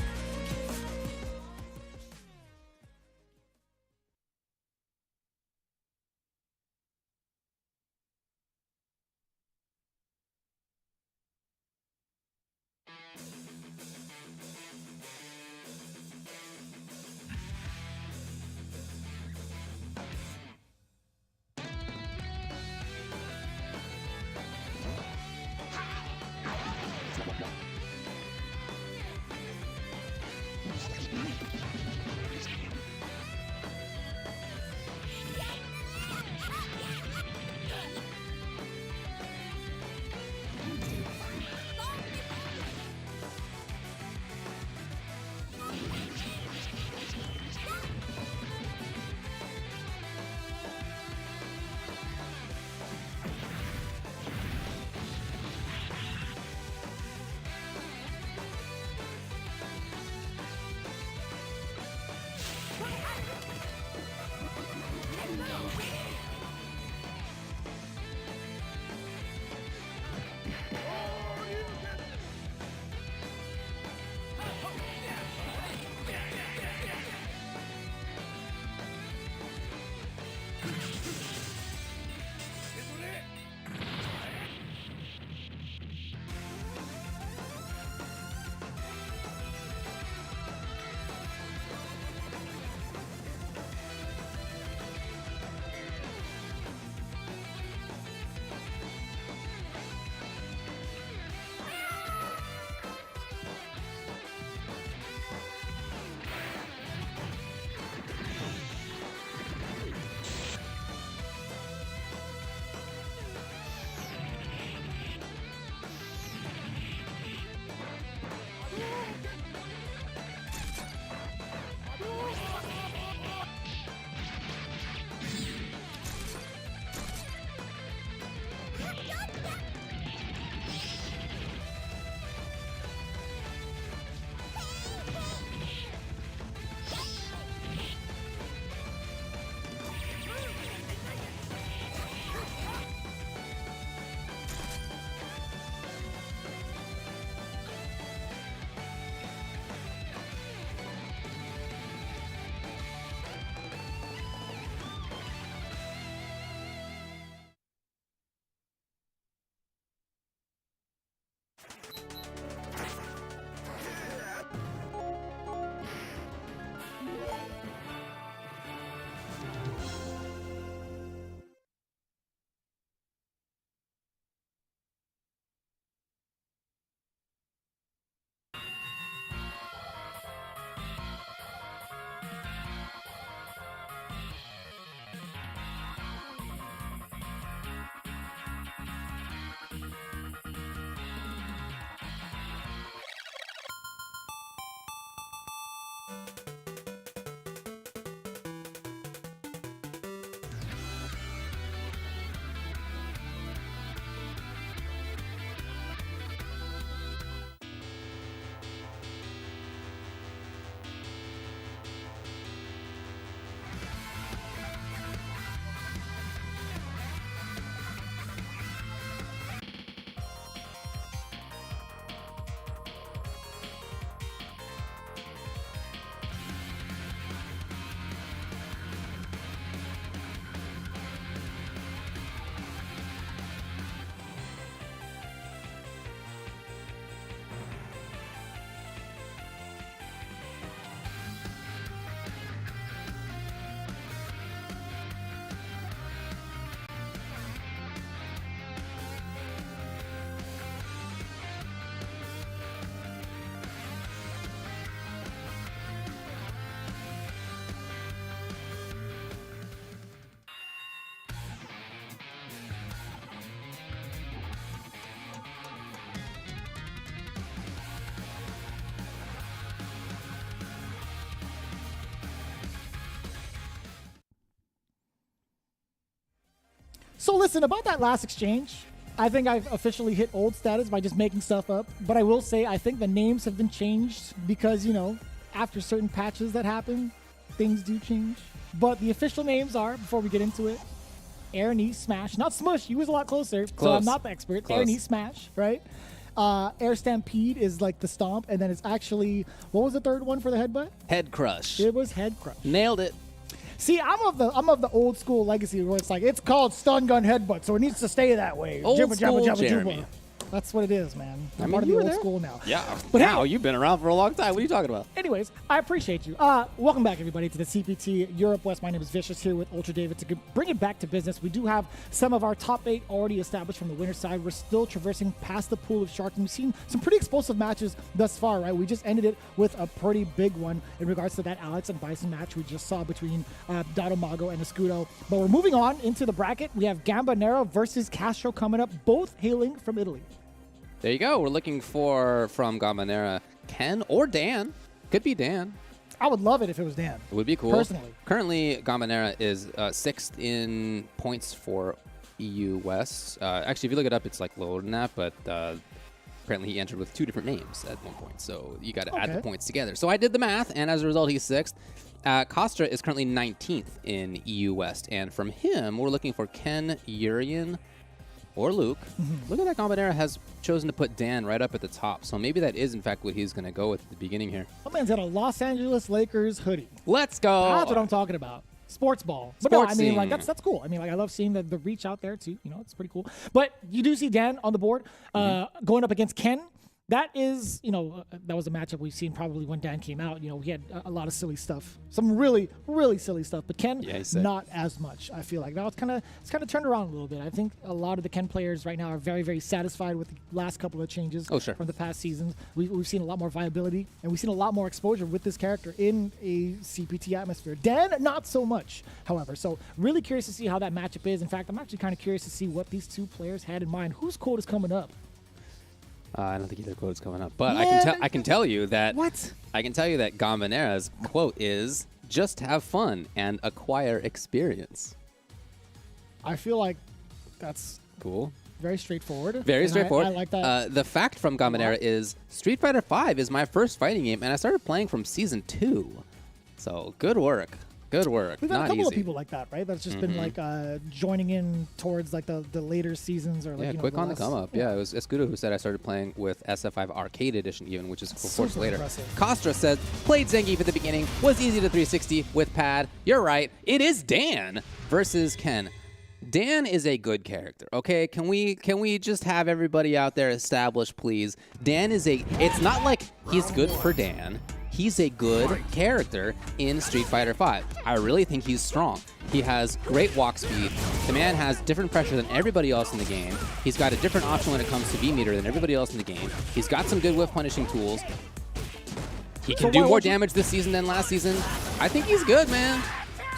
So listen, about that last exchange, I think I've officially hit old status by just making stuff up. But I will say I think the names have been changed because, you know, after certain patches that happen, things do change. But the official names are, before we get into it, Air Knee Smash. Not Smush, he was a lot closer, so I'm not the expert. Close. Air Knee Smash, right? Air Stampede is like the stomp, and then it's actually, what was the third one for the headbutt? Head Crush. It was Head Crush. Nailed it. See, I'm of the old school legacy where it's like, it's called Stun Gun Headbutt, so it needs to stay that way. Old Jibba, school jabba, jabba, Jeremy. jibba. That's what it is, man. I'm mean, part of you the were old there. school now. Yeah. But Wow, hey, you've been around for a long time. What are you talking about? anyways, I appreciate you. Welcome back, everybody, to the CPT Europe West. My name is Vicious here with Ultra David to bring it back to business. We do have some of our top 8 already established from the winner's side. We're still traversing past the pool of sharks, and we've seen some pretty explosive matches thus far, right? We just ended it with a pretty big one in regards to that Alex and Bison match we just saw between Dado Mago and Escudo. But we're moving on into the bracket. We have Gambonero versus Castro coming up, both hailing from Italy. There you go. We're looking for, from Gambonera, Ken or Dan. Could be Dan. I would love it if it was Dan. It would be cool. Personally. Currently, Gambonera is 6th in points for EU West. Actually, if you look it up, it's like lower than that, but apparently he entered with 2 different names at one point. So you got to add the points together. So I did the math, and as a result, he's 6th. Kostra is currently 19th in EU West. And from him, we're looking for Ken, Urian, or Luke. Look at that. Gambonera has chosen to put Dan right up at the top. So maybe that is, in fact, what he's going to go with at the beginning here. My man's got a Los Angeles Lakers hoodie. Let's go. That's what I'm talking about. Sports ball. But no, I mean, like, that's cool. I mean, like, I love seeing the reach out there, too. You know, it's pretty cool. But you do see Dan on the board going up against Ken. That is, you know, that was a matchup we've seen probably when Dan came out. You know, he had a lot of silly stuff. Some really, really silly stuff. But Ken, not as much, I feel like. Now it's kind of turned around a little bit. I think a lot of the Ken players right now are very, very satisfied with the last couple of changes from the past seasons. We've seen a lot more viability, and we've seen a lot more exposure with this character in a CPT atmosphere. Dan, not so much, however. So really curious to see how that matchup is. In fact, I'm actually kind of curious to see what these two players had in mind. Whose quote is coming up? I don't think either quote's coming up, but I can tell you that I can tell you that Gambonera's quote is "just have fun and acquire experience." I feel like that's cool. Very straightforward. Very straightforward. I like that. The fact from Gambonera is Street Fighter V is my first fighting game, and I started playing from Season 2. So good work. Good work. We've had Not a couple easy. of people like that, right? That's just been like joining in towards like the later seasons or like Yeah, you know, quick on the last- come up. Yeah, it was Escudo who said I started playing with SF5 Arcade Edition even, which is of course Super later. impressive. Kostra said, played Zangief at the beginning, was easy to 360 with pad. You're right, it is Dan versus Ken. Dan is a good character, okay? Can we just have everybody out there establish, please? Dan is it's not like he's good for Dan. He's a good character in Street Fighter V. I really think he's strong. He has great walk speed. The man has different pressure than everybody else in the game. He's got a different option when it comes to V-meter than everybody else in the game. He's got some good whiff punishing tools. He can do more damage this season than last season. I think he's good, man.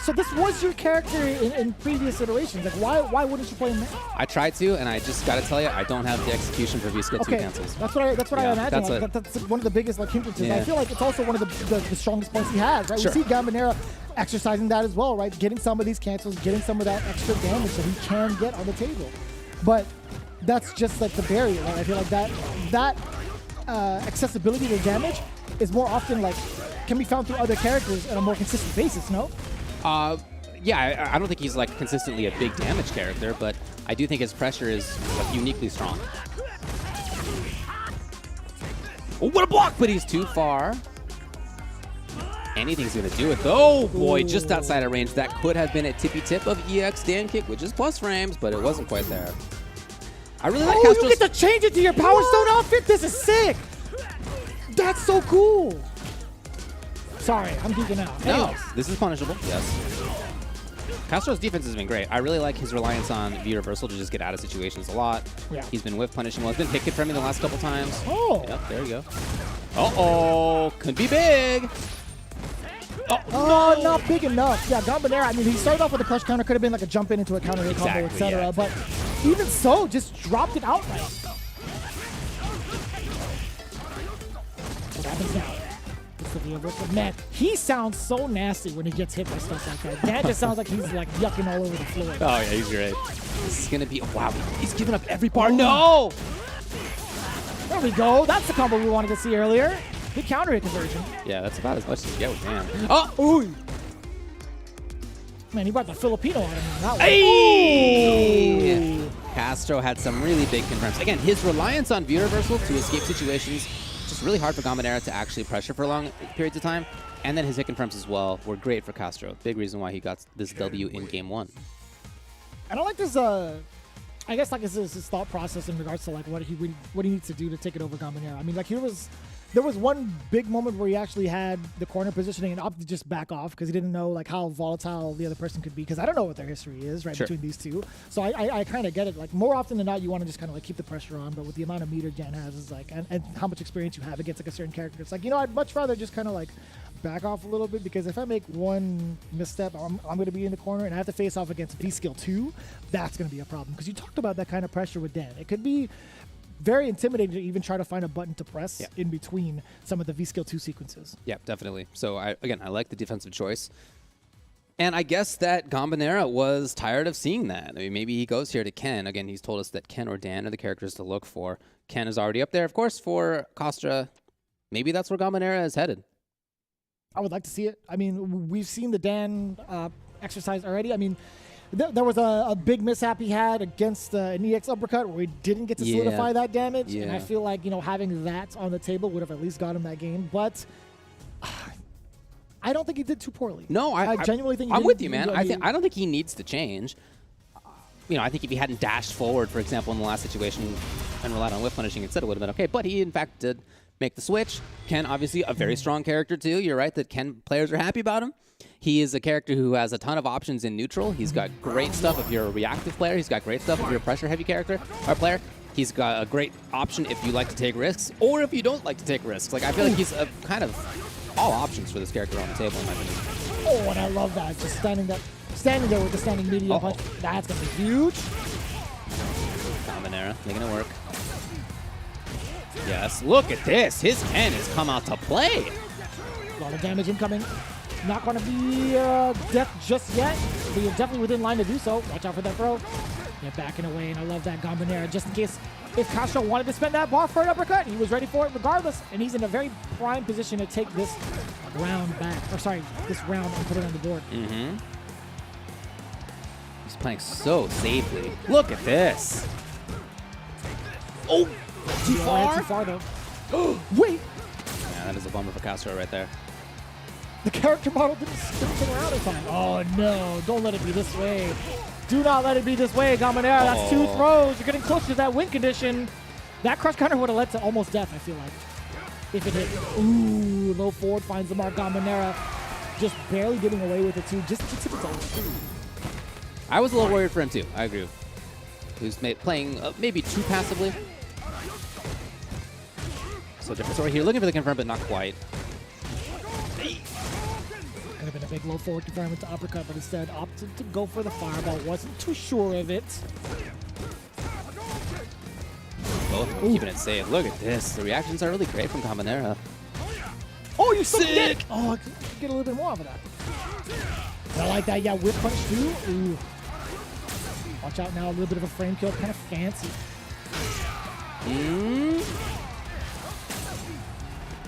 So this was your character in previous iterations. Like, why wouldn't you play him now? I tried to, and I just got to tell you, I don't have the execution for V-Skill 2 cancels. That's what I Yeah, imagine. that's That's one of the biggest like hindrances. Yeah. I feel like it's also one of the strongest points he has, right? Sure. We see Gambonera exercising that as well, right? Getting some of these cancels, getting some of that extra damage that he can get on the table. But that's just like the barrier, right? I feel like that accessibility to damage is more often like can be found through other characters on a more consistent basis, no? Yeah, I don't think he's like consistently a big damage character, but I do think his pressure is like, uniquely strong. Oh, what a block! But he's too far. Anything's gonna do it though. Oh boy, just outside of range. That could have been a tippy tip of EX stand kick, which is plus frames, but it wasn't quite there. I really like Castro's. You get to change it to your Power Stone outfit? This is sick! That's so cool! Sorry, I'm geeking out. No, Anyways. this is punishable, yes. Castro's defense has been great. I really like his reliance on V-reversal to just get out of situations a lot. Yeah. He's been whiff punishing well. He's been pick it from me the last couple times. Oh! Yep, there you go. Uh-oh, could be big. Oh, not big enough. Yeah, Gambonera, I mean, he started off with a crush counter, could have been like a jump in into a counter hit combo, Exactly, etc. yeah. But even so, just dropped it outright. What happens now? It's the reversal. Man, he sounds so nasty when he gets hit by stuff like that. Dan just sounds like he's like yucking all over the floor. Oh, yeah, he's great. This is going to be, wow, he's giving up every bar. No! There we go. That's the combo we wanted to see earlier. Big counter hit conversion. Yeah, that's about as much as you get with Dan. Oh! Ooh! Man, he brought the Filipino on him. That one. Hey! Ooh. Castro had some really big confirms. Again, his reliance on view reversal to escape situations, just really hard for Gambonera to actually pressure for long periods of time. And then his hit confirms as well were great for Castro. Big reason why he got this W in game 1. I don't like this, I guess like his thought process in regards to like what he needs to do to take it over Gambonera. I mean, like there was one big moment where he actually had the corner positioning and opted to just back off because he didn't know like how volatile the other person could be because I don't know what their history is right Sure. between these two. So I kind of get it. Like more often than not, you want to just kind of like keep the pressure on, but with the amount of meter Jan has is like and how much experience you have against like a certain character, it's like, you know, I'd much rather just kind of like back off a little bit because if I make one misstep, I'm going to be in the corner and I have to face off against V-Skill 2, that's going to be a problem because you talked about that kind of pressure with Dan. It could be very intimidating to even try to find a button to press in between some of the V-Skill 2 sequences. Yeah, definitely. So, I like the defensive choice. And I guess that Gambonera was tired of seeing that. I mean, maybe he goes here to Ken. Again, he's told us that Ken or Dan are the characters to look for. Ken is already up there, of course, for Kostra. Maybe that's where Gambonera is headed. I would like to see it. I mean, we've seen the Dan exercise already. I mean, there was a big mishap he had against an EX uppercut where he didn't get to solidify that damage. And I feel like, you know, having that on the table would have at least got him that game. But I don't think he did too poorly. No, I genuinely think he I'm did, with you, man. I don't think he needs to change. You know, I think if he hadn't dashed forward, for example, in the last situation and relied on whip punishing instead, it would have been okay. But he, in fact, did make the switch. Ken, obviously, a very strong character, too. You're right that Ken players are happy about him. He is a character who has a ton of options in neutral. He's got great stuff if you're a reactive player. He's got great stuff if you're a pressure-heavy character or player. He's got a great option if you like to take risks or if you don't like to take risks. Like, I feel like he's a kind of all options for this character on the table, in my opinion. Oh, and I love that. Just standing there with the standing medium punch. That's going to be huge. Gambonera making it work. Yes, look at this. His Ken has come out to play. A lot of damage incoming. Not going to be death just yet, but you're definitely within line to do so. Watch out for that throw. They're backing away, and I love that Gambonera. Just in case if Castro wanted to spend that bar for an uppercut, he was ready for it regardless, and he's in a very prime position to take this round back. Or sorry, this round and put it on the board. Mm-hmm. He's playing so safely. Look at this. Oh, too far? Too far, though. Wait! Yeah, that is a bummer for Castro right there. The character model didn't spin around in time. Oh, no. Don't let it be this way. Do not let it be this way, Gambonera. That's 2 throws. You're getting close to that win condition. That crush counter would have led to almost death, I feel like, if it hit. Ooh, low forward finds the mark. Gambonera just barely getting away with it, too. Just to the toe. I was a little worried for him, too. I agree. He was playing maybe too passively. So different story here. Looking for the confirm, but not quite. Could have been a big low forward confirm to uppercut, but instead opted to go for the fireball. Wasn't too sure of it. Both keeping it safe. Look at this. The reactions are really great from Cabanera. Oh, you still get Sick! it! Oh, I could get a little bit more of that. I like that. Yeah, whip punch too. Ooh. Watch out now. A little bit of a frame kill. Kind of fancy.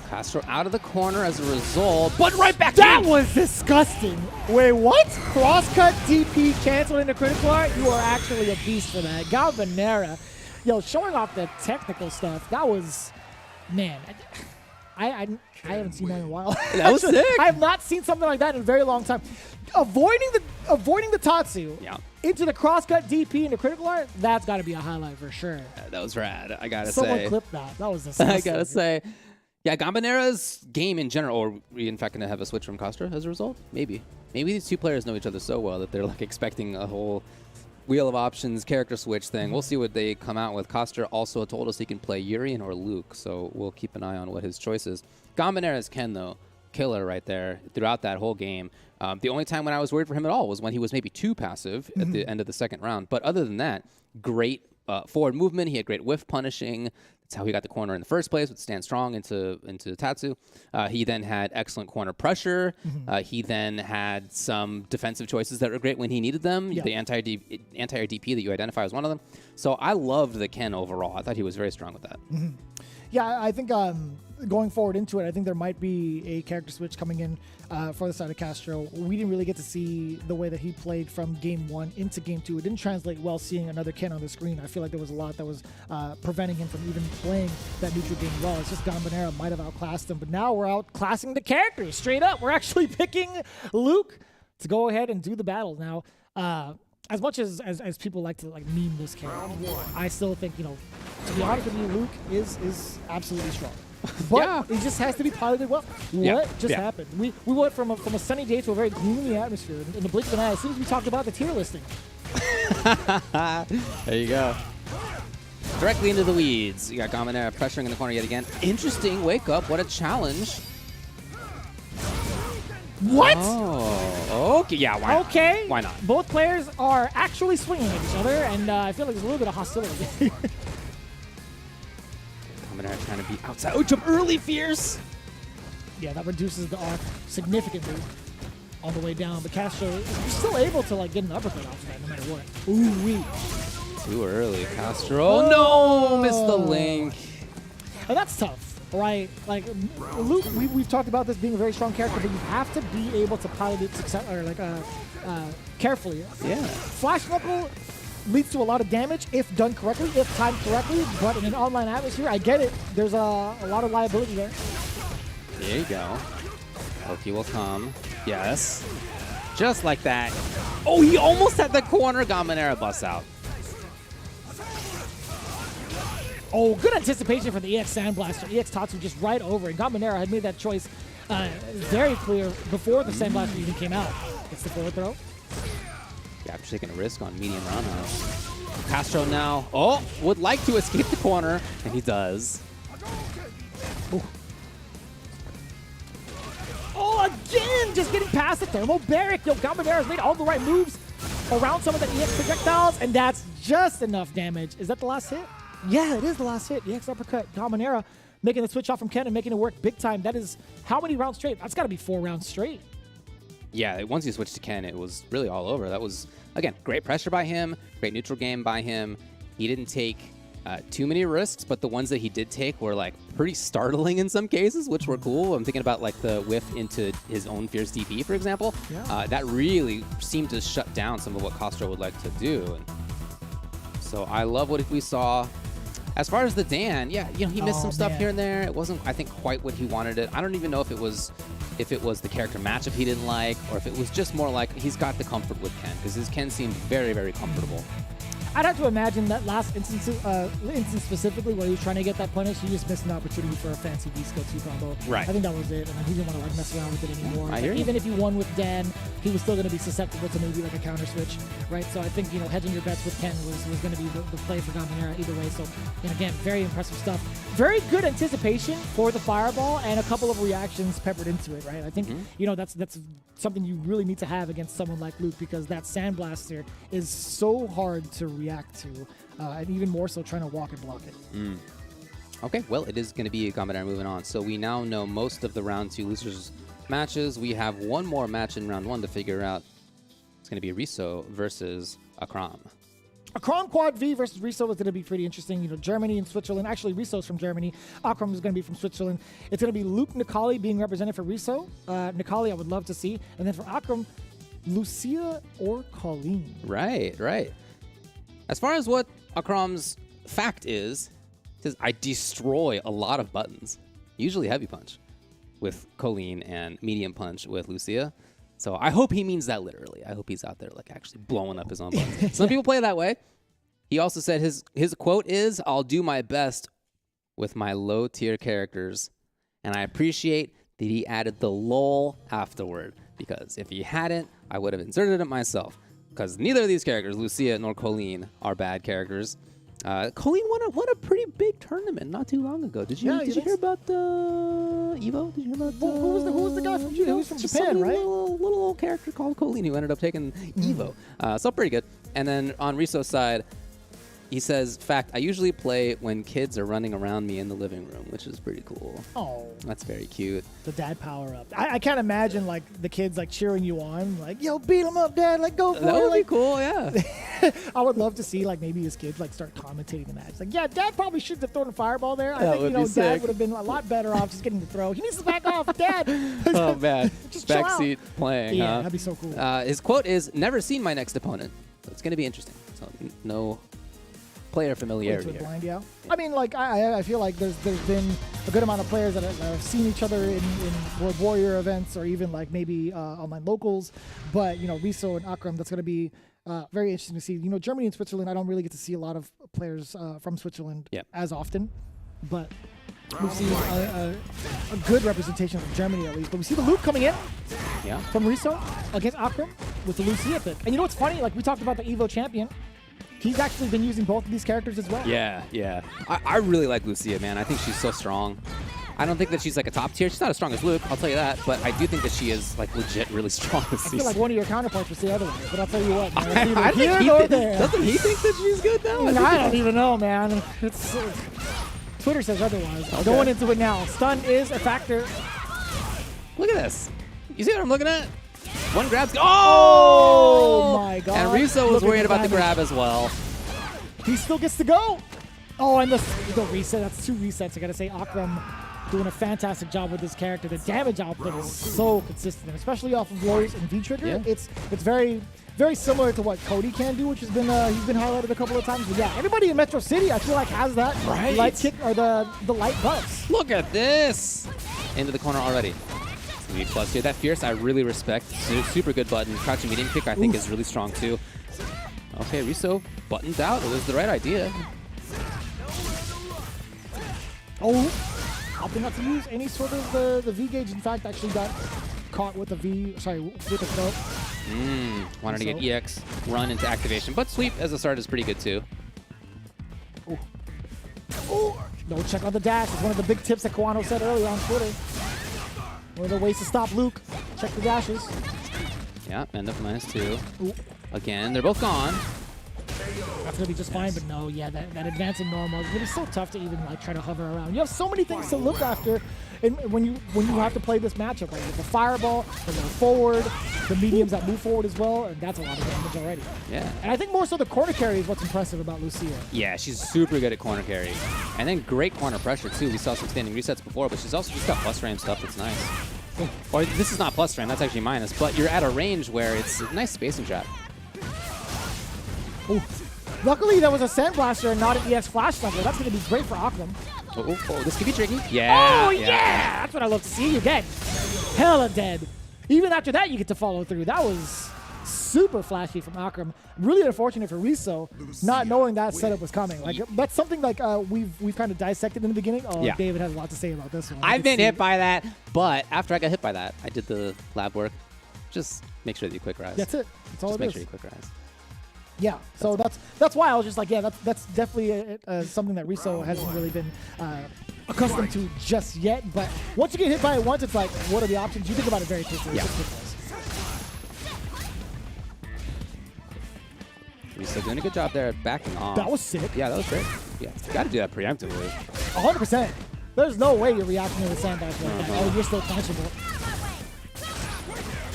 Castro out of the corner as a result, but right back That in. was disgusting. Wait, what? Crosscut DP canceled into critical art? You are actually a beast for that. Galvanera, yo, showing off the technical stuff. That was, man. I haven't seen that in a while. That was sick. I have not seen something like that in a very long time. Avoiding the Tatsu into the crosscut DP into critical art, that's got to be a highlight for sure. That was rad. I gotta Someone say. clip that. That was disgusting. I gotta say. Yeah, Gambanera's game in general, or are we in fact going to have a switch from Castro as a result? Maybe. Maybe these two players know each other so well that they're like expecting a whole wheel of options character switch thing. We'll see what they come out with. Castro also told us he can play Urien or Luke, so we'll keep an eye on what his choice is. Gambanera's Ken, though, killer right there throughout that whole game. The only time when I was worried for him at all was when he was maybe too passive at the end of the second round. But other than that, great forward movement. He had great whiff punishing. That's how he got the corner in the first place with Stand Strong into Tatsu. He then had excellent corner pressure. He then had some defensive choices that were great when he needed them. The anti-air DP that you identify was one of them. So I loved the Ken overall. I thought he was very strong with that. Yeah, I think going forward into it, I think there might be a character switch coming in for the side of Castro. We didn't really get to see the way that he played from game 1 into game 2. It didn't translate well seeing another Ken on the screen. I feel like there was a lot that was preventing him from even playing that neutral game well. It's just Gambanera might have outclassed him, but now we're outclassing the characters straight up. We're actually picking Luke to go ahead and do the battle now. As much as people like to like meme this character, I still think, to be honest with you, Luke is absolutely strong. But it just has to be piloted well. What just happened? We went from a sunny day to a very gloomy atmosphere in the blink of an eye as soon as we talked about the tier listing. There you go. Directly into the weeds. You got Gambanera pressuring in the corner yet again. Interesting wake up. What a challenge. What? Oh, okay. Yeah, why not? Okay. Why not? Both players are actually swinging at each other, and I feel like there's a little bit of hostility. Gambanera trying to be outside. Oh, jump early, fierce. Yeah, that reduces the arc significantly on the way down, but Castro is still able to like get an uppercut off of that no matter what. Ooh-wee. Too early, Castro. Oh, no! Missed the link. And that's tough, right? Like, Luke, we've talked about this being a very strong character, but you have to be able to pilot it carefully. Yeah. Flash Knuckle leads to a lot of damage if done correctly, if timed correctly, but in an online atmosphere, I get it. There's a lot of liability there. There you go. Loki will come. Yes. Just like that. Oh, he almost had the corner. Gambanera busts out. Oh, good anticipation for the EX Sandblaster. EX Tatsu just right over, and Gambanera had made that choice very clear before the Sandblaster even came out. Gets the forward throw. Yeah, after taking a risk on medium roundhouse. Castro now, would like to escape the corner, and he does. Ooh. Oh, again, just getting past the thermal barrack. Yo, Gambanera's made all the right moves around some of the EX projectiles, and that's just enough damage. Is that the last hit? Yeah, it is the last hit. EX uppercut. Gambanera making the switch off from Ken and making it work big time. That is how many rounds straight? That's got to be 4 rounds straight. Yeah, once you switched to Ken, it was really all over. That was, again, great pressure by him, great neutral game by him. He didn't take too many risks, but the ones that he did take were like pretty startling in some cases, which were cool. I'm thinking about like the whiff into his own Fierce DP, for example. Yeah. That really seemed to shut down some of what Castro would like to do. And so I love what we saw. As far as the Dan, yeah, he missed some stuff here and there. It wasn't, I think, quite what he wanted it. I don't even know if it was the character matchup he didn't like, or if it was just more like he's got the comfort with Ken, because his Ken seemed very, very comfortable. I'd have to imagine that last instance specifically where he was trying to get that punish, he just missed an opportunity for a fancy V-skill 2 combo. Right. I think that was it, and then he didn't want to like mess around with it anymore. I hear you. Even if he won with Dan, he was still going to be susceptible to maybe like a counter switch, right? So I think, you know, hedging your bets with Ken was going to be the play for Gabanera either way. So, and again, very impressive stuff. Very good anticipation for the fireball and a couple of reactions peppered into it, right? I think, you know, that's something you really need to have against someone like Luke, because that Sandblaster is so hard to react to, and even more so trying to walk and block it. Okay, well, it is going to be a Gabanera moving on. So we now know most of the round 2 losers matches. We have one more match in round 1 to figure out. It's going to be Riso versus Akram. Akram Quad V versus Riso is going to be pretty interesting. You know, Germany and Switzerland. Actually, Riso's from Germany. Akram is going to be from Switzerland. It's going to be Luke Nikali being represented for Riso. Nikali, I would love to see. And then for Akram, Lucia or Colleen. Right, right. As far as what Akram's fact is, it says, I destroy a lot of buttons. Usually heavy punch with Colleen and medium punch with Lucia. So I hope he means that literally. I hope he's out there like actually blowing up his own buttons. Some people play that way. He also said his quote is, I'll do my best with my low tier characters. And I appreciate that he added the lol afterward, because if he hadn't, I would have inserted it myself. Because neither of these characters, Lucia nor Colleen, are bad characters. Colleen won a pretty big tournament not too long ago. Did you hear about Evo? Did you hear about who was the guy from Japan? He was from Japan, right? Little old character called Colleen who ended up taking Evo. So pretty good. And then on Riso's side, he says, fact, I usually play when kids are running around me in the living room, which is pretty cool. Oh. That's very cute. The dad power up. I can't imagine like the kids like cheering you on, like, yo, beat him up, dad, like go for it. That would be like, cool, yeah. I would love to see like maybe his kids like start commentating the match. Like, yeah, dad probably shouldn't have thrown a fireball there. I That think, would you be know, sick. dad would have been a lot better off just getting the throw. He needs to back off, dad. Oh, man. Just chill out. Backseat playing, Yeah, huh? that'd be so cool. His quote is, never seen my next opponent. So it's going to be interesting. So no player familiarity Into a here. blind, yeah. I mean, like I feel like there's been a good amount of players that have seen each other in World Warrior events or even like maybe online locals. But you know, Riso and Akram, that's going to be very interesting to see. You know, Germany and Switzerland, I don't really get to see a lot of players from Switzerland as often, but we've seen a good representation from Germany at least. But we see the Luke coming in from Riso against Akram with the Lucia pick. And you know what's funny? Like we talked about the Evo champion. He's actually been using both of these characters as well. Yeah, yeah. I really like Lucia, man. I think she's so strong. I don't think that she's like a top tier. She's not as strong as Luke, I'll tell you that. But I do think that she is like legit really strong this season. I feel like one of your counterparts would say otherwise, but I'll tell you what, man. I think doesn't he think that she's good now? I don't even know, man. It's Twitter says otherwise. Okay. Going into it now. Stun is a factor. Look at this. You see what I'm looking at? One grab's. Oh my god. And Riso was Look at worried the about the damage. grab as well. He still gets to go. Oh, and the reset. That's 2 resets. I gotta say, Akram doing a fantastic job with this character. The damage output is so consistent, especially off of lows and V trigger. Yeah. It's very, very similar to what Cody can do, which has been he's been highlighted a couple of times. But yeah, everybody in Metro City, I feel like, has that light kick or the light buffs. Look at this. Into the corner already. Plus here. That Fierce I really respect. Super good button. Crouching medium kick I think is really strong too. Okay, Riso buttoned out. It was the right idea. Oh, opting not to use any sort of the V gauge. In fact, actually got caught with with a throw. Wanted to get EX run into activation, but sweep as a start is pretty good too. No check on the dash. It's one of the big tips that Kawano said earlier on Twitter. One of the ways to stop Luke. Check the dashes. Yeah, end up -2. Again, they're both gone. That's gonna be just fine, but no, yeah, that advancing normal is really so tough to even like try to hover around. You have so many things to look after, and when you have to play this matchup, like the fireball, the go forward, the mediums that move forward as well, and that's a lot of damage already. Yeah. And I think more so the corner carry is what's impressive about Lucia. Yeah, she's super good at corner carry. And then great corner pressure too. We saw some standing resets before, but she's also just got plus frame stuff that's nice. Or this is not plus frame, that's actually minus, but you're at a range where it's a nice spacing trap. Ooh. Luckily, there was a Sandblaster and not an EX Flash Stumper. That's going to be great for Akram. Oh, this could be tricky. Yeah. Oh, yeah! That's what I love to see. You get hella dead. Even after that, you get to follow through. That was super flashy from Akram. Really unfortunate for Riso, not knowing that setup was coming. Like that's something like we've kind of dissected in the beginning. Oh, Yeah. David has a lot to say about this one. I've been hit by that, but after I got hit by that, I did the lab work. Just make sure that you quick rise. That's it. That's all Just it make is. sure you quick rise. Yeah, so that's why I was just like, yeah, that's definitely something that Riso hasn't really been accustomed to just yet. But once you get hit by it once, it's like, what are the options? You think about it very quickly. Yeah. It's just quick. Riso doing a good job there at backing off. That was sick. Yeah, that was great. Yeah, you got to do that preemptively. 100%. There's no way you're reacting to the sandbags like that. Oh, you're still punchable.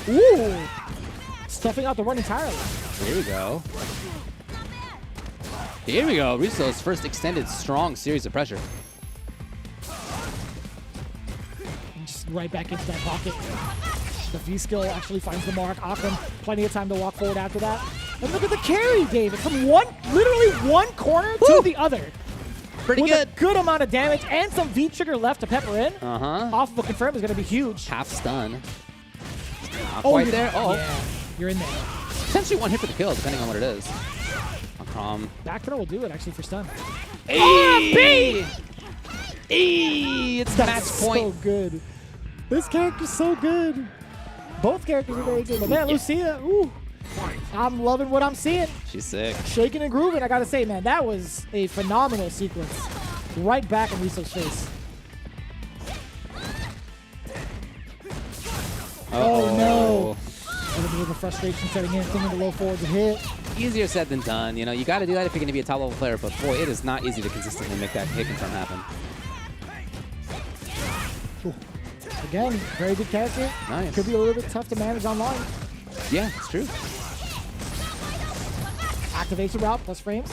Ooh! Stuffing out the run entirely. Here we go. Here we go. Riso's first extended strong series of pressure. And just right back into that pocket. The V-skill actually finds the mark. Akram, plenty of time to walk forward after that. And look at the carry, David. From literally one corner to the other. Pretty With good. a good amount of damage and some V-trigger left to pepper in. Uh-huh. Off of a confirm is going to be huge. Half stun. Not quite you're there. Oh. Yeah, you're in there. Potentially one hit for the kill, depending on what it is. Back throw will do it, actually, for stun. Hey! It's match That's point. so good. This character's so good. Both characters are very good. But man, Lucia, ooh. I'm loving what I'm seeing. She's sick. Shaking and grooving, I gotta say, man, that was a phenomenal sequence. Right back in Riso's face. Oh no. A little bit of a frustration setting in, thinking the low forwards a hit. Easier said than done. You know, you got to do that if you're going to be a top level player, but boy, it is not easy to consistently make that hit confirm happen. Ooh. Again, very good character. Nice. Could be a little bit tough to manage online. Yeah, it's true. Activation route plus frames.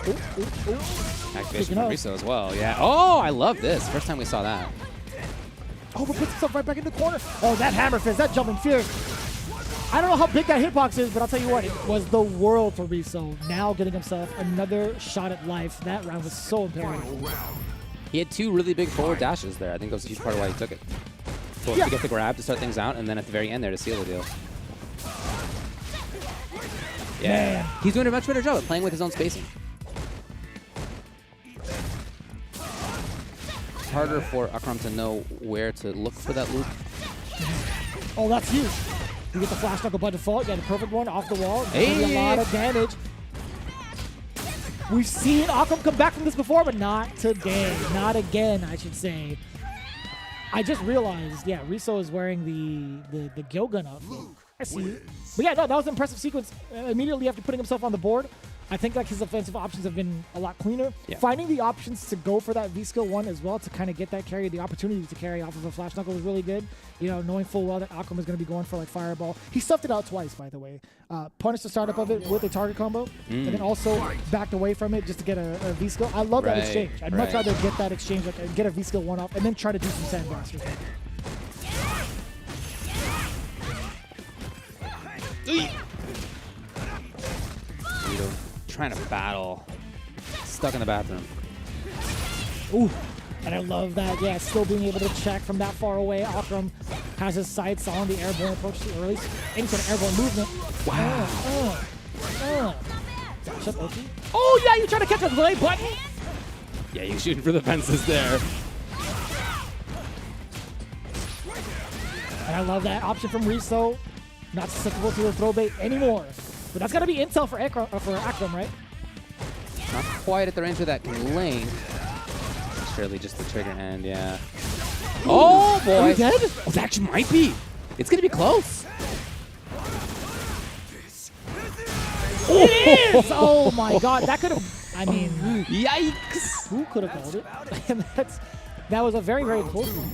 Ooh, ooh, ooh. Activation from Riso as well. Yeah. Oh, I love this. First time we saw that. Oh, but puts himself right back in the corner. Oh, that hammer fist, that jumping fierce. I don't know how big that hitbox is, but I'll tell you what, it was the world for Riso. Now getting himself another shot at life. That round was so imperative. He had two really big forward dashes there. I think that was a huge part of why he took it. Both to get the grab to start things out, and then at the very end there to seal the deal. Yeah. Man. He's doing a much better job at playing with his own spacing. Harder for Akram to know where to look for that loop. Oh, that's huge. You get the flash knuckle by default. You got the perfect one off the wall. Hey. A lot of damage. We've seen Akram come back from this before, but not today. Not again, I should say. I just realized, yeah, Riso is wearing the Gyogun outfit. I see. But yeah, no, that was an impressive sequence. Immediately after putting himself on the board, I think like his offensive options have been a lot cleaner. Yeah. Finding the options to go for that V-skill one as well to kind of get that carry, the opportunity to carry off of a flash knuckle was really good. You know, knowing full well that Akram was going to be going for like fireball. He stuffed it out twice, by the way. Punished the startup of it with a target combo, and then also backed away from it just to get a V-skill. I love that exchange. I'd much rather get that exchange, like get a V-skill one off, and then try to do some sandblast with it. Vito trying to battle. Stuck in the bathroom. Ooh, and I love that. Yeah, still being able to check from that far away. Akram has his sights on the airborne approach too early. Any sort of airborne movement. Wow. Dash up, okay. Oh, yeah, you're trying to catch a delay button. Yeah, you're shooting for the fences there. And I love that option from Riso. Not susceptible to a throw bait anymore. But that's got to be intel for Akram, right? Not quite at the range of that link. Surely just the trigger hand, yeah. Oh, boy. Are you dead? Oh, that actually might be. It's going to be close. It is! Oh, my God. That could have... I mean... Yikes. Who could have called it? And that was a very, very close one.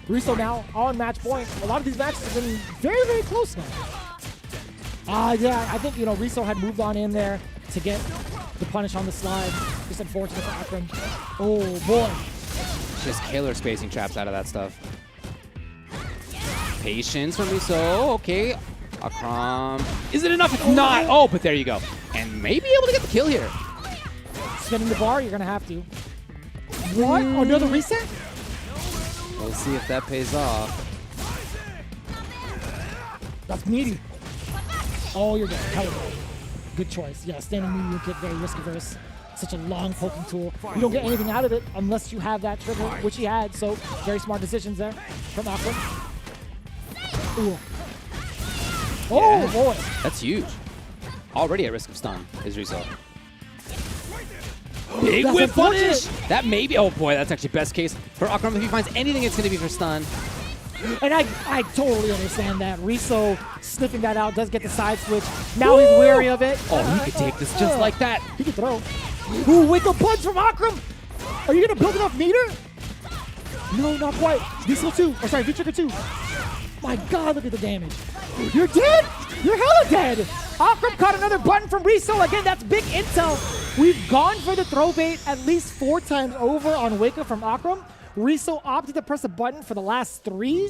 Riso now on match point. A lot of these matches have been very, very close now. Yeah, I think, you know, Riso had moved on in there to get the punish on the slide. Just unfortunate for Akram. Oh, boy. Just killer spacing traps out of that stuff. Patience from Riso. Okay. Akram. Is it enough? It's not. Oh, but there you go. And maybe able to get the kill here. Spinning the bar, you're going to have to. What? Another reset? We'll see if that pays off. That's meaty. Oh, you're dead. Hell no. Good choice. Yeah, standing medium kick, very risk averse. Such a long poking tool. You don't get anything out of it unless you have that trigger, which he had. So very smart decisions there from Akram. Ooh. Oh boy. That's huge. Already at risk of stun is Riso. Big That's whip punish! unfortunate. That may be, oh boy, that's actually best case for Akram. If he finds anything, it's going to be for stun. And I totally understand that. Riso sniffing that out does get the side switch. Now he's wary of it. Oh, he could take this just like that. He can throw. Ooh, wiggle punch from Akram. Are you going to build enough meter? No, not quite. V-Skill 2. Oh, sorry, V-Trigger 2. My God, look at the damage. You're dead. You're hella dead. Akram caught another button from Riso. Again, that's big intel. We've gone for the throw bait at least 4 times over on Wake-Up from Akram. Riso opted to press a button for the last 3.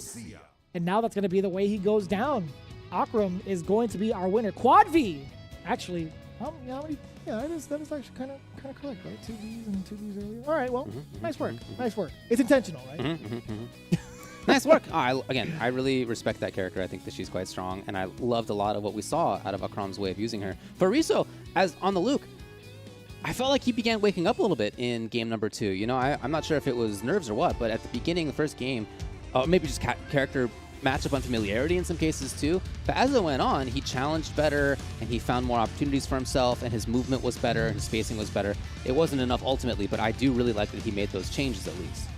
And now that's going to be the way he goes down. Akram is going to be our winner. Quad V. Actually, how many? Yeah, that is actually kind of correct, right? 2 Vs and 2 Vs earlier. All right, well, nice work. Nice work. It's intentional, right? Nice work. Again, I really respect that character. I think that she's quite strong, and I loved a lot of what we saw out of Akram's way of using her. For Riso, as on the Luke, I felt like he began waking up a little bit in game number 2. You know, I'm not sure if it was nerves or what, but at the beginning, the first game, maybe just character matchup unfamiliarity in some cases too. But as it went on, he challenged better, and he found more opportunities for himself, and his movement was better, his spacing was better. It wasn't enough ultimately, but I do really like that he made those changes at least.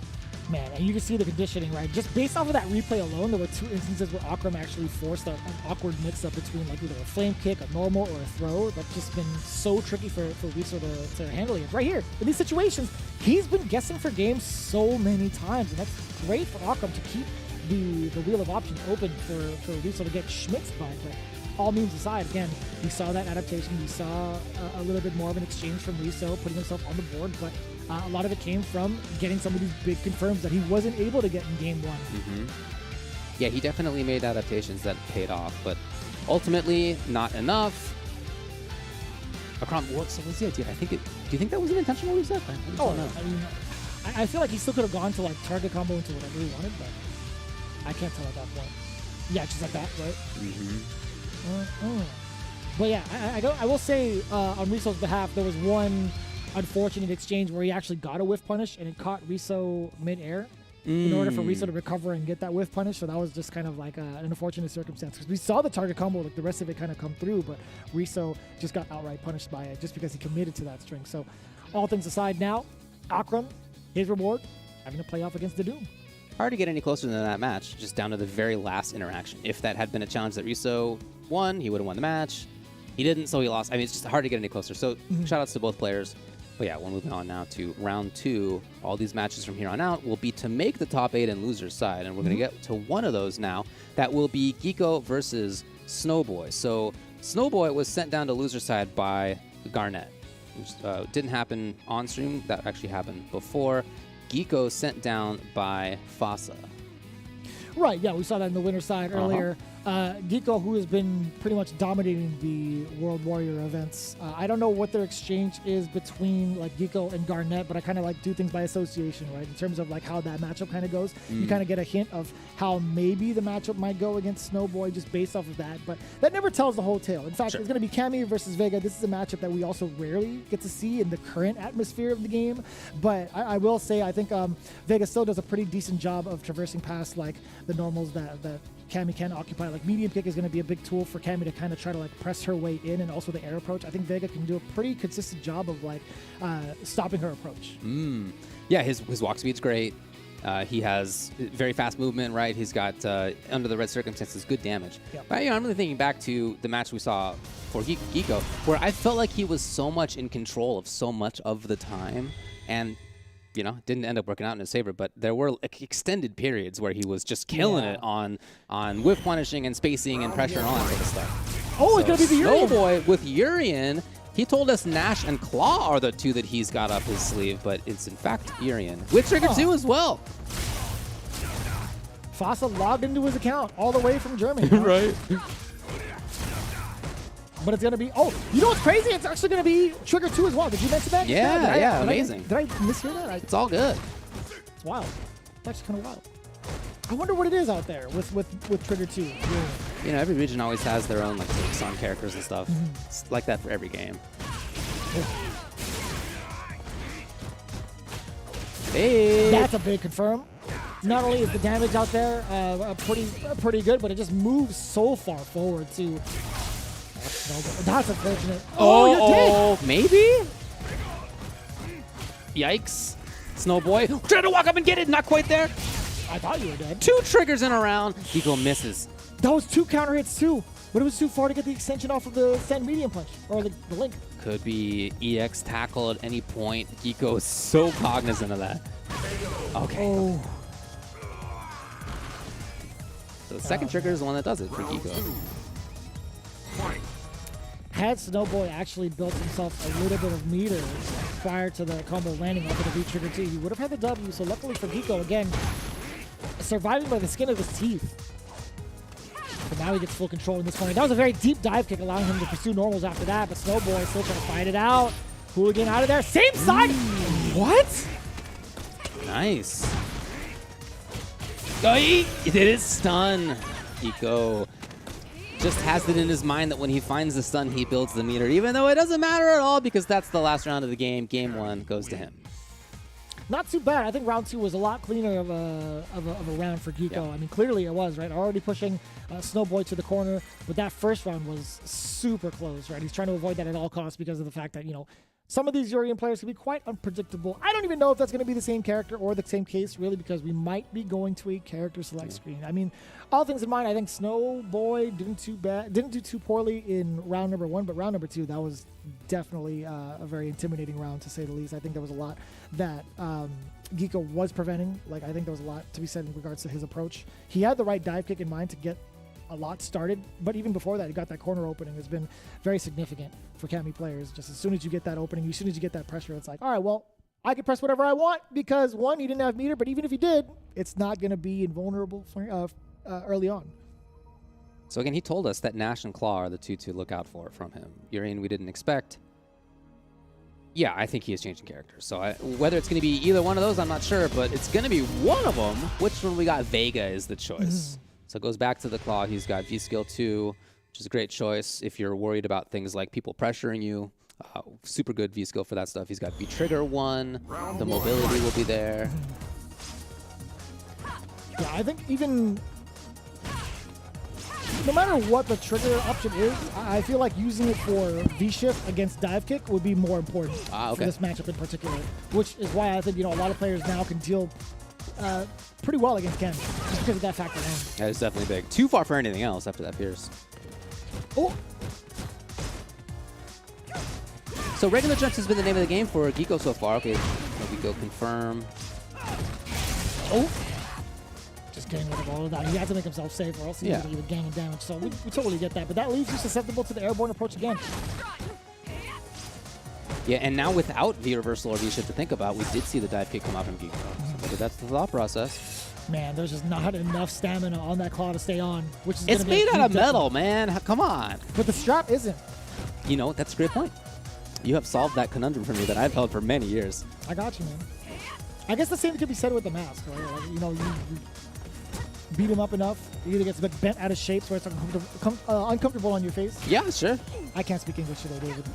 Man, and you can see the conditioning, right? Just based off of that replay alone, there were 2 instances where Akram actually forced an awkward mix-up between like either a flame kick, a normal, or a throw. That's just been so tricky for Riso to handle it. Right here, in these situations, he's been guessing for games so many times, and that's great for Akram to keep the wheel of options open for Riso to get schmitzed by. But all memes aside, again, we saw that adaptation. We saw a little bit more of an exchange from Riso, putting himself on the board, but a lot of it came from getting some of these big confirms that he wasn't able to get in game 1. Yeah, he definitely made adaptations that paid off, but ultimately not enough. Akram, so what's the idea? Do you think that was an intentional reset? I don't know. I mean, I feel like he still could have gone to like target combo into whatever he wanted, but I can't tell at that point. Yeah, just like that, right? But yeah, I will say on Riso's behalf, there was one unfortunate exchange where he actually got a whiff punish and it caught Riso mid-air in order for Riso to recover and get that whiff punish. So that was just kind of like an unfortunate circumstance because we saw the target combo, like the rest of it kind of come through, but Riso just got outright punished by it just because he committed to that string. So all things aside now, Akram, his reward, having to play off against the Doom. Hard to get any closer than that match, just down to the very last interaction. If that had been a challenge that Riso won, he would have won the match. He didn't, so he lost. I mean, it's just hard to get any closer. So shout outs to both players. But yeah, we're moving on now to round 2. All these matches from here on out will be to make the top 8 and loser's side. And we're going to get to one of those now. That will be Geeko versus Snowboy. So Snowboy was sent down to loser's side by Garnet, which didn't happen on stream. That actually happened before. Geeko sent down by Fasa. Right, yeah, we saw that in the winner's side earlier. Geeko, who has been pretty much dominating the World Warrior events. I don't know what their exchange is between like Geeko and Garnet, but I kind of like do things by association, right? In terms of like how that matchup kind of goes. You kind of get a hint of how maybe the matchup might go against Snowboy just based off of that, but that never tells the whole tale. In fact, it's going to be Cammy versus Vega. This is a matchup that we also rarely get to see in the current atmosphere of the game, but I will say I think Vega still does a pretty decent job of traversing past like the normals that Cammy can occupy. Like medium kick is going to be a big tool for Cammy to kind of try to like press her way in, and also the air approach. I think Vega can do a pretty consistent job of like stopping her approach. Yeah, his walk speed's great. He has very fast movement, right? He's got, under the red circumstances, good damage. Yep. But, I'm really thinking back to the match we saw for Geeko, where I felt like he was so much in control of so much of the time, and didn't end up working out in his favor, but there were extended periods where he was just killing it on whiff punishing and spacing and pressure and all that sort of stuff. Oh, it's going to be the Urian. Snowboy with Urian. He told us Nash and Claw are the 2 that he's got up his sleeve, but it's in fact Urian. With Trigger 2 as well. Fasa logged into his account all the way from Germany. Right. But it's going to be, you know what's crazy? It's actually going to be Trigger 2 as well. Did you mention that? Yeah, amazing. Did I mishear that? It's all good. It's wild. It's actually kind of wild. I wonder what it is out there with Trigger 2. Yeah. You know, every region always has their own like takes on characters and stuff. It's like that for every game. Hey! That's a big confirm. Not only is the damage out there pretty good, but it just moves so far forward too. That's unfortunate. Oh, you're dead. Maybe? Yikes. Snowboy trying to walk up and get it. Not quite there. I thought you were dead. 2 triggers in a round. Geeko misses. That was 2 counter hits too. But it was too far to get the extension off of the send medium punch or the link. Could be EX tackle at any point. Geeko is so cognizant of that. Okay. Oh. So the second trigger is the one that does it for Geeko. Had Snowboy actually built himself a little bit of meter prior to the combo landing off of the V trigger 2, he would have had the W. So luckily for Geeko, again, surviving by the skin of his teeth. But now he gets full control in this corner. That was a very deep dive kick, allowing him to pursue normals after that. But Snowboy still trying to fight it out. Hooligan out of there. Same side. What? Nice. Oh, he did his stun. Geeko just has it in his mind that when he finds the stun, he builds the meter, even though it doesn't matter at all because that's the last round of the game. Game 1 goes to him. Not too bad. I think round 2 was a lot cleaner of a round for Geeko. Yeah. I mean, clearly it was, right? Already pushing Snowboy to the corner, but that first round was super close, right? He's trying to avoid that at all costs because of the fact that, you know, some of these Urian players can be quite unpredictable. I don't even know if that's going to be the same character or the same case, really, because we might be going to a character select screen. I mean, all things in mind, I think Snowboy didn't do too poorly in round number 1, but round number 2, that was definitely a very intimidating round, to say the least. I think there was a lot that Geeko was preventing. Like, I think there was a lot to be said in regards to his approach. He had the right dive kick in mind to get a lot started, but even before that, he got that corner opening. Has been very significant for Cami players. Just as soon as you get that opening, as soon as you get that pressure, it's like, all right, well, I can press whatever I want because, 1, he didn't have meter, but even if he did, it's not going to be invulnerable for, early on. So again, he told us that Nash and Claw are the 2 to look out for from him. Urian we didn't expect. Yeah, I think he is changing characters. So whether it's going to be either one of those, I'm not sure, but it's going to be one of them. Which one we got? Vega is the choice. So it goes back to the Claw. He's got V-Skill 2, which is a great choice if you're worried about things like people pressuring you. Super good V-Skill for that stuff. He's got V-Trigger 1. The mobility will be there. Yeah, I think even no matter what the trigger option is, I feel like using it for V-Shift against dive kick would be more important for this matchup in particular, which is why I think, you know, a lot of players now can deal pretty well against Ken, just because of that factor alone. That is definitely big. Too far for anything else after that Pierce. Oh! So regular jumps has been the name of the game for Geeko so far. Okay, Geeko confirm. Oh! Just getting rid of all of that. He had to make himself safe or else he would gain damage. So we totally get that. But that leaves you susceptible to the airborne approach again. Yeah, and now without V-Reversal or V-Shift to think about, we did see the dive kick come out from Geeko. So that's the thought process. Man, there's just not enough stamina on that claw to stay on, which is it's made out of metal, man. Come on. But the strap isn't. You know, that's a great point. You have solved that conundrum for me that I've held for many years. I got you, man. I guess the same could be said with the mask, right? Like, you know, you beat him up enough, he either gets a bit bent out of shape so it's uncomfortable on your face. Yeah, sure. I can't speak English today, David.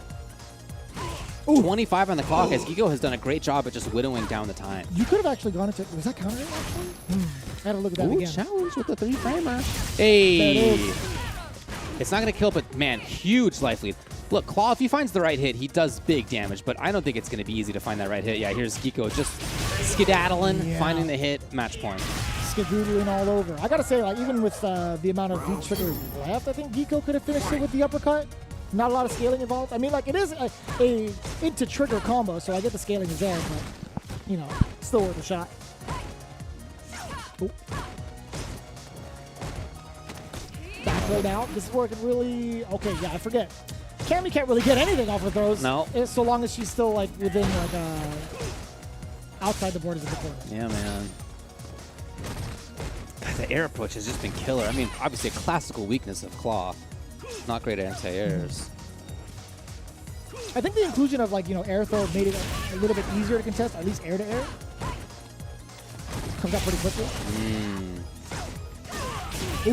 Ooh. 25 on the clock as Geeko has done a great job at just whittling down the time. You could have actually gone into... Was that counter actually? I had to look at that again. Challenge with the 3-framer. Hey! It's not going to kill, but man, huge life lead. Look, Claw, if he finds the right hit, he does big damage, but I don't think it's going to be easy to find that right hit. Yeah, here's Geeko just skedaddling, finding the hit, match point. Skedoodling all over. I got to say, like, even with the amount of V-Trigger left, I think Geeko could have finished it with the uppercut. Not a lot of scaling involved. I mean, like, it is a into-trigger combo, so I get the scaling is there, but, you know, still worth a shot. Oh. Back row now. This is working really... Okay, yeah, I forget. Cammy can't really get anything off of throws. No. So long as she's still, like, within, like, outside the borders of the corner. Yeah, man. God, the air approach has just been killer. I mean, obviously a classical weakness of Claw. Not great at anti-airs. I think the inclusion of, like, you know, air throw made it a little bit easier to contest, at least air to air. Comes out pretty quickly.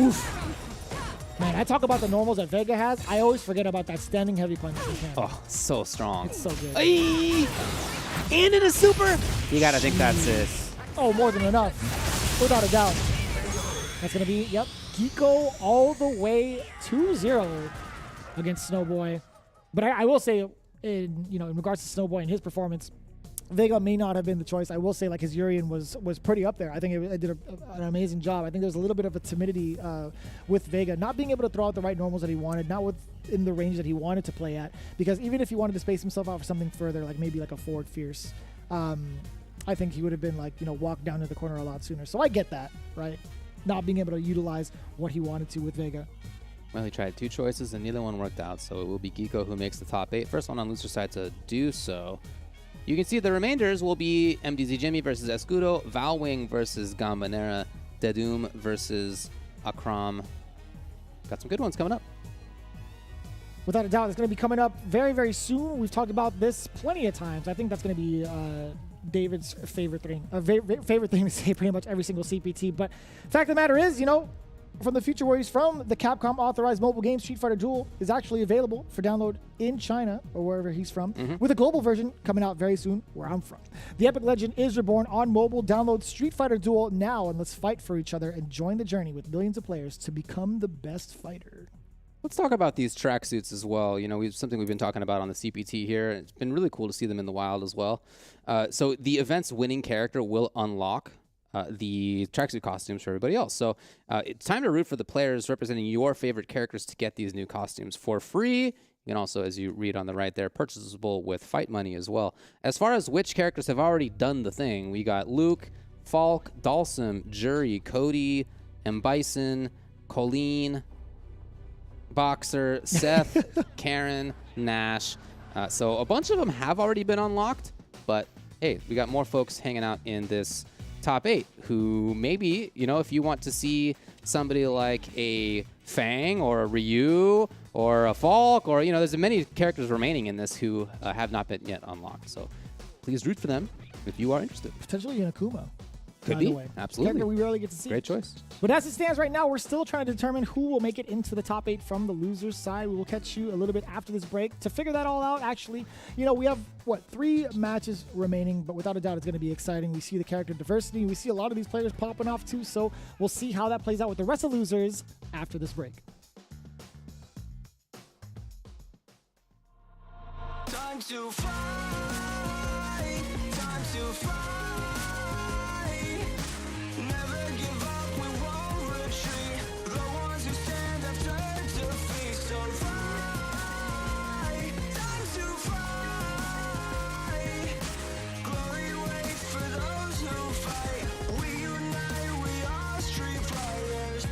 Oof. Man, I talk about the normals that Vega has. I always forget about that standing heavy punch. Oh, so strong. It's so good. Aye. And in a super. You got to think that's it. Oh, more than enough. Without a doubt. That's going to be, yep, Geeko all the way 2-0 against Snowboy. But I will say, in regards to Snowboy and his performance, Vega may not have been the choice. I will say, like, his Urian was pretty up there. I think it did an amazing job. I think there's a little bit of a timidity with Vega, not being able to throw out the right normals that he wanted, not within the range that he wanted to play at. Because even if he wanted to space himself out for something further, like maybe like a forward fierce, I think he would have been like, walked down to the corner a lot sooner. So I get that, right? Not being able to utilize what he wanted to with Vega. Well, he tried 2 choices and neither one worked out. So it will be Geeko who makes the top 8. First one on loser side to do so. You can see the remainders will be MDZ Jimmy versus Escudo, Valwing versus Gambanera, Dedum versus Akram. Got some good ones coming up. Without a doubt, it's going to be coming up very, very soon. We've talked about this plenty of times. I think that's going to be David's favorite thing. Favorite thing to say pretty much every single CPT. But fact of the matter is, from the future where he's from, the Capcom authorized mobile game Street Fighter Duel is actually available for download in China or wherever he's from, with a global version coming out very soon where I'm from. The epic legend is reborn on mobile. Download Street Fighter Duel now and let's fight for each other and join the journey with millions of players to become the best fighter. Let's talk about these tracksuits as well. Something we've been talking about on the CPT here. It's been really cool to see them in the wild as well. So the event's winning character will unlock the tracksuit costumes for everybody else. So it's time to root for the players representing your favorite characters to get these new costumes for free. You can also, as you read on the right there, purchasable with fight money as well. As far as which characters have already done the thing, we got Luke, Falk, Dalsum, Jury, Cody, M. Bison, Colleen, Boxer, Seth, Karen, Nash. So a bunch of them have already been unlocked, but hey, we got more folks hanging out in this top 8 who maybe, if you want to see somebody like a Fang or a Ryu or a Falk or, there's many characters remaining in this who have not been yet unlocked. So please root for them if you are interested. Potentially an Akuma. Could be. Absolutely. Character we rarely get to see. Great choice. But as it stands right now, we're still trying to determine who will make it into the top 8 from the losers side. We will catch you a little bit after this break to figure that all out. Actually, we have, 3 matches remaining, but without a doubt, it's going to be exciting. We see the character diversity. We see a lot of these players popping off too, so we'll see how that plays out with the rest of losers after this break. Time to fight, time to fight. Never give up, we won't retreat. The ones who stand have turned to feast. So fight, time to fight. Glory waits for those who fight. We unite, we are street fighters.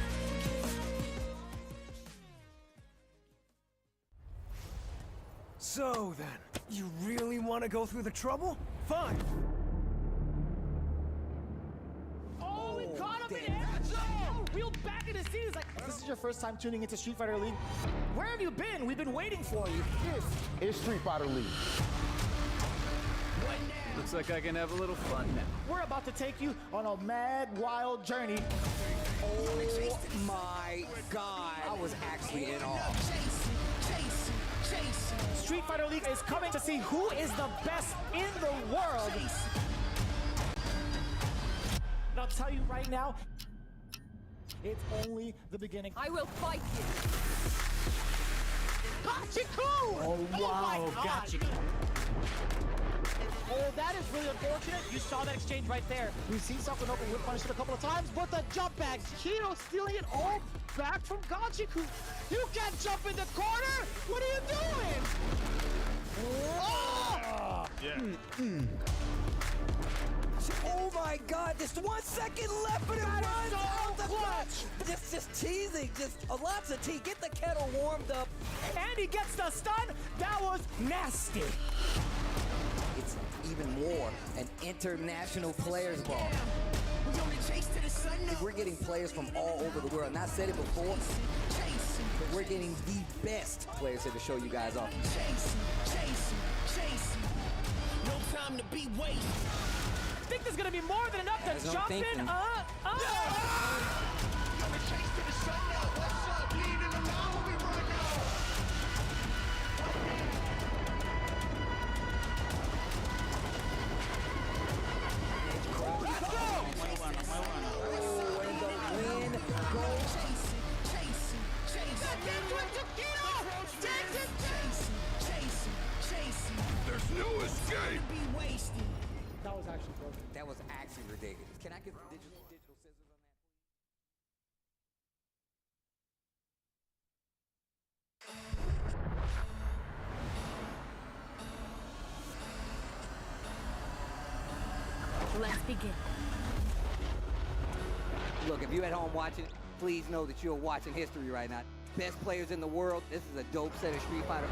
So then, you really want to go through the trouble? Fine. Reeled back in the seat. It's like, this is your first time tuning into Street Fighter League. Where have you been? We've been waiting for you. This is Street Fighter League. Looks like I can have a little fun now. We're about to take you on a mad, wild journey. Oh my God. I was actually in awe. Street Fighter League is coming to see who is the best in the world. And I'll tell you right now, it's only the beginning. I will fight you. Gachiku! Oh wow, Gachiku. Oh, that is really unfortunate. You saw that exchange right there. We've seen something open whip punish it a couple of times, but the jump back, Hiro stealing it all back from Gachiku. You can't jump in the corner. What are you doing? Oh! Yeah. Oh my God, just 1 second left and it runs out the clutch. Just teasing, just lots of tea. Get the kettle warmed up. And he gets the stun. That was nasty. It's even more an international players ball. We're getting players from all over the world. And I said it before, but we're getting the best players here to show you guys off. No time to be wasted. The think there's gonna be more than enough to jump in. There's no escape. That was actually broken. That was actually ridiculous. Can I get the digital scissors on that? Let's begin. Look, if you're at home watching, please know that you're watching history right now. Best players in the world. This is a dope set of Street Fighter.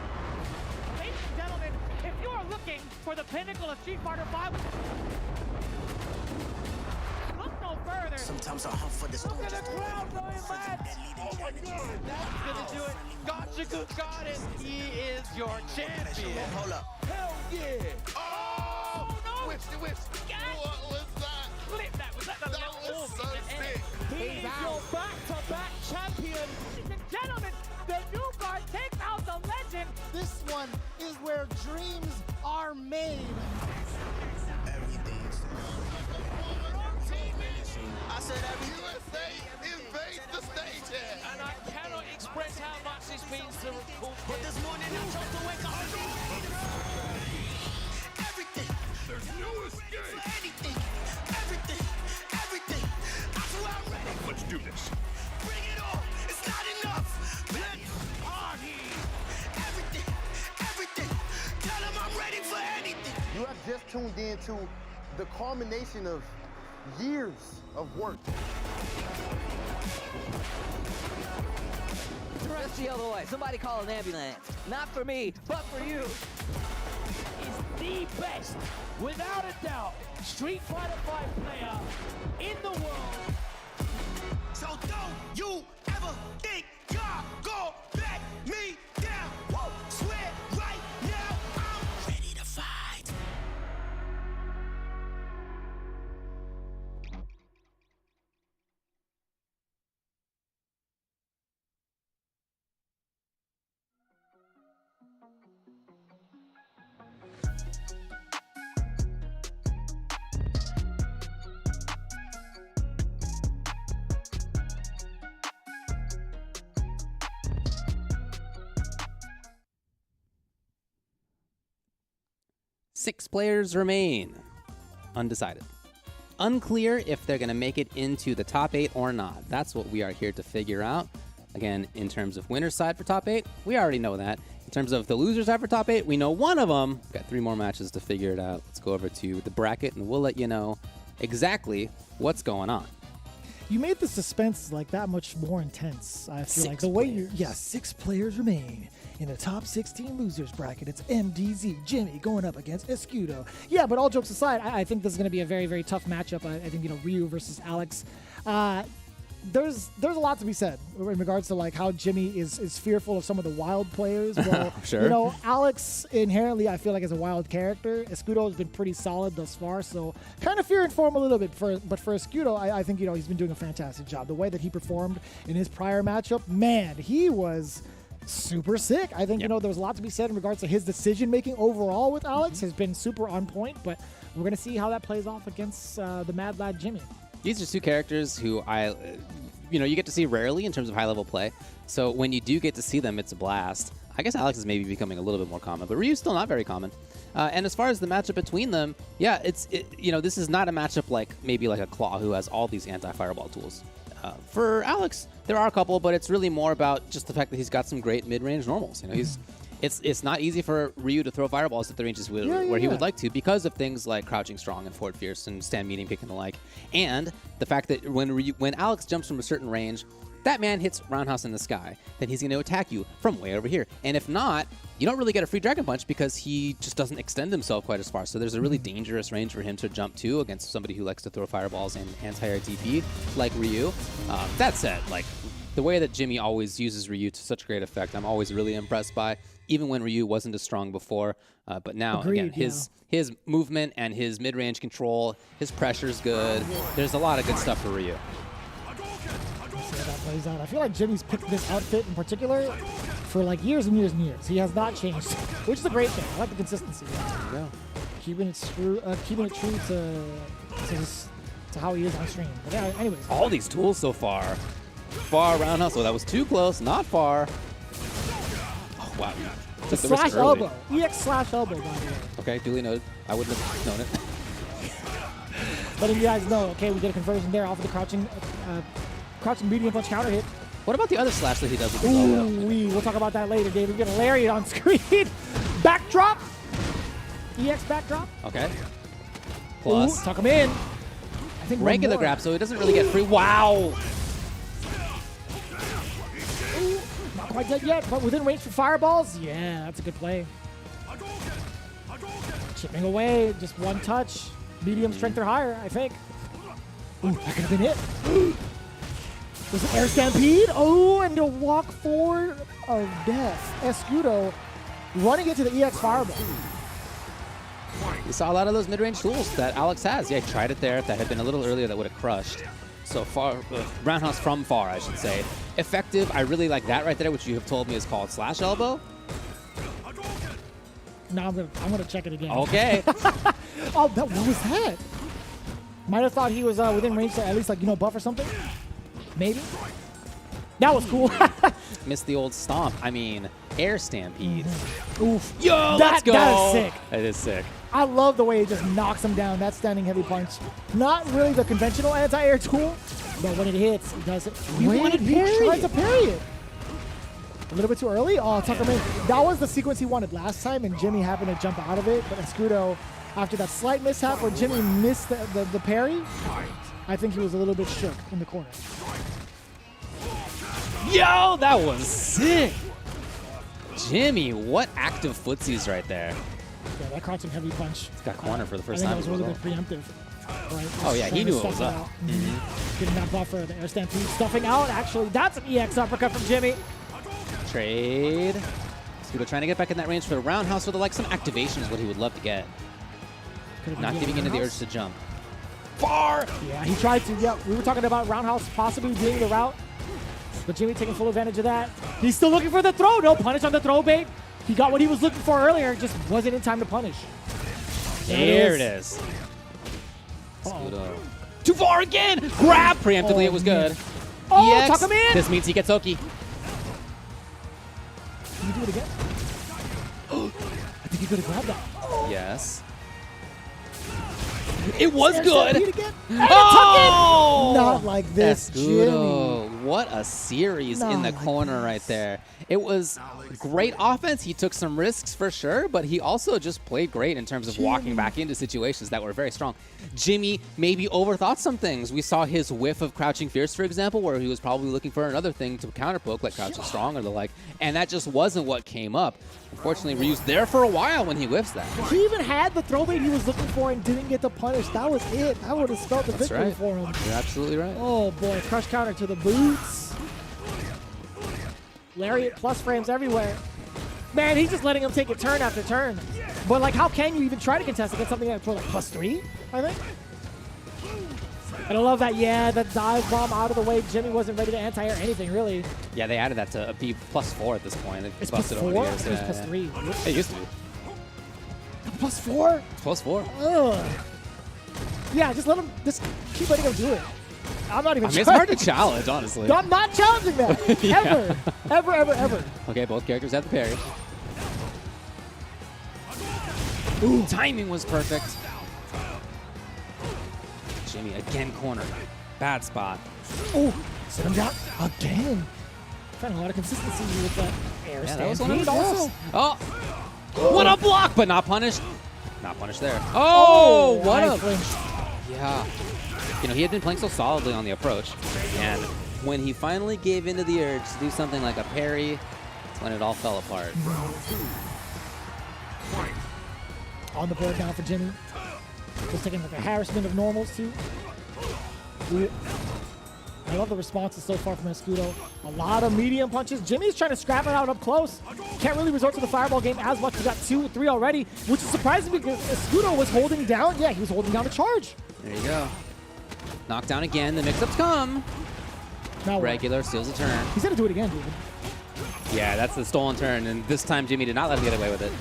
Ladies and gentlemen, if you are looking for the pinnacle of Street Fighter V, look no further. Sometimes I hunt for the Look at the crowd going mad. Oh my God. That's gonna do it. Gachiku got it. He is your champion. Hold up. Hell yeah. Oh no! What was that? Clip that. Was that the That was so sick. He is your back-to-back champion. Ladies and gentlemen, the new guard takes out the legend. This one is where dreams are made. I said USA invades the stage here. And I cannot express how much this means to But this morning I chose to wake up. Everything. There's no escape. Anything. Everything. I swear I'm ready. Let's do this. Bring it on. It's not enough. Let's party. Everything. Tell them I'm ready for anything. You have just tuned in to the culmination of years of work. Rest the other way. Somebody call an ambulance. Not for me, but for you. Is the best, without a doubt, Street Fighter V player in the world. So don't you ever think y'all gon' back me down. Woo! Swear right now I'm ready to fight. Six players remain undecided. Unclear if they're going to make it into the top 8 or not. That's what we are here to figure out. Again, in terms of winner's side for top 8, we already know that. In terms of the loser's side for top 8, we know one of them. We've got 3 more matches to figure it out. Let's go over to the bracket, and we'll let you know exactly what's going on. You made the suspense like that much more intense. I feel like the way you, 6 players remain in the top 16 losers bracket. It's MDZ Jimmy going up against Escudo. Yeah, but all jokes aside, I think this is going to be a very, very tough matchup. I think Ryu versus Alex. There's a lot to be said in regards to like how Jimmy is fearful of some of the wild players. Well, Sure. Alex inherently I feel like is a wild character. Escudo has been pretty solid thus far, so kind of fearing for him a little bit. But for Escudo, I think he's been doing a fantastic job. The way that he performed in his prior matchup, man, he was super sick. I think there was a lot to be said in regards to his decision making overall with Alex has been super on point. But we're gonna see how that plays off against the Mad Lad Jimmy. These are 2 characters who you get to see rarely in terms of high-level play. So when you do get to see them, it's a blast. I guess Alex is maybe becoming a little bit more common, but Ryu's still not very common. And as far as the matchup between them, this is not a matchup like maybe like a Claw who has all these anti-fireball tools. For Alex, there are a couple, but it's really more about just the fact that he's got some great mid-range normals. It's not easy for Ryu to throw fireballs at the ranges where he would like to because of things like crouching strong and forward fierce and stand medium kick and the like. And the fact that when Alex jumps from a certain range, that man hits roundhouse in the sky, then he's going to attack you from way over here. And if not, you don't really get a free Dragon Punch because he just doesn't extend himself quite as far. So there's a really dangerous range for him to jump to against somebody who likes to throw fireballs and anti-air DP like Ryu. That said, the way that Jimmy always uses Ryu to such great effect, I'm always really impressed by. even when Ryu wasn't as strong before. But now, Agreed, again, his movement and his mid-range control, his pressure's good. There's a lot of good stuff for Ryu. Let's see how that plays out. I feel like Jimmy's picked this outfit in particular for like years and years and years. He has not changed, which is a great thing. I like the consistency. There you go. Keeping it true to how he is on stream. But yeah, anyways. All these tools so far. Far roundhouse. Oh, that was too close. Not far. Oh, wow. The slash elbow. EX slash elbow, by the way. Okay, duly noted. I wouldn't have known it. Letting you guys know, okay, we get a conversion there off of the crouching medium punch counter hit. What about the other slash that he does with his elbow? We'll talk about that later, Dave. We get a lariat on screen. Backdrop. EX backdrop. Okay. Plus. Ooh, tuck him in. I think regular grab, so he doesn't really get free. Wow. Ooh, not quite dead yet, but within range for fireballs. Yeah, that's a good play. Chipping away, just one touch. Medium strength or higher, I think. Ooh, that could have been it. There's an air stampede. Oh, and a walk forward of death. Escudo running into the EX fireball. We saw a lot of those mid-range tools that Alex has. Yeah, he tried it there. If that had been a little earlier, that would have crushed. So far, roundhouse from far, I should say. Effective. I really like that right there, which you have told me is called slash elbow. Now I'm gonna check it again. Okay. Oh, what was that? Might have thought he was within range to at least buff or something. Maybe. That was cool. Missed the old stomp. I mean, air stampede. Oof. Yo, let's go. That is sick. That is sick. I love the way he just knocks him down. That standing heavy punch. Not really the conventional anti-air tool, but when it hits, it does it. He tries to parry it. A little bit too early. Oh, tuck him in. That was the sequence he wanted last time, and Jimmy happened to jump out of it. But Escudo, after that slight mishap where Jimmy missed the parry, I think he was a little bit shook in the corner. Yo, that was sick. Jimmy, what active footsies right there. Yeah, that caught some heavy punch. He's got corner for the first I time. think that was really good preemptive. Right? Oh, yeah, he knew it was up. Getting that buffer, the air stampede, stuffing out. Actually, that's an EX uppercut from Jimmy. Trade. Escudo trying to get back in that range for a roundhouse with some activation is what he would love to get. Not giving into the urge to jump. Far! Yeah, he tried to. Yeah, we were talking about roundhouse possibly being the route. But Jimmy taking full advantage of that. He's still looking for the throw. No punish on the throw bait. He got what he was looking for earlier. Just wasn't in time to punish. There it is. Escudo. Too far again. Grab. Preemptively, it was good. Oh, EX. tuck him in. This means he gets Oki. Can you do it again? I think he could have grabbed that. Yes. It was good. Oh! Not like this, Escudo. Jimmy. What a series in the corner right there. It was great offense. He took some risks for sure, but he also just played great in terms of walking back into situations that were very strong. Jimmy maybe overthought some things. We saw his whiff of Crouching Fierce, for example, where he was probably looking for another thing to counterpoke, like Crouching Strong or the like, and that just wasn't what came up. Unfortunately, Ryu's there for a while when he whiffs that. He even had the throw bait he was looking for and didn't get the punish. That was it. That would have spelled the victory for him. You're absolutely right. Oh boy, crush counter to the boots. Lariat plus frames everywhere. Man, he's just letting him take it turn after turn. But how can you even try to contest against something that's for +3, I think? And I love that, the dive bomb out of the way. Jimmy wasn't ready to anti-air anything, really. Yeah, they added that to be +4 at this point. It's busted +4? over the years. It was +3. It used to be. +4? +4. Ugh. Yeah, just keep letting him do it. I'm not even it's hard to challenge, honestly. I'm not challenging that. Yeah. Ever. Okay, both characters have the parry. Ooh, timing was perfect. Jimmy again corner. Bad spot. Oh, sit him down again. Finding a lot of consistency with that air that was one of stampede his also. Oh, what a block, but not punished. Not punished there. Oh, what a flinch. Yeah. He had been playing so solidly on the approach, and when he finally gave into the urge to do something like a parry, that's when it all fell apart. On the board now for Jimmy. Just taking a harassment of normals too. Ooh. I love the responses so far from Escudo. A lot of medium punches. Jimmy's trying to scrap it out up close. Can't really resort to the fireball game as much. He's got 2 or 3 already, which is surprising because Escudo was holding down. Yeah, he was holding down a charge. There you go. Knockdown again. The mix-ups come. Now Regular steals a turn. He's going to do it again, dude. Yeah, that's the stolen turn, and this time Jimmy did not let him get away with it.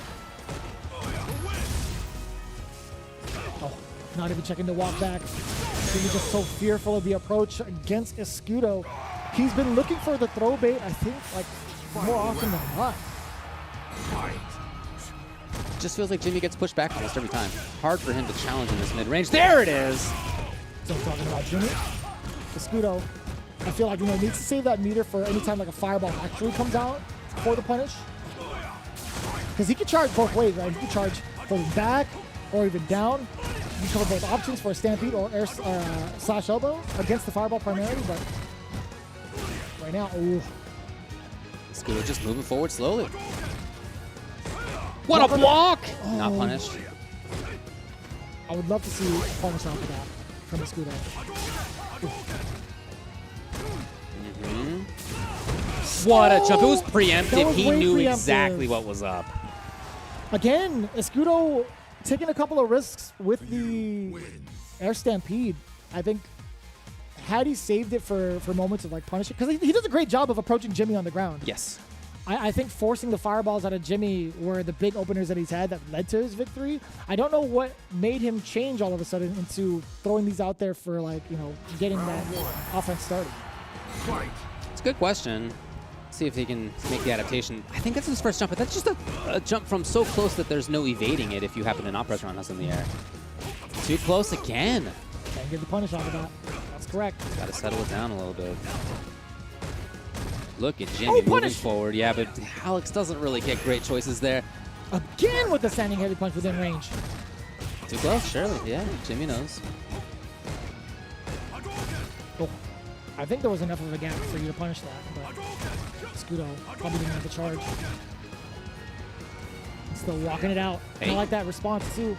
Oh, not even checking to walk back. He's just so fearful of the approach against Escudo. He's been looking for the throw bait, I think, like more often than not. Just feels like Jimmy gets pushed back almost every time. Hard for him to challenge in this mid-range. There it is! So I'm talking about Jimmy. Escudo, I feel like, needs to save that meter for any time like a fireball actually comes out for the punish. Because he can charge both ways, right? He can charge holding back or even down. You cover both options for a stampede or air slash elbow against the fireball primarily, but right now, ooh. Escudo just moving forward slowly. What a block! Oh. Not punished. I would love to see a punish off of that from Escudo. What a jump. It was preemptive. Was he knew preemptive. Exactly what was up. Again, Escudo taking a couple of risks with the air stampede. I think had he saved it for moments of like punishing, because he does a great job of approaching Jimmy on the ground. Yes. I think forcing the fireballs out of Jimmy were the big openers that he's had that led to his victory. I don't know what made him change all of a sudden into throwing these out there for getting that offense started. It's a good question. See if he can make the adaptation. I think that's his first jump, but that's just a jump from so close that there's no evading it if you happen to not press roundhouse in the air. Too close again. Can't get the punish off of that. That's correct. Got to settle it down a little bit. Look at Jimmy moving forward. Yeah, but Alex doesn't really get great choices there. Again with the standing heavy punch within range. Too close, surely. Yeah, Jimmy knows. Oh, I think there was enough of a gap for you to punish that, but Escudo probably didn't have the charge. Still walking it out. Hey. I like that response too.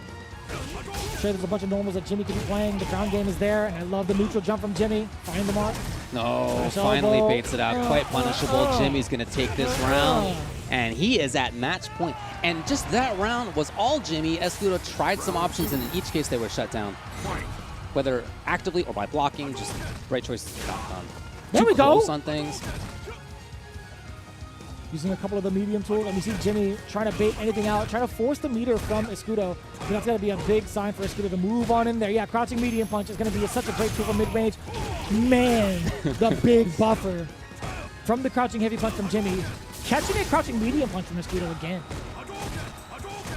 Sure, there's a bunch of normals that Jimmy could be playing. The ground game is there, and I love the neutral jump from Jimmy. Find the mark. No, finally baits it out. Quite punishable. Jimmy's going to take this round, and he is at match point. And just that round was all Jimmy. Escudo tried some options, and in each case they were shut down. Whether actively or by blocking, just right choices. There we go. Close on things. Using a couple of the medium tools, and you see Jimmy trying to bait anything out, trying to force the meter from Escudo. That's going to be a big sign for Escudo to move on in there. Yeah, crouching medium punch is going to be such a great tool for mid-range. Man, the big buffer from the crouching heavy punch from Jimmy. Catching a crouching medium punch from Escudo again.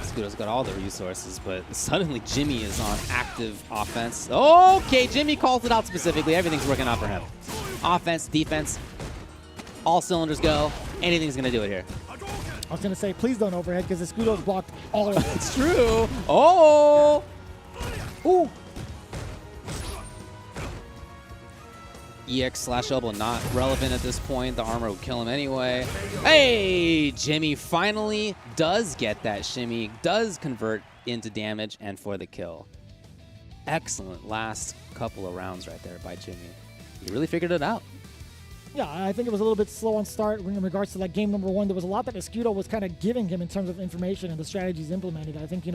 Escudo's got all the resources, but suddenly Jimmy is on active offense. Okay, Jimmy calls it out specifically. Everything's working out for him. Offense, defense, all cylinders go. Anything's going to do it here. I was going to say, please don't overhead, because Escudo's blocked all of it. It's true. Oh! Ooh! EX slash elbow not relevant at this point. The armor will kill him anyway. Hey! Jimmy finally does get that shimmy, does convert into damage, and for the kill. Excellent last couple of rounds right there by Jimmy. He really figured it out. Yeah, I think it was a little bit slow on start in regards to like game number 1. There was a lot that Escudo was kind of giving him in terms of information and the strategies implemented. I think,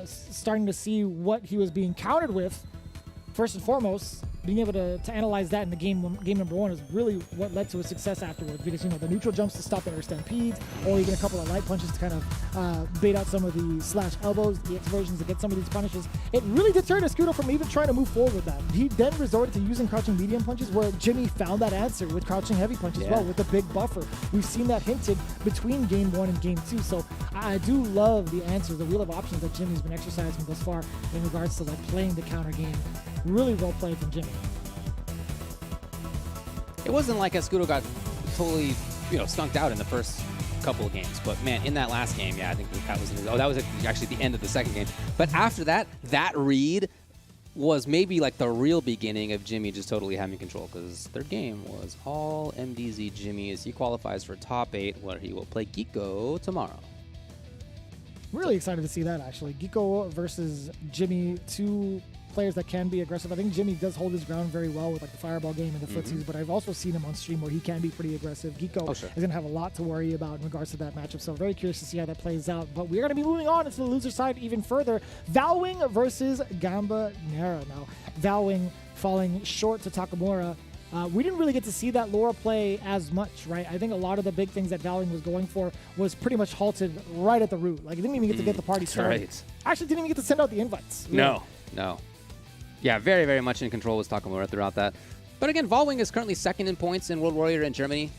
starting to see what he was being countered with, first and foremost, being able to analyze that in the game number 1 is really what led to his success afterwards. Because, the neutral jumps to stop the air stampedes, or even a couple of light punches to kind of bait out some of the slash elbows, the X versions to get some of these punishes. It really deterred Escudo from even trying to move forward with that. He then resorted to using crouching medium punches, where Jimmy found that answer with crouching heavy punch as well, with the big buffer. We've seen that hinted between game 1 and game 2. So I do love the answers, the wheel of options that Jimmy's been exercising thus far in regards to like playing the counter game. Really well played from Jimmy. It wasn't like Escudo got totally, skunked out in the first couple of games. But man, in that last game, yeah, I think that was actually the end of the second game. But after that, that read was maybe like the real beginning of Jimmy just totally having control, because their game was all MDZ Jimmy as he qualifies for top 8, where he will play Geeko tomorrow. Really excited to see that, actually. Geeko versus Jimmy, 2 players that can be aggressive. I think Jimmy does hold his ground very well with like the fireball game and the footsies, but I've also seen him on stream where he can be pretty aggressive. Giko is going to have a lot to worry about in regards to that matchup, so very curious to see how that plays out. But we're going to be moving on into the loser side even further. Valwing versus Gamba Nera. Now, Valwing falling short to Takamura. We didn't really get to see that Laura play as much, right? I think a lot of the big things that Valwing was going for was pretty much halted right at the root. Like, he didn't even get to get the party started. Right. Actually, didn't even get to send out the invites. No. Yeah, very, very much in control was Takamura throughout that. But again, Valwing is currently second in points in World Warrior in Germany.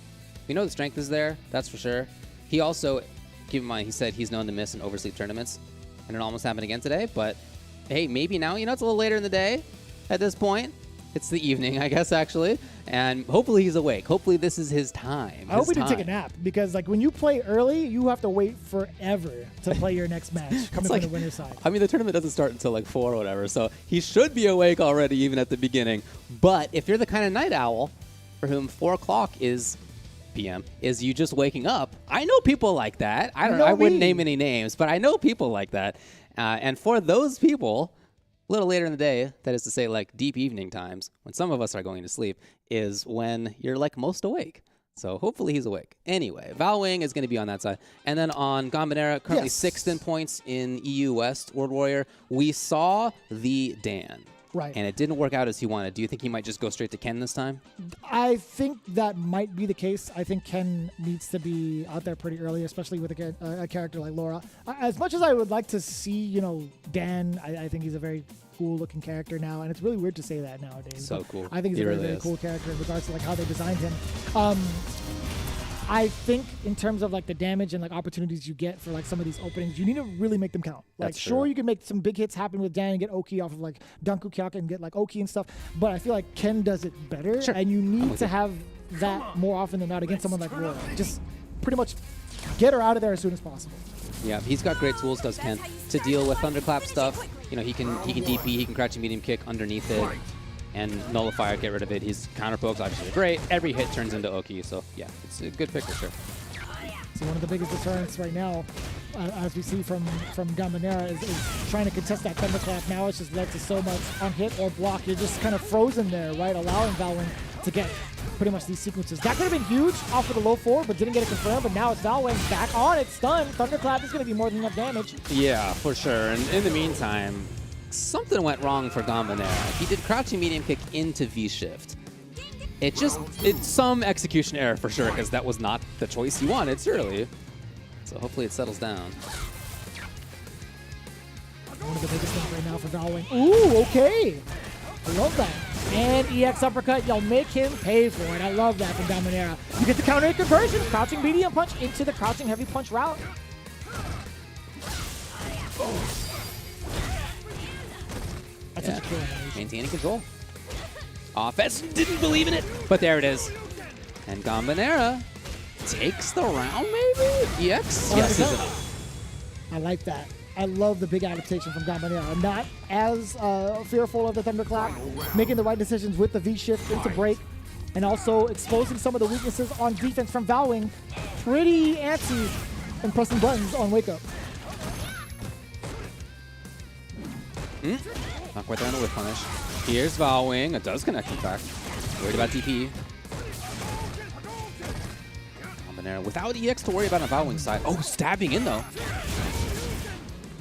We know the strength is there, that's for sure. He also, keep in mind, he said he's known to miss in oversleep tournaments. And it almost happened again today, but hey, maybe now, it's a little later in the day at this point. It's the evening, I guess, actually. And hopefully he's awake. Hopefully this is his time. I hope he didn't take a nap, because like when you play early, you have to wait forever to play your next match coming from the winner's side. I mean, the tournament doesn't start until like 4 or whatever, so he should be awake already even at the beginning. But if you're the kind of night owl for whom 4 o'clock is p.m. is you just waking up, I know people like that. I wouldn't name any names, but I know people like that. And for those people, a little later in the day, that is to say like deep evening times, when some of us are going to sleep, is when you're like most awake. So hopefully he's awake. Anyway, Valwing is going to be on that side. And then on Gamba Nera, currently 6th in points in EU West World Warrior, we saw the Dan. Right. And it didn't work out as he wanted. Do you think he might just go straight to Ken this time? I think that might be the case. I think Ken needs to be out there pretty early, especially with a character like Laura. As much as I would like to see, Dan, I think he's a very cool-looking character now, and it's really weird to say that nowadays. So cool. I think he's a very, very cool character in regards to like how they designed him. I think in terms of like the damage and like opportunities you get for like some of these openings, you need to really make them count. Like, sure, you can make some big hits happen with Dan and get Oki off of like Danku Kyaku and get like Oki and stuff, but I feel like Ken does it better, and you need to have that more often than not against someone like Laura. Just pretty much get her out of there as soon as possible. Yeah, he's got great tools, does Ken, to deal with thunderclap stuff. He can DP, he can crouch and medium kick underneath it, and Nullifier, get rid of it. His counter pokes, obviously great. Every hit turns into Oki, so yeah, it's a good pick for sure. So one of the biggest deterrents right now, as we see from Gamba Nera, is trying to contest that thunderclap. Now it's just led to so much on hit or block. You're just kind of frozen there, right? Allowing Valwing to get pretty much these sequences. That could have been huge off of the low 4, but didn't get it confirmed. But now it's Valwing back on it, stunned. Thunderclap is going to be more than enough damage. Yeah, for sure. And in the meantime, something went wrong for Gamba Nera. He did crouching medium kick into V-shift. It's some execution error for sure, because that was not the choice he wanted, surely. So hopefully it settles down. One of the biggest things right now for Valwing. Ooh, okay. I love that. And EX uppercut, you'll make him pay for it. I love that from Gamba Nera. You get the counter hit conversion, crouching medium punch into the crouching heavy punch route. That's such a cool animation. Maintaining control. Offense didn't believe in it, but there it is. And Gamba Nera takes the round, maybe? EX? Yes. I like that. I love the big adaptation from Gamba Nera. I'm not as fearful of the thunderclap, making the right decisions with the V-shift into break, and also exposing some of the weaknesses on defense from Valwing. Pretty antsy and pressing buttons on Wake Up. Not quite there on the whip punish. Here's Valwing. It does connect, in fact. Worried about TP. Gamba Nera without EX to worry about on Valwing's side. Oh, stabbing in, though.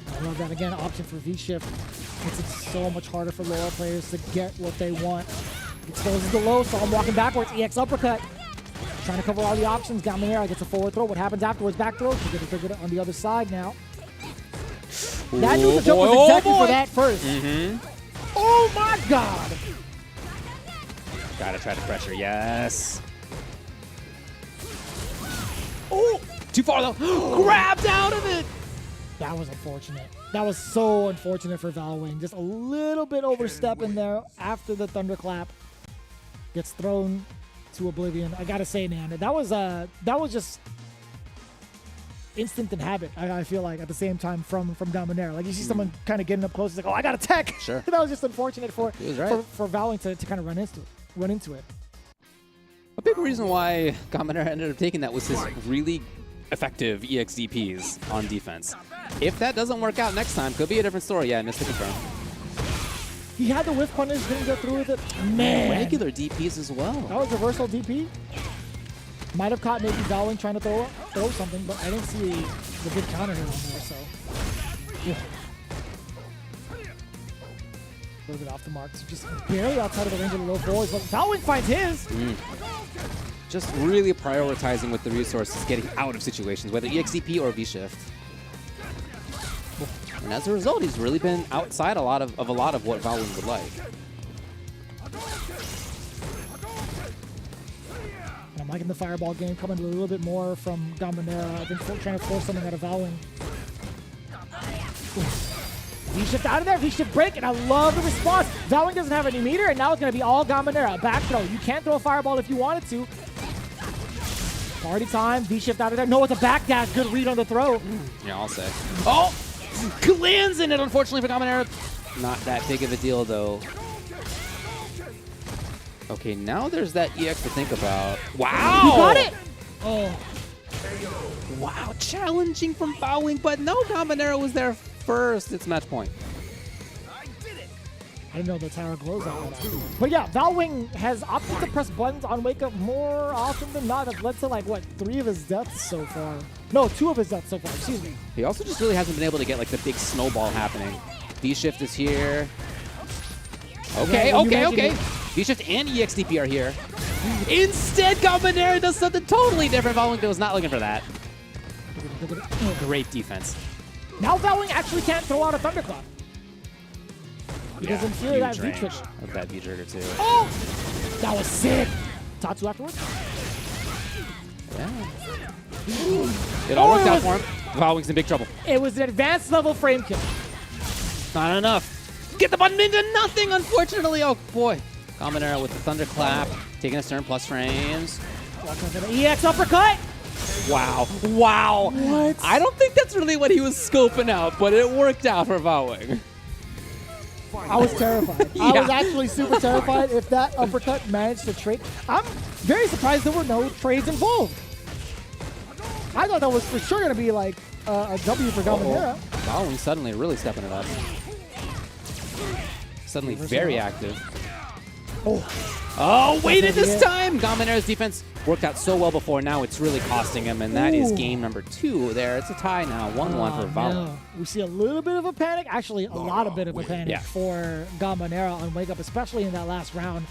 I love that. Again, option for V-shift. Makes it so much harder for lower players to get what they want. Exposes the low, so I'm walking backwards. EX uppercut. Trying to cover all the options. Gamba Nera gets a forward throw. What happens afterwards? Back throw. She gets to figure it on the other side now. That knew the jump was exactly for that first. Oh my god! Gotta try to pressure, yes. Oh, too far though. Grabbed out of it. That was unfortunate. That was so unfortunate for Valwing. Just a little bit overstepping there after the thunderclap. Gets thrown to oblivion. I gotta say, man, that was just instinct and habit, I feel like, at the same time from Gamba Nera. Like, you see someone kind of getting up close, it's like, oh, I got a tech. Sure. That was just unfortunate for Valwing to kind of run into it. A big reason why Gamba Nera ended up taking that was his really effective EXDPs on defense. If that doesn't work out next time, could be a different story. Yeah, I missed the confirm. He had the whiff punish, didn't go through with it. Man. Regular DPs as well. That was reversal DP. Might have caught maybe Dowling trying to throw something, but I didn't see the good counter here on there, so. Yeah. A little bit off the mark. So just barely outside of the range of the low forwards, but Dowling finds his. Just really prioritizing with the resources, getting out of situations, whether EXCP or V-Shift. And as a result, he's really been outside a lot of what Valwyn would like. And I'm liking the fireball game coming a little bit more from Gambonera. I think trying to force something out of Valwyn. V-shift out of there, V-shift break, and I love the response. Valwyn doesn't have any meter, and now it's going to be all Gambonera. Back throw. You can't throw a fireball if you wanted to. Party time, V-shift out of there. No, it's a back dash. Good read on the throw. Yeah, I'll say. Oh! Lands in it, unfortunately, for Gambonera. Not that big of a deal, though. Okay, now there's that EX to think about. Wow! You got it! Oh. Wow, challenging from Valwyn, but no, Gambonera was there first. It's match point. I didn't know the tower glows out like that. But yeah, Valwyn has opted to press buttons on Wake Up more often than not. That's led to like, what, 3 of his deaths so far. No, 2 of his deaths so far, excuse me. He also just really hasn't been able to get like the big snowball happening. V-Shift is here. Okay, Yeah, okay. V-Shift and EXDP are here. Instead, Gambonera does something totally different. Valwyn was not looking for that. Great defense. Now Valwyn actually can't throw out a Thunderclap. He doesn't fear that V-trigger. Of that V-trigger too. Oh! That was sick! Tatsu afterwards? Yeah. It all worked out for him. Valwyn's in big trouble. It was an advanced level frame kill. Not enough. Get the button into nothing, unfortunately. Oh boy. Gambonera with the Thunderclap, taking a turn plus frames. EX uppercut! Wow. Wow. What? I don't think that's really what he was scoping out, but it worked out for Valwyn. I was terrified. Yeah. I was actually super terrified if that uppercut managed to trade. I'm very surprised there were no trades involved. I thought that was for sure going to be like a W for Gambonera. Valwyn suddenly really stepping it up. Suddenly very active. Oh, waited this time! Gambonera's defense worked out so well before. Now it's really costing him, and that is game number 2 there. It's a tie now, 1-1 for Valwyn. No. We see a little bit of a panic, actually a lot of bit of a panic for Gambonera on Wake Up, especially in that last round.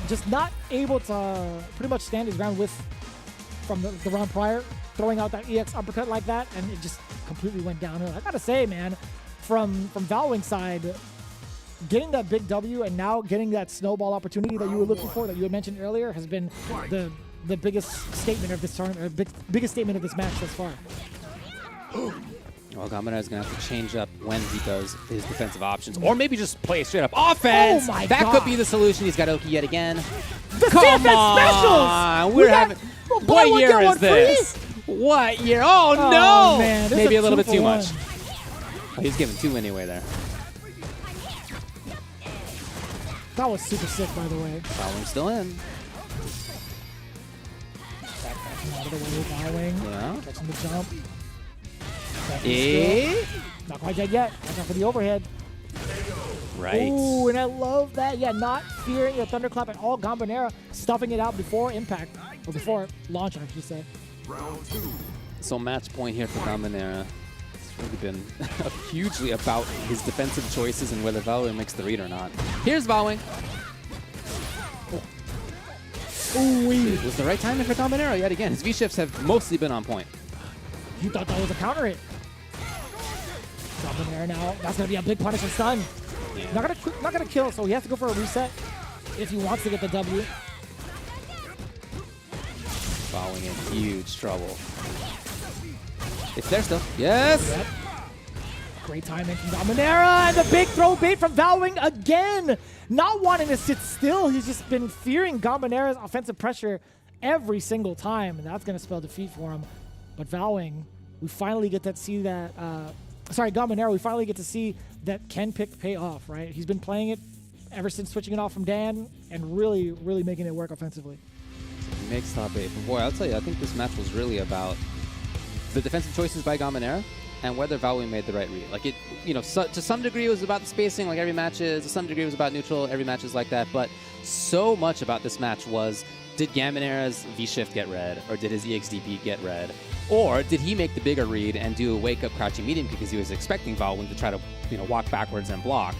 Just not able to pretty much stand his ground from the round prior, throwing out that EX uppercut like that, and it just completely went downhill. I gotta say, man, from Valwyn's side, getting that big W and now getting that snowball opportunity that you were looking for, that you had mentioned earlier, has been the biggest statement of this tournament, or biggest statement of this match thus far. Well, Gambonera's going to have to change up when he does his defensive options, or maybe just play straight up offense. Oh my that God. Could be the solution. He's got Oki yet again. The Come CFS on! specials! We're having. buy What one, year get is one this? What year? Oh, Oh, no! man, this Maybe is a little bit too 2-for-1. much. Oh, he's giving 2 anyway there. That was super sick, by the way. Valwyn's still in. Out of the way, Valwyn. Yeah. Catching the jump. Not quite dead yet. Watch out for the overhead. Right. Ooh, and I love that. Yeah, not fearing the Thunderclap at all. Gambonera stuffing it out before impact, or before launch, I should say. So match point here for Gambonera. It's really been hugely about his defensive choices and whether Valwyn makes the read or not. Here's Valwyn. Ooh, It was the right timing for Gambonera yet again. His V-shifts have mostly been on point. you thought that was a counter hit. Gambonera now. That's gonna be a big punish and stun. Yeah. Not gonna kill, so he has to go for a reset if he wants to get the W. Valwyn in huge trouble. It's there still. Yes! Yep. Great timing from Gambonera, and the big throw bait from Valwyn again. Not wanting to sit still, he's just been fearing Gambonera's offensive pressure every single time, and that's going to spell defeat for him. But Valwyn, we finally get to see that. Gambonera, we finally get to see that Ken pick pay off, right? He's been playing it ever since switching it off from Dan, and really, really making it work offensively. Makes top 8. But boy, I'll tell you, I think this match was really about the defensive choices by Gambonera and whether Valwing made the right read. Like, it, you know, to some degree it was about the spacing, like every match is. To some degree it was about neutral, every match is like that. But so much about this match was, did Gaminera's V-shift get read, or did his EXDP get read? Or did he make the bigger read and do a wake-up crouching medium because he was expecting Valwing to try to, you know, walk backwards and block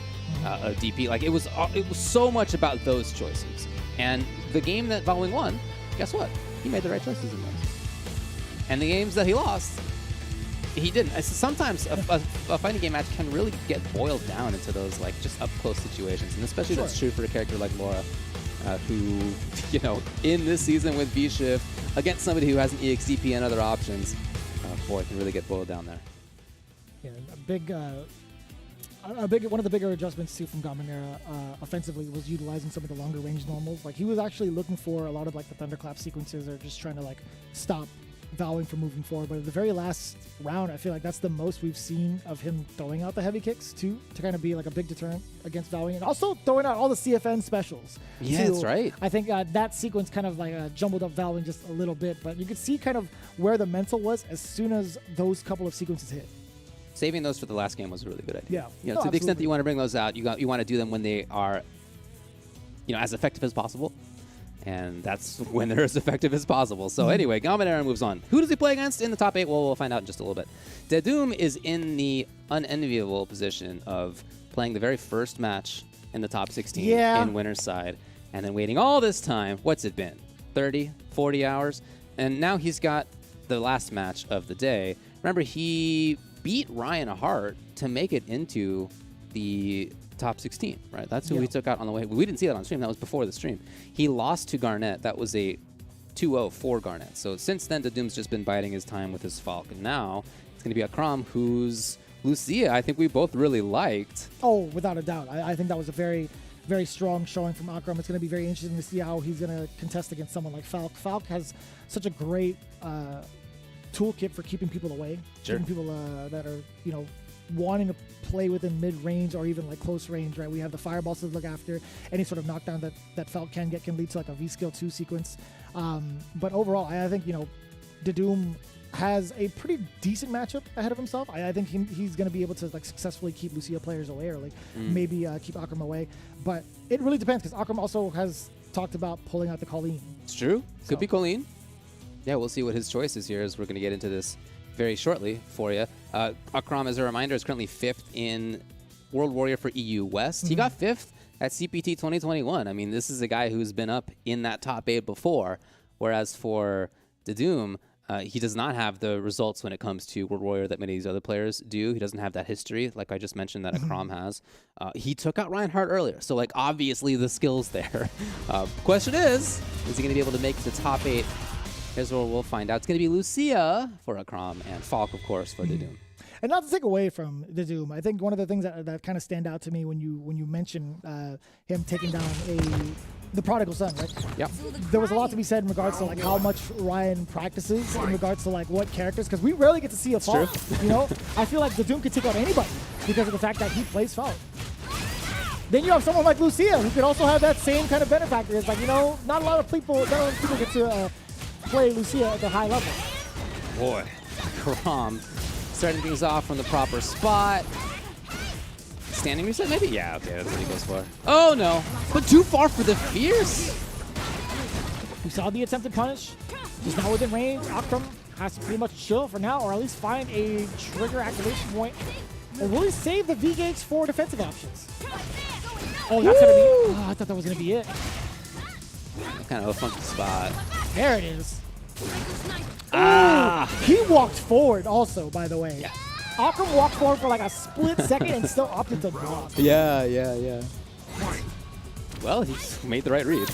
a DP? Like, it was so much about those choices. And the game that Valwing won, guess what? He made the right choices in those. And the games that he lost, he didn't. Sometimes a fighting game match can really get boiled down into those, like, just up-close situations. And especially that's true for a character like Laura, who, you know, in this season with V-shift, against somebody who has an EXDP and other options, boy, it can really get boiled down there. Yeah, one of the bigger adjustments too from Gaminera offensively was utilizing some of the longer range normals. Like, he was actually looking for a lot of like the thunderclap sequences, or just trying to like stop Valwing from moving forward. But at the very last round, I feel like that's the most we've seen of him throwing out the heavy kicks too, to kind of be like a big deterrent against Valwing, and also throwing out all the CFN specials. Yeah, too. that's right. I think that sequence kind of like jumbled up Valwing just a little bit, but you could see kind of where the mental was as soon as those couple of sequences hit. Saving those for the last game was a really good idea. Yeah. You know, to the extent that you want to bring those out, you want to do them when they are, you know, as effective as possible. And that's when they're as effective as possible. So anyway, Gaminera moves on. Who does he play against in the top 8? Well, we'll find out in just a little bit. Dedum is in the unenviable position of playing the very first match in the top 16 in winner's side, and then waiting all this time. What's it been? 30, 40 hours? And now he's got the last match of the day. Remember, he beat Ryan Hart to make it into the top 16, right? That's who he took out on the way. We didn't see that on stream. That was before the stream. He lost to Garnett. That was a 2-0 for Garnett. So since then, Dedum's just been biding his time with his Falk. And now it's going to be Akram, whose Lucia I think we both really liked. Oh, without a doubt. I think that was a very, very strong showing from Akram. It's going to be very interesting to see how he's going to contest against someone like Falk. Falk has such a great toolkit for keeping people away, keeping people that are, you know, wanting to play within mid-range or even like close range, right? We have the fireballs to look after. Any sort of knockdown that Falk can get can lead to like a V-skill 2 sequence. But overall, I think, you know, Dedum has a pretty decent matchup ahead of himself. I think he's going to be able to like successfully keep Lucia players away, or like maybe keep Akram away. But it really depends, because Akram also has talked about pulling out the Colleen. It's true. Could be Colleen. Yeah, we'll see what his choice is here as we're going to get into this very shortly for you. Akram, as a reminder, is currently 5th in World Warrior for EU West. He got 5th at CPT 2021. I mean, this is a guy who's been up in that top 8 before, whereas for Dedum, he does not have the results when it comes to World Warrior that many of these other players do. He doesn't have that history, like I just mentioned, that Akram has. He took out Ryan Hart earlier, so like obviously the skill's there. Question is he going to be able to make the top 8? Here's where we'll find out. It's going to be Lucia for Akram and Falk, of course, for Dedum. And not to take away from Dedum, I think one of the things that kind of stand out to me when you mention him taking down the prodigal son, right? Yep. There was a lot to be said in regards to like how much Ryan practices in regards to like what characters, because we rarely get to see a Falk. You know, I feel like Dedum could take out anybody because of the fact that he plays Falk. Then you have someone like Lucia who could also have that same kind of benefactor. It's like, you know, not a lot of people get to play Lucia at the high level. Boy, Akram starting things off from the proper spot. Standing reset, maybe? Yeah, okay, that's what he goes for. Oh, no. But too far for the fierce. We saw the attempted punish. He's now within range. Akram has to pretty much chill for now, or at least find a trigger activation point. Or will he save the V-Gauge for defensive options? Oh, that's going to be... Oh, I thought that was going to be it. Kind of a funky spot. There it is. Ah! He walked forward also, by the way. Yeah. Akram walked forward for like a split second and still opted to block. Yeah. Well, he's made the right read.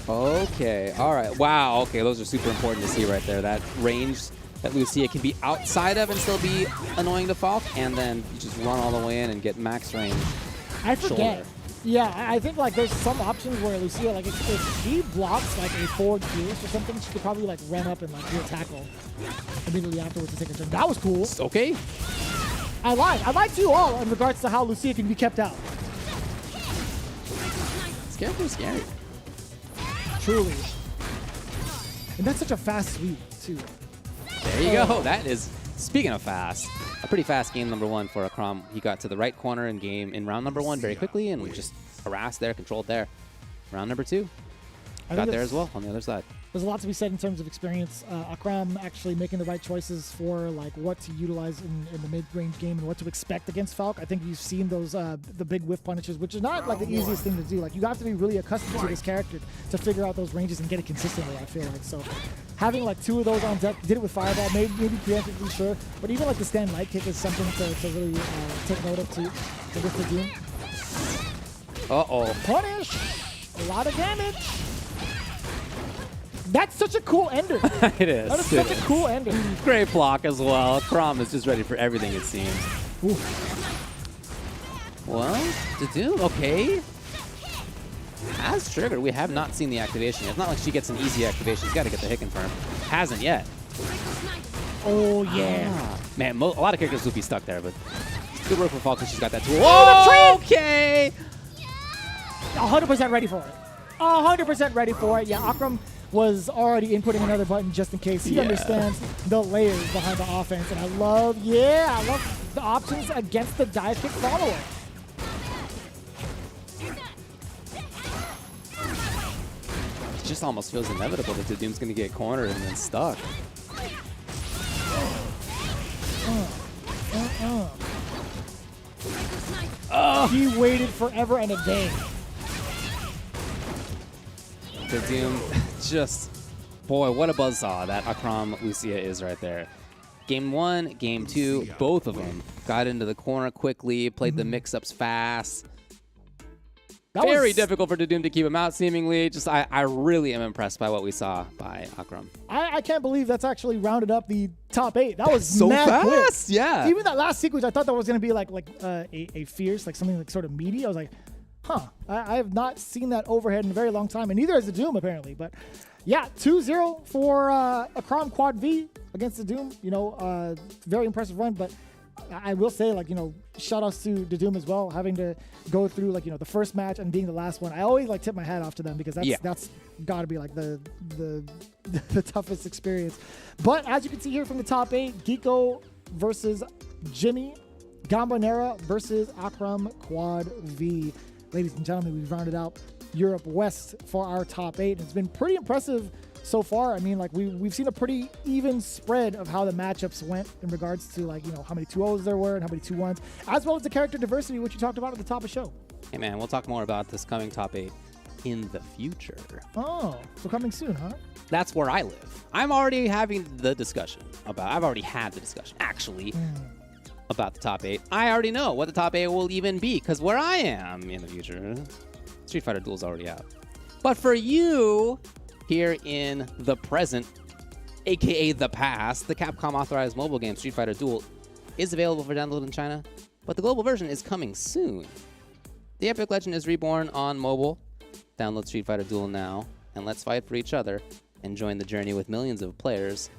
Okay, all right. Wow, okay, those are super important to see right there. That range that Lucia can be outside of and still be annoying to Falk, and then you just run all the way in and get max range. I forget. Yeah, I think like there's some options where Lucia, like if she blocks like a forward fierce or something, she could probably like run up and like do a tackle immediately afterwards to take a turn. That was cool. Okay. I lied to you all in regards to how Lucia can be kept out. Scary. Truly. And that's such a fast sweep too. There you go. That is, speaking of fast, a pretty fast game number 1 for Akram. He got to the right corner in round number 1 very quickly, and we just harassed there, controlled there. Round number 2, got there as well on the other side. There's a lot to be said in terms of experience. Akram actually making the right choices for like what to utilize in the mid-range game and what to expect against Falk. I think you've seen those the big whiff punishes, which is not like the easiest thing to do. Like you have to be really accustomed to this character to figure out those ranges and get it consistently. I feel like so. Having like 2 of those on deck, did it with Fireball, maybe preemptively, sure, but even like the stand light kick is something to really take note of too. With the Doom. Punish! A lot of damage. That's such a cool ender. It is. That is such a cool ender. Great block as well. Krom is just ready for everything, it seems. Ooh. Well, the Doom, okay. Has triggered. We have not seen the activation. It's not like she gets an easy activation. She's got to get the hit confirmed. Hasn't yet. Oh, yeah. Man, a lot of characters would be stuck there, but good work for Falk because she's got that tool. Oh, okay. 100% ready for it. 100% ready for it. Yeah, Akram was already inputting another button just in case. He understands the layers behind the offense, and I love the options against the dive kick follow-up. It just almost feels inevitable that the Doom's going to get cornered and then stuck. He waited forever and a day. The Doom, just, boy, what a buzzsaw that Akram Lucia is right there. Game 1, Game 2, both of them got into the corner quickly, played the mix-ups fast. Very difficult for the Doom to keep him out, seemingly. Just, I really am impressed by what we saw by Akram. I can't believe that's actually rounded up the top 8. That was so mad fast, quick. yeah. Even that last sequence, I thought that was going to be like a fierce, like something like sort of meaty. I was like, huh, I have not seen that overhead in a very long time, and neither has the Doom, apparently. But yeah, 2-0 for Akram Quad V against the Doom. You know, very impressive run, but I will say, like, you know, shout outs to the Doom as well, having to go through, like, you know, the first match and being the last one. I always, like, tip my hat off to them because that's got to be, like, the toughest experience. But as you can see here from the top 8, Geeko versus Jimmy, Gambonera versus Akram Quad V. Ladies and gentlemen, we've rounded out Europe West for our top 8. It's been pretty impressive so far. I mean, like, we've seen a pretty even spread of how the matchups went in regards to, like, you know, how many 2-0s there were and how many 2-1s, as well as the character diversity, which you talked about at the top of the show. Hey, man, we'll talk more about this coming top 8 in the future. Oh, so coming soon, huh? That's where I live. I'm already having the discussion about, I've already had the discussion, actually, about the top 8. I already know what the top 8 will even be, because where I am in the future, Street Fighter Duel's already out. But for you, here in the present, aka the past, the Capcom authorized mobile game Street Fighter Duel is available for download in China, but the global version is coming soon. The epic legend is reborn on mobile. Download Street Fighter Duel now, and let's fight for each other and join the journey with millions of players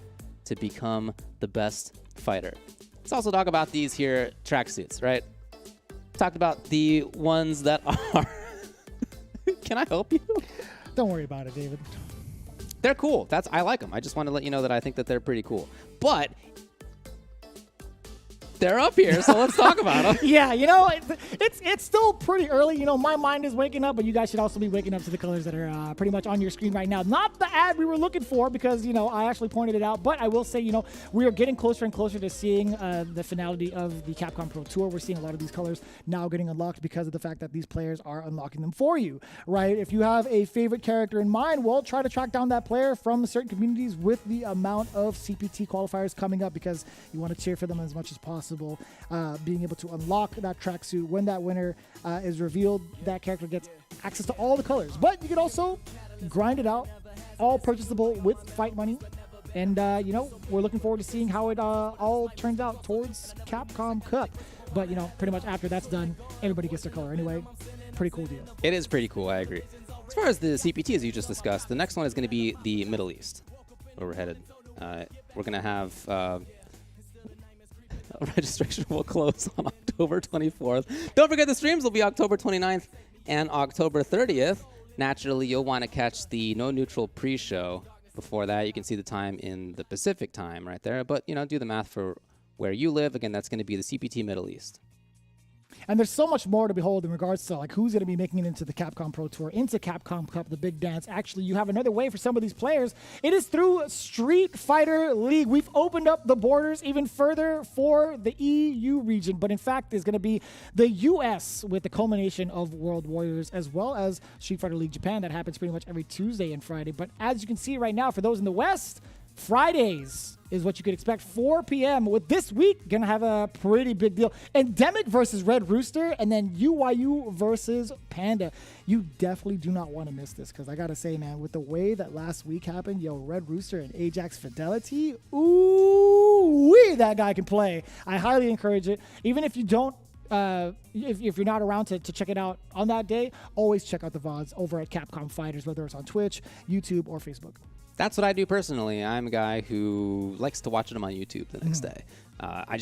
to become the best fighter. Let's also talk about these here tracksuits, right? Talked about the ones that are... Can I help you? Don't worry about it, David. They're cool. I like them. I just want to let you know that I think that they're pretty cool. But they're up here, so let's talk about them. Yeah, you know, it's still pretty early. You know, my mind is waking up, but you guys should also be waking up to the colors that are pretty much on your screen right now. Not the ad we were looking for because, you know, I actually pointed it out. But I will say, you know, we are getting closer and closer to seeing the finality of the Capcom Pro Tour. We're seeing a lot of these colors now getting unlocked because of the fact that these players are unlocking them for you, right? If you have a favorite character in mind, well, try to track down that player from certain communities with the amount of CPT qualifiers coming up because you want to cheer for them as much as possible. Being able to unlock that tracksuit when that winner is revealed, that character gets access to all the colors. But you can also grind it out, all purchasable with fight money. And, you know, we're looking forward to seeing how it all turns out towards Capcom Cup. But, you know, pretty much after that's done, everybody gets their color anyway. Pretty cool deal. It is pretty cool, I agree. As far as the CPT, as you just discussed, the next one is going to be the Middle East, where we're headed. We're going to have... registration will close on October 24th. Don't forget the streams will be October 29th and October 30th. Naturally, you'll want to catch the No Neutral pre-show Before that, you can see the time in the Pacific time right there. But, you know, do the math for where you live. Again, that's going to be the CPT Middle East. And there's so much more to behold in regards to like who's going to be making it into the Capcom Pro Tour, into Capcom Cup, the big dance. Actually, you have another way for some of these players. It is through Street Fighter League. We've opened up the borders even further for the EU region, but in fact, there's going to be the US with the culmination of World Warriors, as well as Street Fighter League Japan. That happens pretty much every Tuesday and Friday. But as you can see right now, for those in the West, Fridays is what you could expect. 4 p.m. with this week gonna have a pretty big deal. Endemic versus Red Rooster, and then UYU versus Panda. You definitely do not want to miss this, because I gotta say, man, with the way that last week happened, yo, Red Rooster and Ajax Fidelity, ooh, that guy can play. I highly encourage it. Even if you don't, if you're not around to check it out on that day, always check out the VODs over at Capcom Fighters, whether it's on Twitch, YouTube, or Facebook. That's what I do personally. I'm a guy who likes to watch them on YouTube the next day. I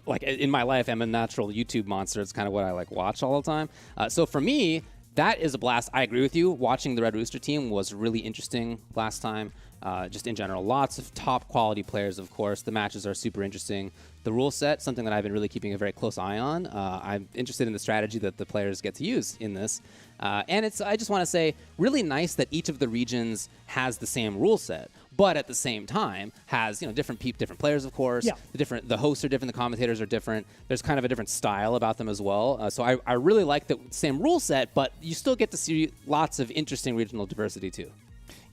like in my life, I'm a natural YouTube monster. It's kind of what I like watch all the time. So for me, that is a blast. I agree with you. Watching the Red Rooster team was really interesting last time. Just in general, lots of top quality players, of course. The matches are super interesting. The rule set, something that I've been really keeping a very close eye on. I'm interested in the strategy that the players get to use in this. And I just want to say, really nice that each of the regions has the same rule set, but at the same time has, you know, different players, of course. Yeah. The hosts are different, the commentators are different. There's kind of a different style about them as well. So I really like the same rule set, but you still get to see lots of interesting regional diversity too.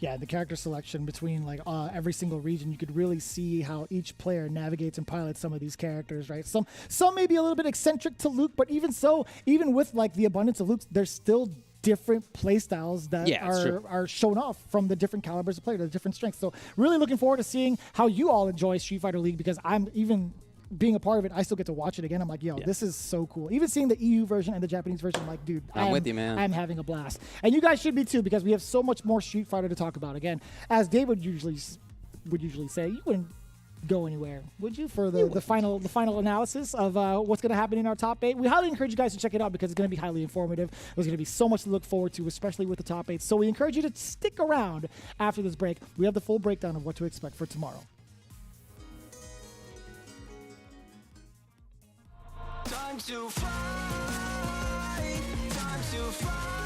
Yeah, the character selection between like every single region, you could really see how each player navigates and pilots some of these characters, right? Some may be a little bit eccentric to Luke, but even so, even with like the abundance of Lukes, there's still different play styles that are shown off from the different calibers of player, the different strengths. So really looking forward to seeing how you all enjoy Street Fighter League, because I'm even being a part of it, I still get to watch it again. I'm like, yo, this is so cool. Even seeing the EU version and the Japanese version, I'm like, dude, I'm with you, man. I'm having a blast. And you guys should be too, because we have so much more Street Fighter to talk about. Again, as Dave would usually say, you wouldn't go anywhere, would you, for the final analysis of what's going to happen in our top 8? We highly encourage you guys to check it out, because it's going to be highly informative. There's going to be so much to look forward to, especially with the top 8. So we encourage you to stick around after this break. We have the full breakdown of what to expect for tomorrow. Time to fight, time to fight.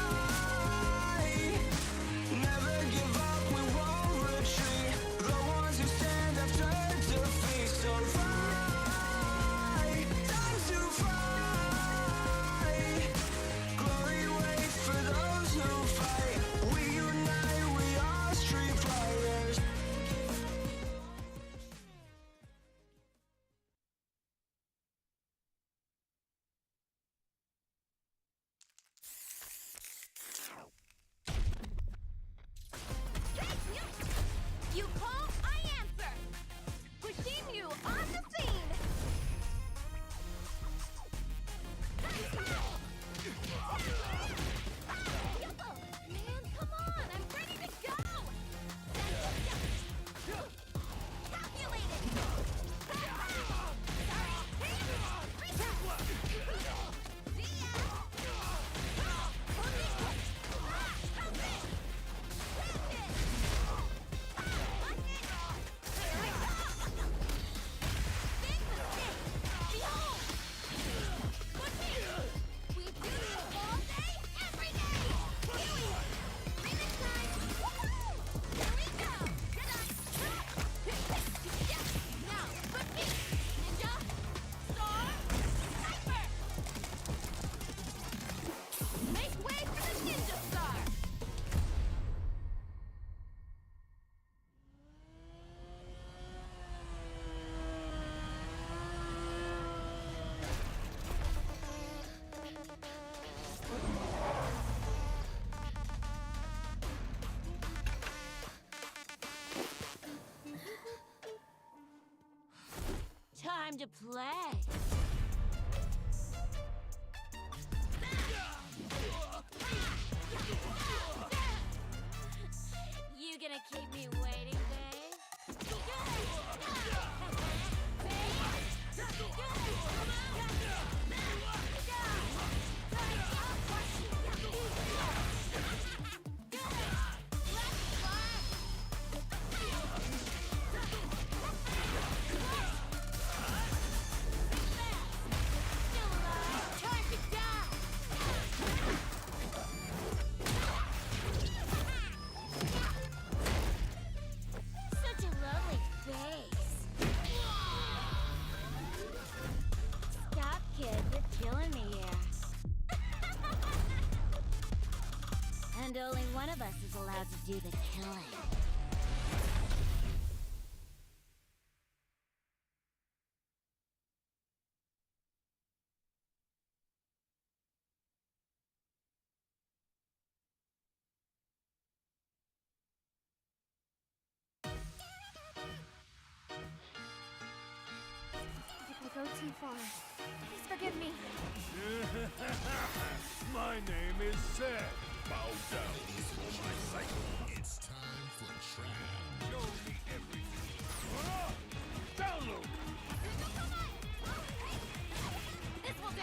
Never give up, we won't retreat. The ones who stand have turned to defeat. So fight, time to fight. Glory waits for those who fight. We unite, we are Street Fighters. You call, I answer. Pushing you on the scene. Man, come on, I'm ready to go. Calculated. We do this all day, every day. Remix time. Woohoo! Here we go. Now, repeat. Ninja, Star, Sniper. Make way for the Ninja Star. Time to play. You gonna keep me waiting, babe? allowed to do the killing. If I go too far, please forgive me. My name is Seth. Bow down for my cycle. It's time for trap. Show me everything. Download. This will do.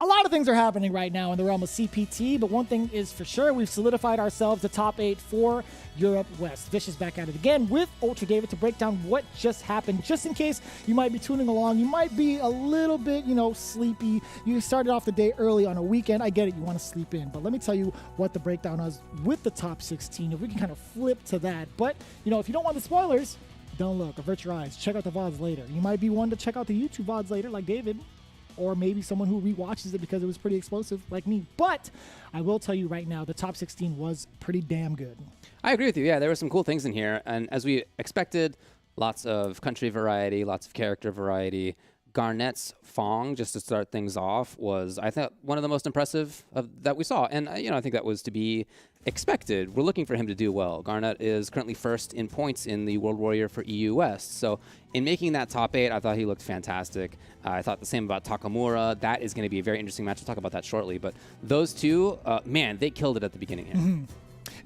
A lot of things are happening right now in the realm of CPT, but one thing is for sure, we've solidified ourselves the top 8 for Europe West. Vish is back at it again with Ultra David to break down what just happened. Just in case you might be tuning along, you might be a little bit, sleepy. You started off the day early on a weekend. I get it, you want to sleep in, but let me tell you what the breakdown is with the top 16. If we can kind of flip to that, but if you don't want the spoilers, don't look, avert your eyes. Check out the VODs later. You might be one to check out the YouTube VODs later, like David. Or maybe someone who rewatches it because it was pretty explosive, like me. But I will tell you right now, the top 16 was pretty damn good. I agree with you. Yeah, there were some cool things in here. And as we expected, lots of country variety, lots of character variety. Garnett's Fong, just to start things off, was, I thought, one of the most impressive that we saw. And, I think that was to be expected. We're looking for him to do well. Garnett is currently first in points in the World Warrior for EU West. So in making that top 8, I thought he looked fantastic. I thought the same about Takamura. That is going to be a very interesting match. We'll talk about that shortly. But those two, man, they killed it at the beginning here. Mm-hmm.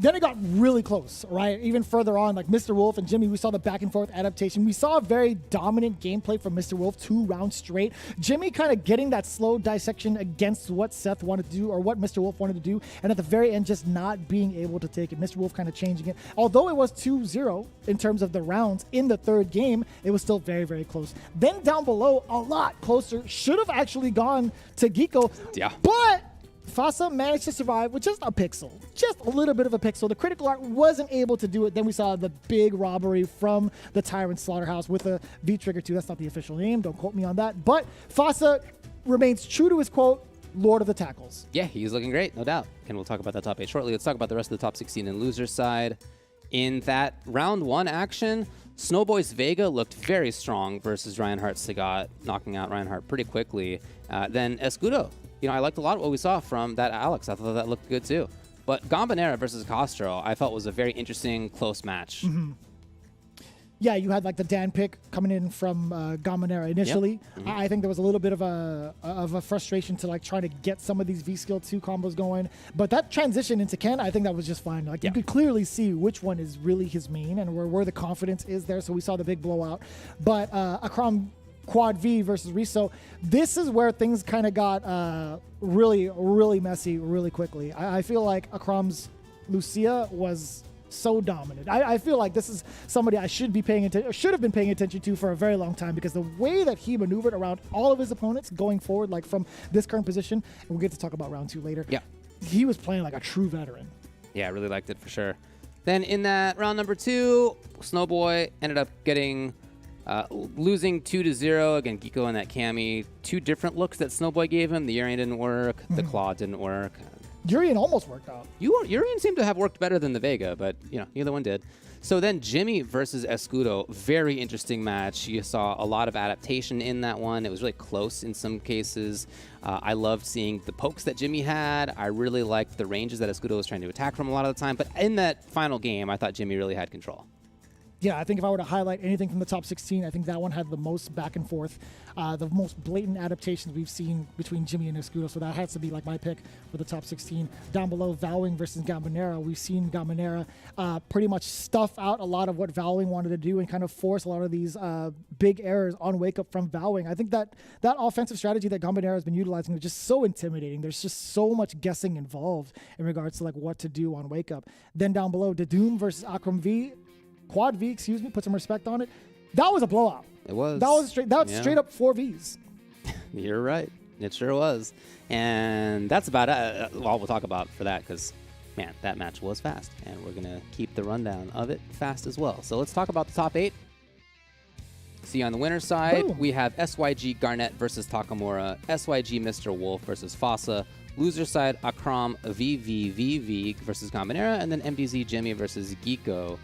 Then it got really close, right? Even further on, like Mr. Wolf and Jimmy, we saw the back and forth adaptation. We saw a very dominant gameplay from Mr. Wolf 2 rounds straight. Jimmy kind of getting that slow dissection against what Seth wanted to do or what Mr. Wolf wanted to do. And at the very end, just not being able to take it. Mr. Wolf kind of changing it. Although it was 2-0 in terms of the rounds in the third game, it was still very, very close. Then down below, a lot closer. Should have actually gone to Geeko. Yeah. But Fasa managed to survive with just a pixel, just a little bit of a pixel. The critical art wasn't able to do it. Then we saw the big robbery from the Tyrant Slaughterhouse with a V-Trigger 2. That's not the official name. Don't quote me on that. But Fasa remains true to his quote, Lord of the Tackles. Yeah, he's looking great, no doubt. And we'll talk about that top 8 shortly. Let's talk about the rest of the top 16 in losers side. In that round 1 action, Snowboy's Vega looked very strong versus Reinhardt Sagat, knocking out Reinhardt pretty quickly. Then Escudo. I liked a lot of what we saw from that Alex. I thought that looked good too. But Gambonera versus Castro, I felt was a very interesting, close match. Mm-hmm. Yeah, you had like the Dan pick coming in from Gambonera initially. Yep. Mm-hmm. I think there was a little bit of a frustration to like trying to get some of these V-Skill 2 combos going. But that transition into Ken, I think that was just fine. Like you could clearly see which one is really his main and where the confidence is there. So we saw the big blowout. But Akram Quad V versus Riso, this is where things kind of got really, really messy really quickly. I feel like Akram's Lucia was so dominant. I feel like this is somebody I should be paying attention, or should have been paying attention to for a very long time, because the way that he maneuvered around all of his opponents going forward, like from this current position, and we'll get to talk about round 2 later. Yeah, he was playing like a true veteran. Yeah, I really liked it for sure. Then in that round number 2, Snowboy ended up getting losing 2-0. Again, Giko and that Cammy. 2 different looks that Snowboy gave him. The Urien didn't work. The Claw didn't work. Urien almost worked out. Urien seemed to have worked better than the Vega, but neither one did. So then Jimmy versus Escudo, very interesting match. You saw a lot of adaptation in that one. It was really close in some cases. I loved seeing the pokes that Jimmy had. I really liked the ranges that Escudo was trying to attack from a lot of the time. But in that final game, I thought Jimmy really had control. Yeah, I think if I were to highlight anything from the top 16, I think that one had the most back and forth, the most blatant adaptations we've seen between Jimmy and Escudo. So that has to be like my pick for the top 16. Down below, Vowing versus Gambonera. We've seen Gambonera pretty much stuff out a lot of what Vowing wanted to do and kind of force a lot of these big errors on Wake Up from Vowing. I think that offensive strategy that Gambonera has been utilizing is just so intimidating. There's just so much guessing involved in regards to like what to do on Wake Up. Then down below, Doom versus Akram V. Quad V, excuse me, put some respect on it. That was a blowout. It was. That was straight up 4 Vs. You're right. It sure was. And that's about all we'll talk about for that because, man, that match was fast. And we're going to keep the rundown of it fast as well. So let's talk about the top 8. See, on the winner's side, we have SYG Garnet versus Takamura, SYG Mr. Wolf versus Fossa, loser side, Akram VVVV versus Gambonera, and then MDZ Jimmy versus Giko.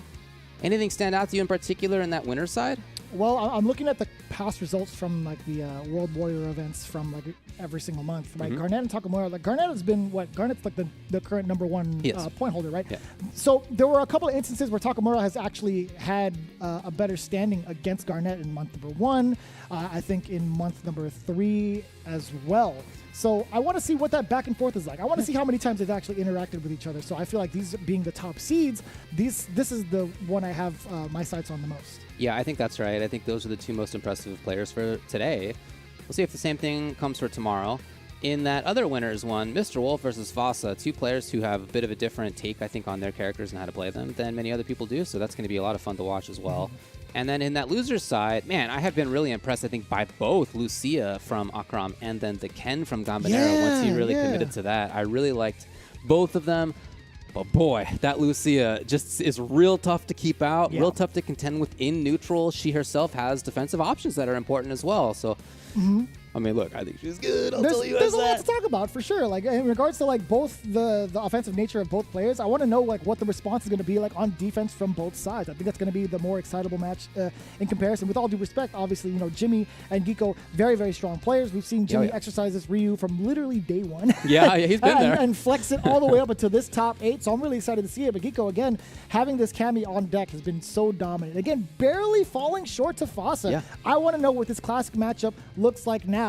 Anything stand out to you in particular in that winner's side? Well, I'm looking at the past results from like the World Warrior events from like every single month. Right, Garnet and Takamura. Like Garnet has been Garnet's like the current number 1 point holder, right? Yeah. So there were a couple of instances where Takamura has actually had a better standing against Garnet in month number 1. I think in month number 3 as well. So I want to see what that back and forth is like. I want to see how many times they've actually interacted with each other. So I feel like these being the top seeds, this is the one I have my sights on the most. Yeah, I think that's right. I think those are the 2 most impressive players for today. We'll see if the same thing comes for tomorrow. In that other winners one, Mr. Wolf versus Fossa, 2 players who have a bit of a different take, I think, on their characters and how to play them than many other people do. So that's going to be a lot of fun to watch as well. And then in that loser's side, man, I have been really impressed, I think, by both Lucia from Akram and then the Ken from Gambonera once he really committed to that. I really liked both of them. But boy, that Lucia just is real tough to keep out, real tough to contend with in neutral. She herself has defensive options that are important as well. So, I mean, look, I think she's good. There's a lot to talk about for sure. Like in regards to like both the offensive nature of both players, I want to know like what the response is going to be like on defense from both sides. I think that's going to be the more excitable match in comparison. With all due respect, obviously, Jimmy and Giko, very, very strong players. We've seen Jimmy exercise this Ryu from literally day 1. Yeah, he's been there. And flex it all the way up until this top 8. So I'm really excited to see it. But Giko, again, having this Cammy on deck has been so dominant. Again, barely falling short to Fossa. Yeah. I want to know what this classic matchup looks like now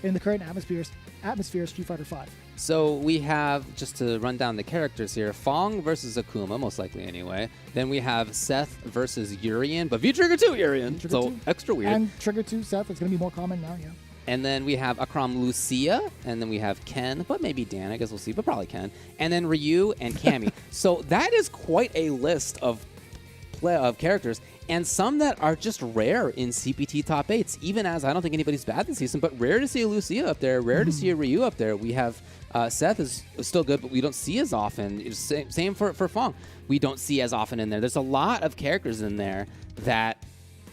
in the current atmosphere of Street Fighter V. So we have, just to run down the characters here, Fong versus Akuma, most likely anyway. Then we have Seth versus Urien, but V-Trigger 2 Urien, so extra weird. And Trigger 2 Seth, it's going to be more common now, yeah. And then we have Akram Lucia, and then we have Ken, but maybe Dan, I guess we'll see, but probably Ken. And then Ryu and Cammy. So that is quite a list of characters, and some that are just rare in CPT top 8s, even as I don't think anybody's bad this season, but rare to see a Lucia up there, rare to see a Ryu up there. We have Seth is still good, but we don't see as often. Same for Fong. We don't see as often in there. There's a lot of characters in there that,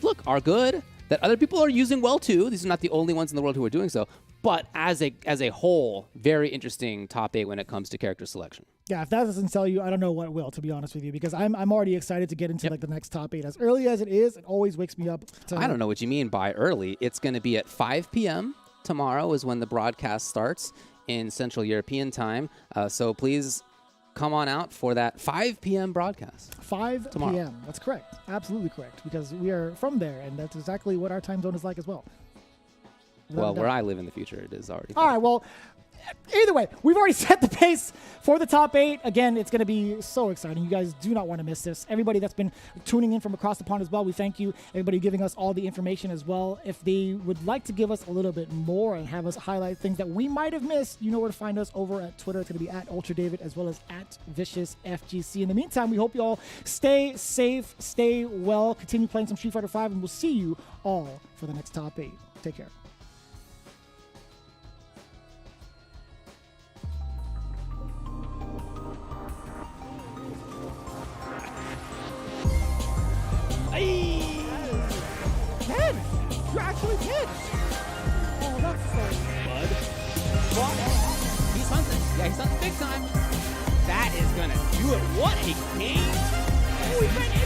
look, are good, that other people are using well too. These are not the only ones in the world who are doing so. But as a whole, very interesting top 8 when it comes to character selection. Yeah, if that doesn't sell you, I don't know what will, to be honest with you, because I'm already excited to get into like the next top 8. As early as it always wakes me up. I don't know what you mean by early. It's going to be at 5 p.m. tomorrow is when the broadcast starts in Central European time. So please come on out for that 5 p.m. broadcast. 5 tomorrow. p.m. That's correct. Absolutely correct, because we are from there, and that's exactly what our time zone is like as well. Well, where I live in the future, it is already. All right, well, either way, we've already set the pace for the top 8. Again, it's going to be so exciting. You guys do not want to miss this. Everybody that's been tuning in from across the pond as well, we thank you. Everybody giving us all the information as well. If they would like to give us a little bit more and have us highlight things that we might have missed, you know where to find us over at Twitter. It's going to be at UltraDavid as well as at ViciousFGC. In the meantime, we hope you all stay safe, stay well, continue playing some Street Fighter V, and we'll see you all for the next top 8. Take care. You actually did. Oh, that's so. Bud. He's hunting. Yeah, he's hunting big time. That is gonna do it. What a game! Oh, he went